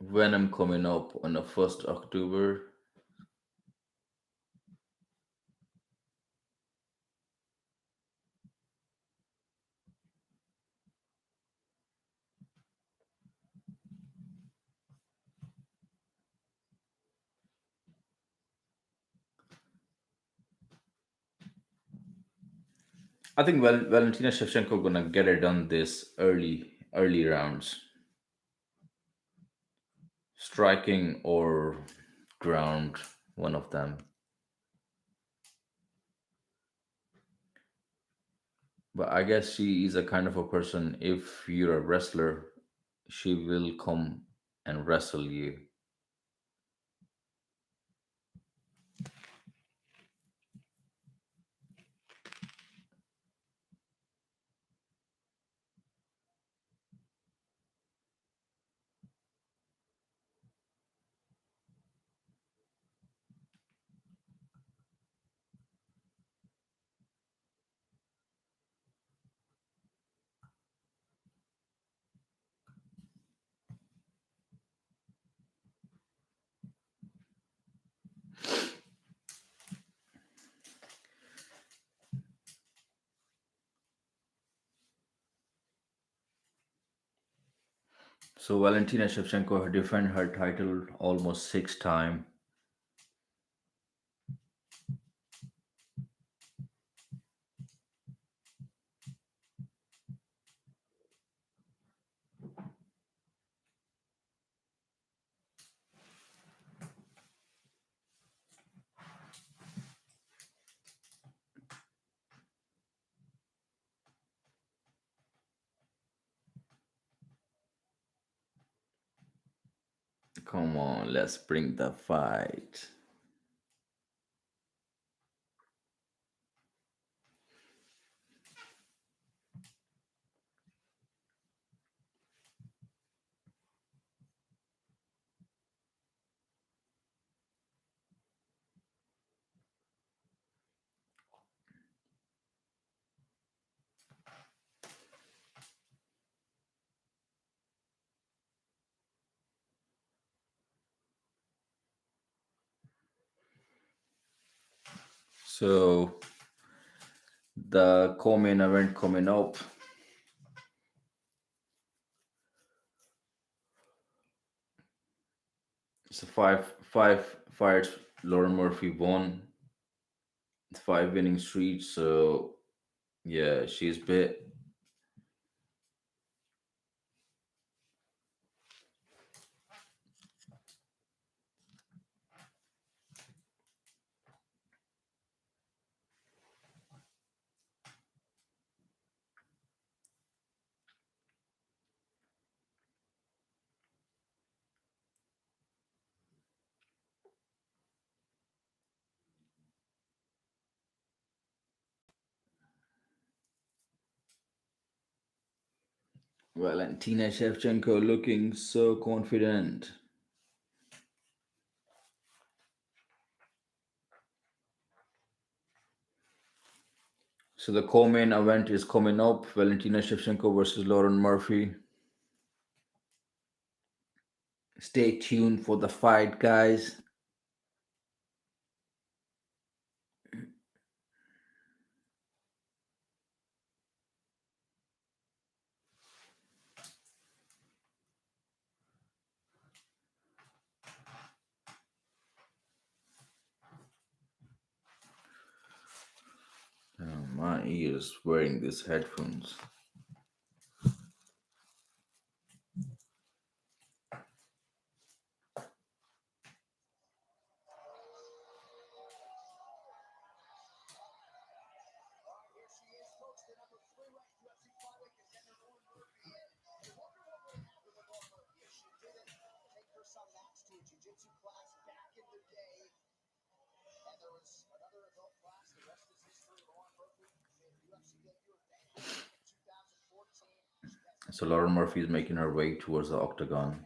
Venom coming up on the 1st October. I think Valentina Shevchenko gonna get it done this early rounds, striking or ground, one of them. But I guess she is a kind of a person. If you're a wrestler, she will come and wrestle you. So Valentina Shevchenko defended her title almost 6 times. Come on, let's bring the fight. So the co-main event coming up. It's a five fights. Lauren Murphy won 5 winning streak. So yeah, she's bit. Valentina Shevchenko looking so confident. So the co-main event is coming up. Valentina Shevchenko versus Lauren Murphy. Stay tuned for the fight, guys. Oh, my ears wearing these headphones. So Lauren Murphy is making her way towards the octagon.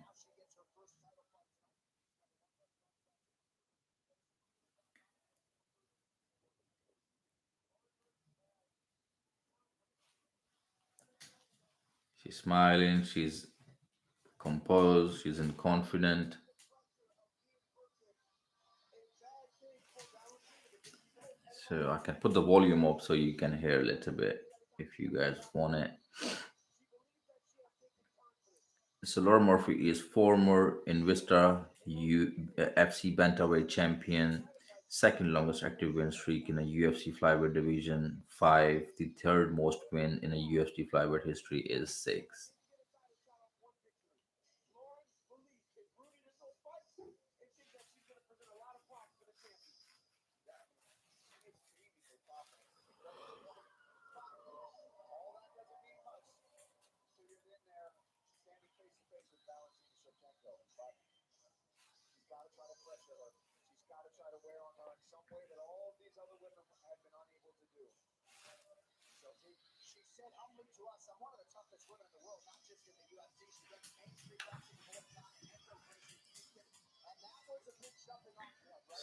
She's smiling. She's composed. She's in confident. So I can put the volume up so you can hear a little bit if you guys want it. So Laura Murphy is former Invista FC bantamweight champion, second longest active win streak in a UFC flyweight division, five. The third most win in a UFC flyweight history is six.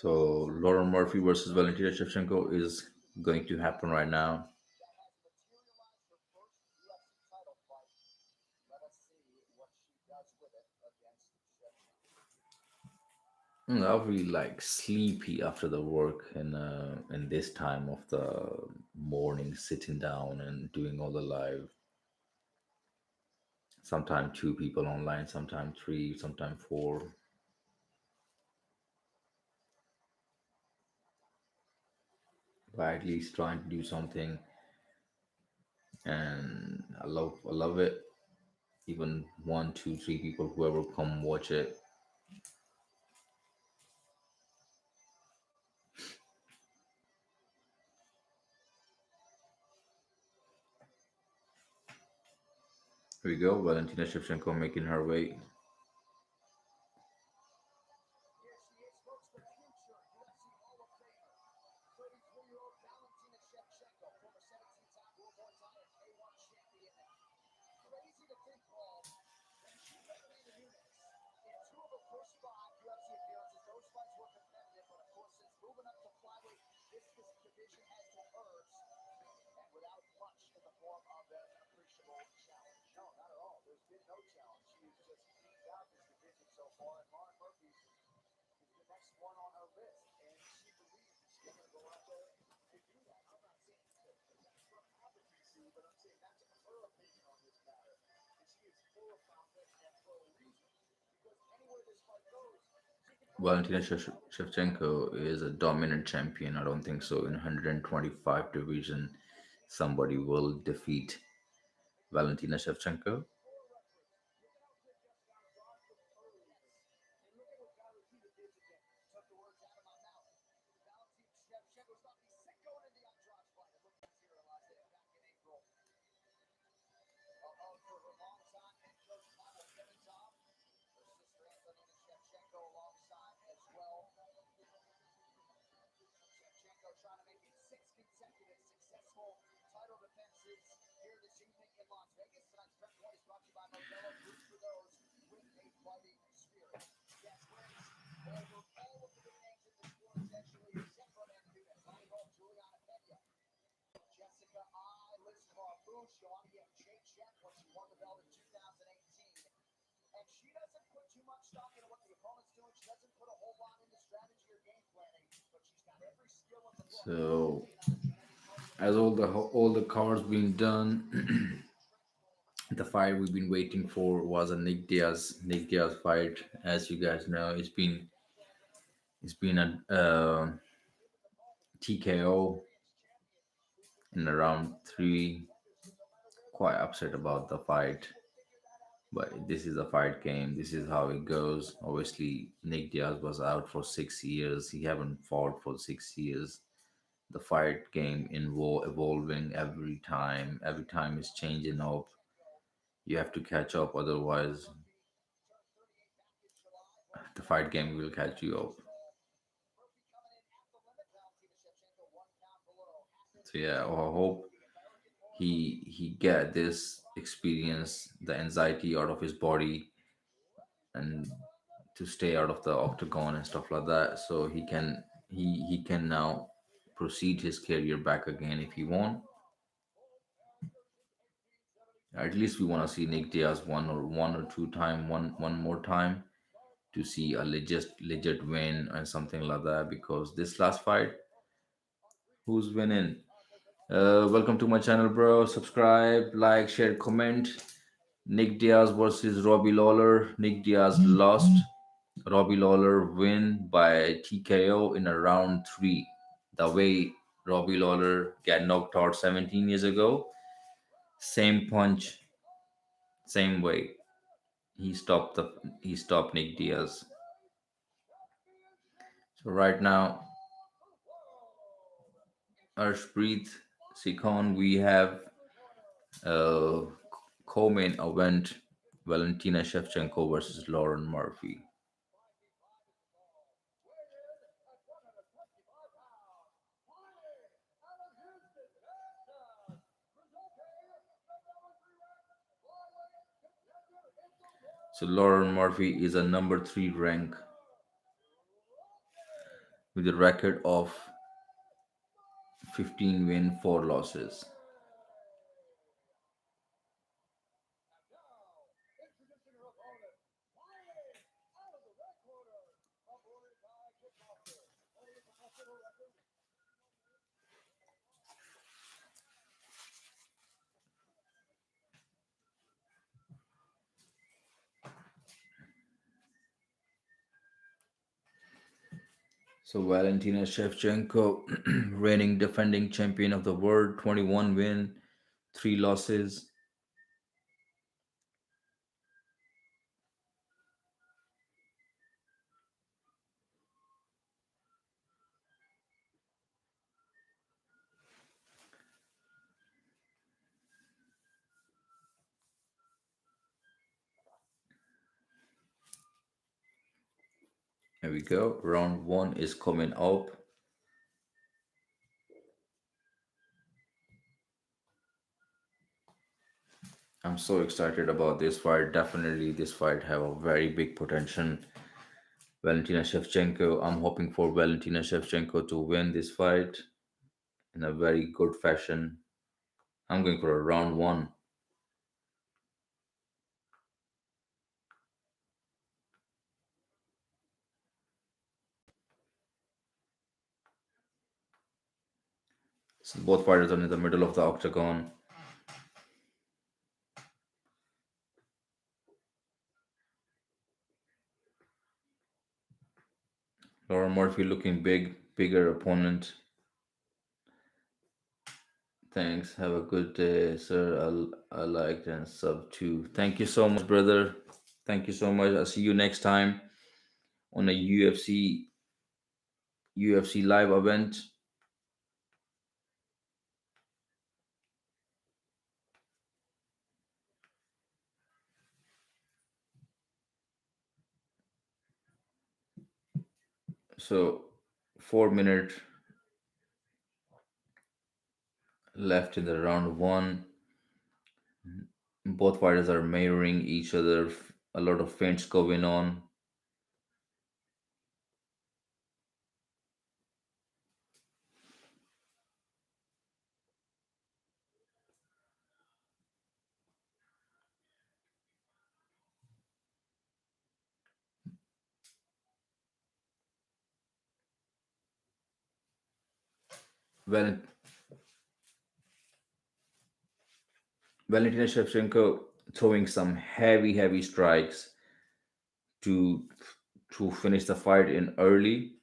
So Laura Murphy versus Valentina Shevchenko is going to happen right now. I'll be like sleepy after the work and in this time of the morning, sitting down and doing all the live. Sometimes two people online, sometimes three, sometimes four. But at least trying to do something, and I love it. Even one, two, three people, whoever come watch it. Here we go. Valentina Shevchenko making her way. Valentina Shevchenko is a dominant champion. I don't think so. In 125 division, somebody will defeat Valentina Shevchenko. So, as all the cards being done, the fight we've been waiting for was a Nick Diaz fight. As you guys know, it's been a TKO in around three. Quite upset about the fight, but this is a fight game. This is how it goes. Obviously, Nick Diaz was out for 6 years. He haven't fought for 6 years. The fight game evolving every time. Every time it's changing up. You have to catch up, otherwise, the fight game will catch you up. So yeah, I hope he get this experience, the anxiety out of his body, and to stay out of the octagon and stuff like that, so he can now proceed his career back again if he want. At least we want to see Nick Diaz one or two time, one more time, to see a legit win and something like that, because this last fight, who's winning? Welcome to my channel, bro. Subscribe, like, share, comment. Nick Diaz versus Robbie Lawler. Nick Diaz lost. Robbie Lawler win by TKO in a round three. The way Robbie Lawler got knocked out 17 years ago, same punch, same way. He stopped Nick Diaz. So right now, Arshpreet Sikon, we have uh, co-main event Valentina Shevchenko versus Lauren Murphy. So Lauren Murphy is a number three rank with a record of 15 win, 4 losses. So Valentina Shevchenko, reigning defending champion of the world, 21 win, 3 losses. Here we go. Round 1 is coming up. I'm so excited about this fight. Definitely this fight have a very big potential. Valentina Shevchenko, I'm hoping for Valentina Shevchenko to win this fight in a very good fashion. I'm going for a round 1. So both fighters are in the middle of the octagon. Laura Murphy looking big, bigger opponent. Thanks. Have a good day, sir. I liked and sub too. Thank you so much, brother. Thank you so much. I'll see you next time on a UFC live event. So 4 minutes left in the round 1. Both fighters are mirroring each other. A lot of feints going on. Val- Valentina Shevchenko throwing some heavy, heavy strikes to finish the fight in early.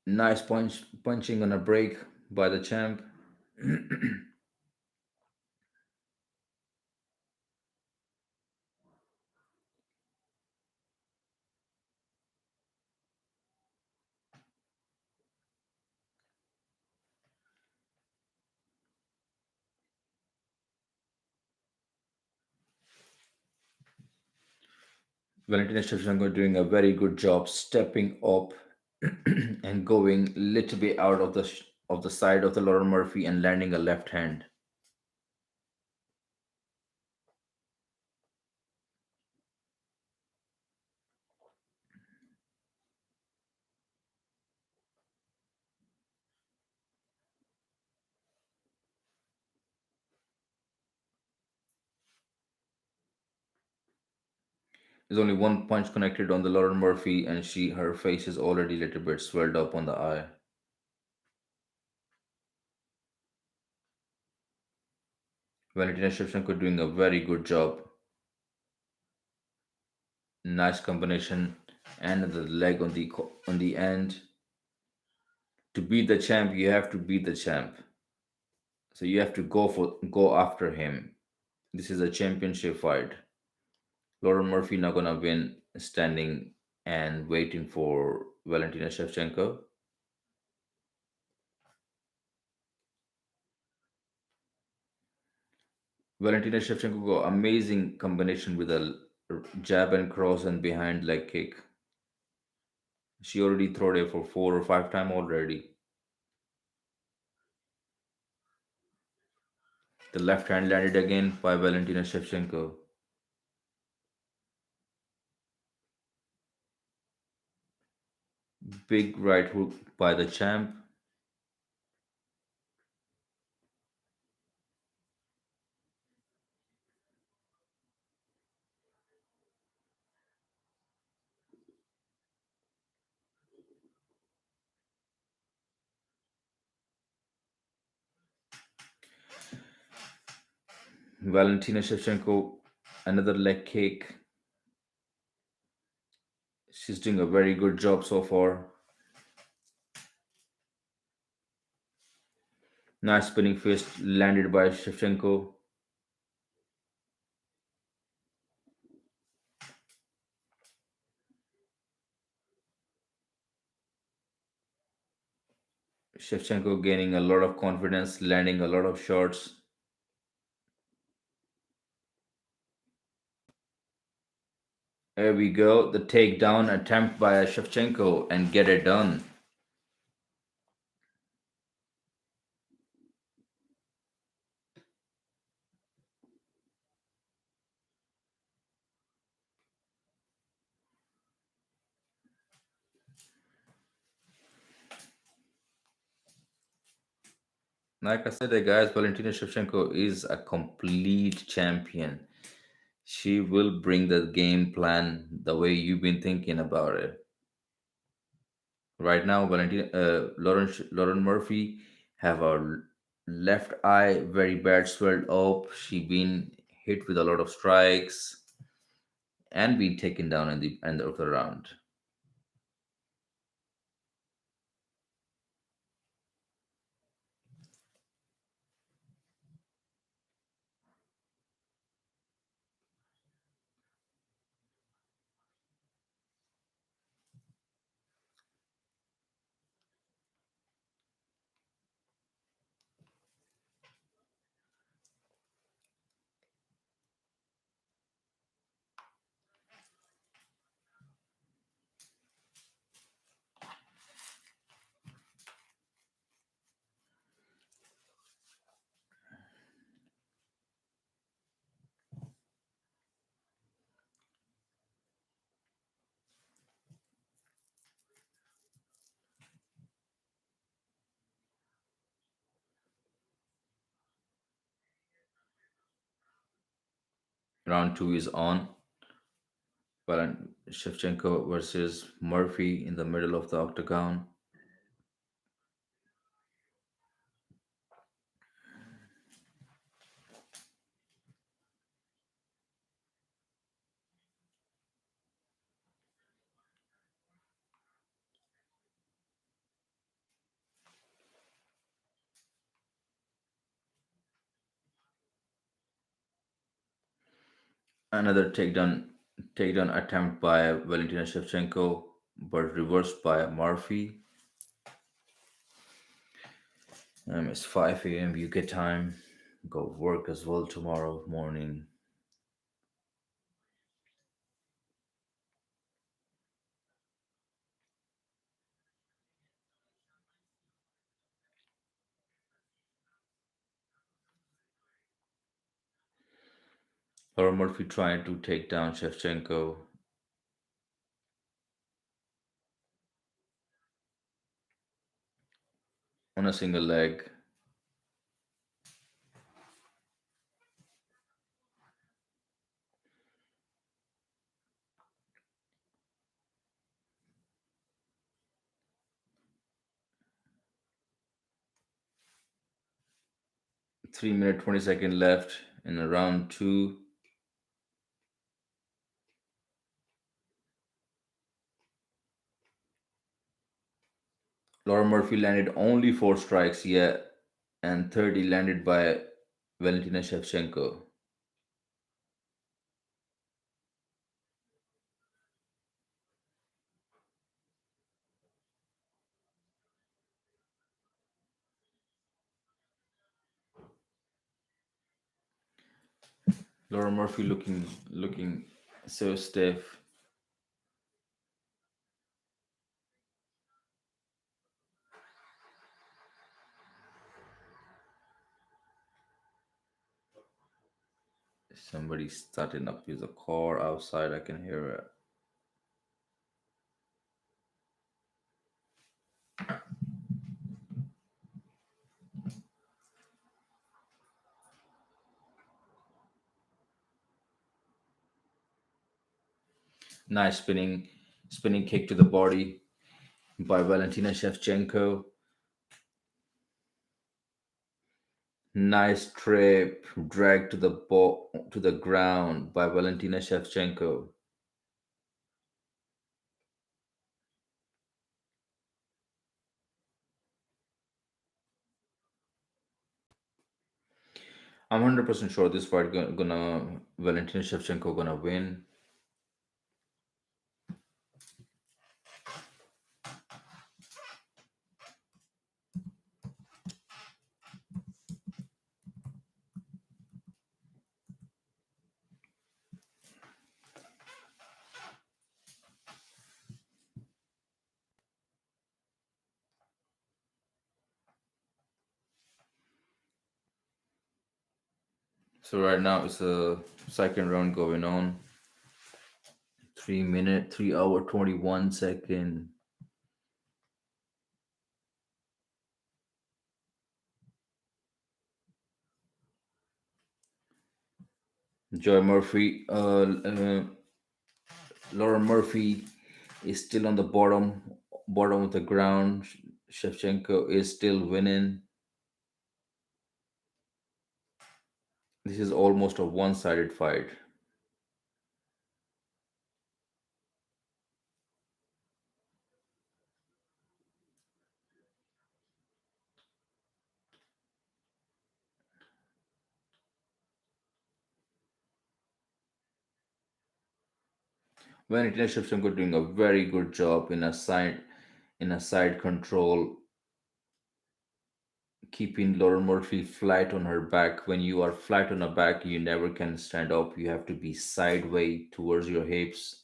Nice punching on a break by the champ. Valentina Shevchenko doing a very good job stepping up and going a little bit out of the side of the Laura Murphy and landing a left hand. There's only one punch connected on the Laura Murphy, and her face is already a little bit swelled up on the eye. Valentina Shevchenko doing a very good job. Nice combination, and the leg on the end. To beat the champ, you have to beat the champ. So you have to go after him. This is a championship fight. Laura Murphy not gonna win standing and waiting for Valentina Shevchenko. Valentina Shevchenko got amazing combination with a jab and cross and behind leg kick. She already thrown it for 4 or 5 times already. The left hand landed again by Valentina Shevchenko. Big right hook by the champ. Valentina Shevchenko, another leg kick. She's doing a very good job so far. Nice spinning fist landed by Shevchenko. Shevchenko gaining a lot of confidence, landing a lot of shots. There we go. The takedown attempt by Shevchenko and get it done. Like I said, guys, Valentina Shevchenko is a complete champion. She will bring the game plan the way you've been thinking about it. Right now, Lauren Murphy have a left eye very bad swelled up. She been hit with a lot of strikes and been taken down in the end of the round. Round two is on. Shevchenko versus Murphy in the middle of the octagon. Another takedown attempt by Valentina Shevchenko, but reversed by Murphy. It's 5 a.m. UK time. Go work as well tomorrow morning. Laura Murphy trying to take down Shevchenko on a single leg. 3 minute 20-second left in round two. Laura Murphy landed only 4 strikes yet, and 30 landed by Valentina Shevchenko. Laura Murphy looking so stiff. Somebody's starting up with a car outside. I can hear it. Nice spinning kick to the body by Valentina Shevchenko. Nice trip drag to to the ground by Valentina Shevchenko. I'm 100% sure this fight gonna Valentina Shevchenko gonna win. So right now it's a second round going on. 3 minute, 3 hour, 21 second. Joy Murphy, Lauren Murphy is still on the bottom of the ground. Shevchenko is still winning. This is almost a one-sided fight. Valentina Shevchenko doing a very good job in a side control, keeping Lauren Murphy flat on her back. When you are flat on her back, you never can stand up. You have to be sideways towards your hips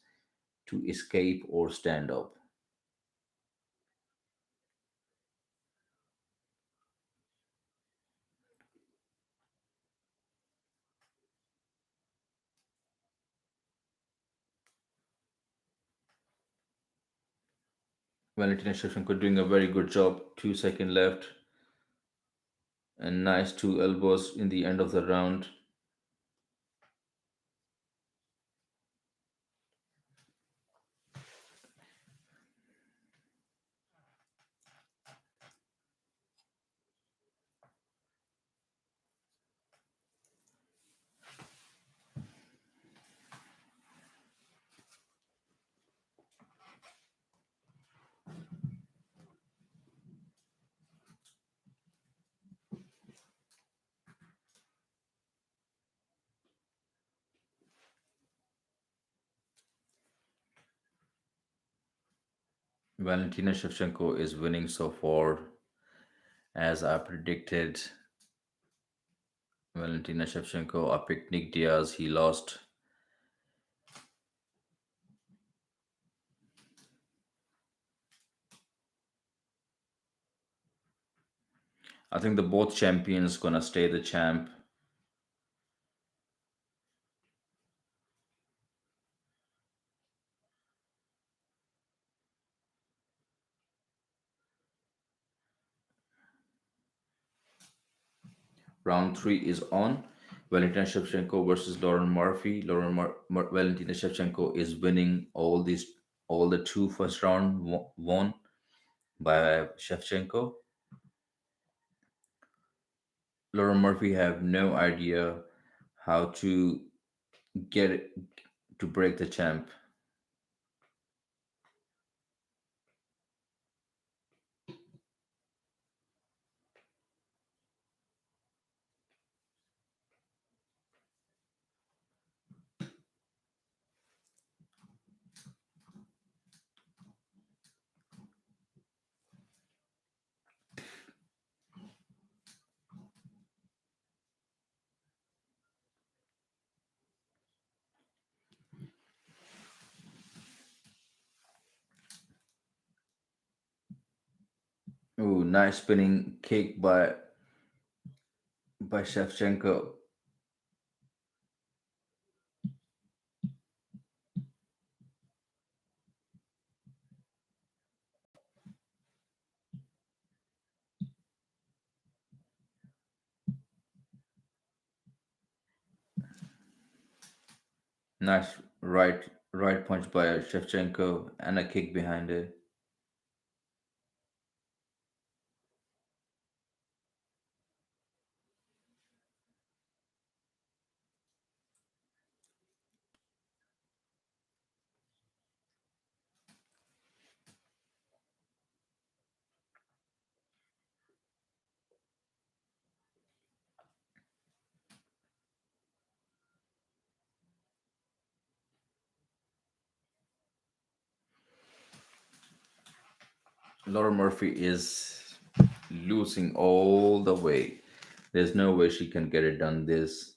to escape or stand up. Valentina Shevchenko doing a very good job. 2 second left, and nice two elbows in the end of the round. Valentina Shevchenko is winning so far, as I predicted. Valentina Shevchenko, I picked Nick Diaz, he lost. I think the both champions gonna stay the champ. Round three is on. Valentina Shevchenko versus Lauren Murphy. Valentina Shevchenko is winning all the two first round won by Shevchenko. Lauren Murphy have no idea how to get it to break the champ. Ooh, nice spinning kick by Shevchenko. Nice right punch by Shevchenko and a kick behind it. Laura Murphy is losing all the way. There's no way she can get it done this.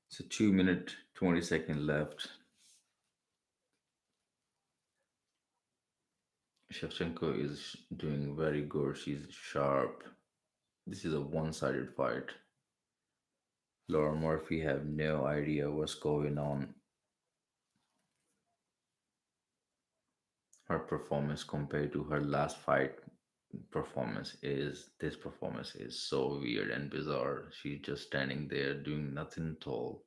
So 2 minute 20-second left. Shevchenko is doing very good. She's sharp. This is a one-sided fight. Laura Murphy have no idea what's going on. Her performance compared to her last fight performance is this performance is so weird and bizarre. She's just standing there doing nothing at all.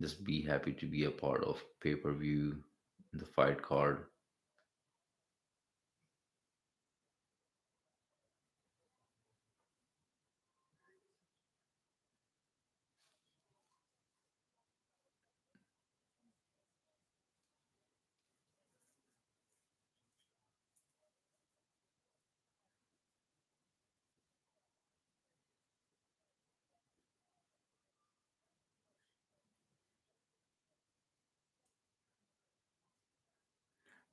Just be happy to be a part of pay-per-view, the fight card.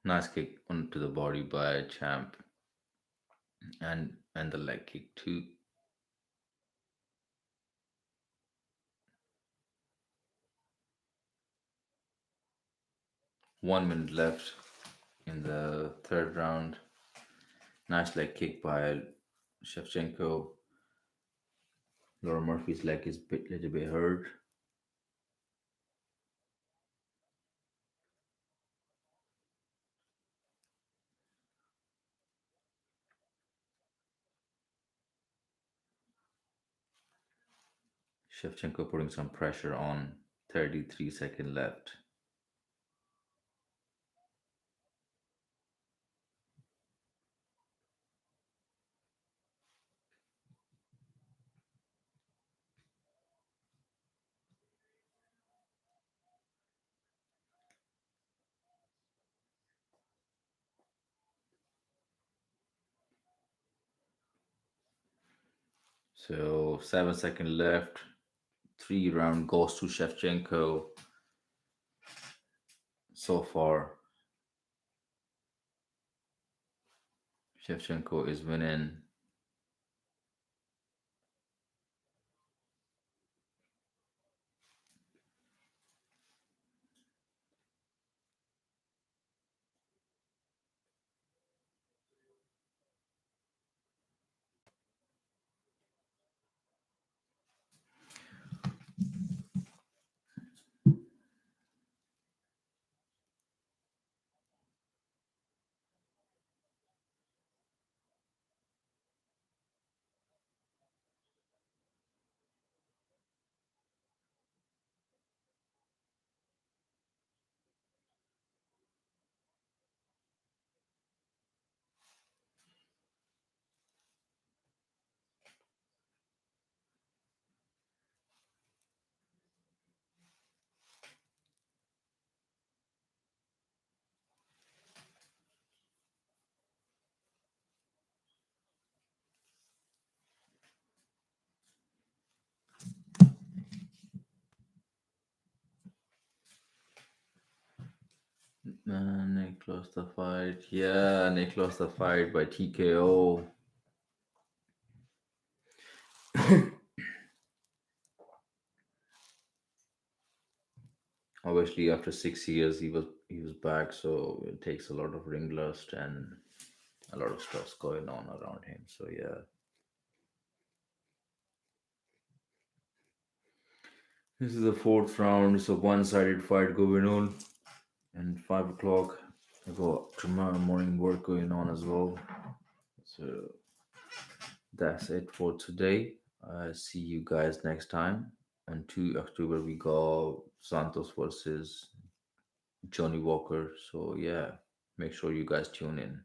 Nice kick onto the body by Champ, and the leg kick too. 1 minute left in the third round. Nice leg kick by Shevchenko. Laura Murphy's leg is bit little bit hurt. Shevchenko putting some pressure on. 33-second left. So 7 second left. 3 round goes to Shevchenko so far. Shevchenko is winning. Nick lost the fight. Yeah, Nick lost the fight by TKO. Obviously, after 6 years, he was back. So it takes a lot of ring lust and a lot of stuff's going on around him. So yeah, this is the fourth round. It's a one-sided fight going on, and 5 o'clock. I got tomorrow morning work going on as well. So that's it for today. See you guys next time. On 2 October, we got Santos versus Johnny Walker. So yeah, Make sure you guys tune in.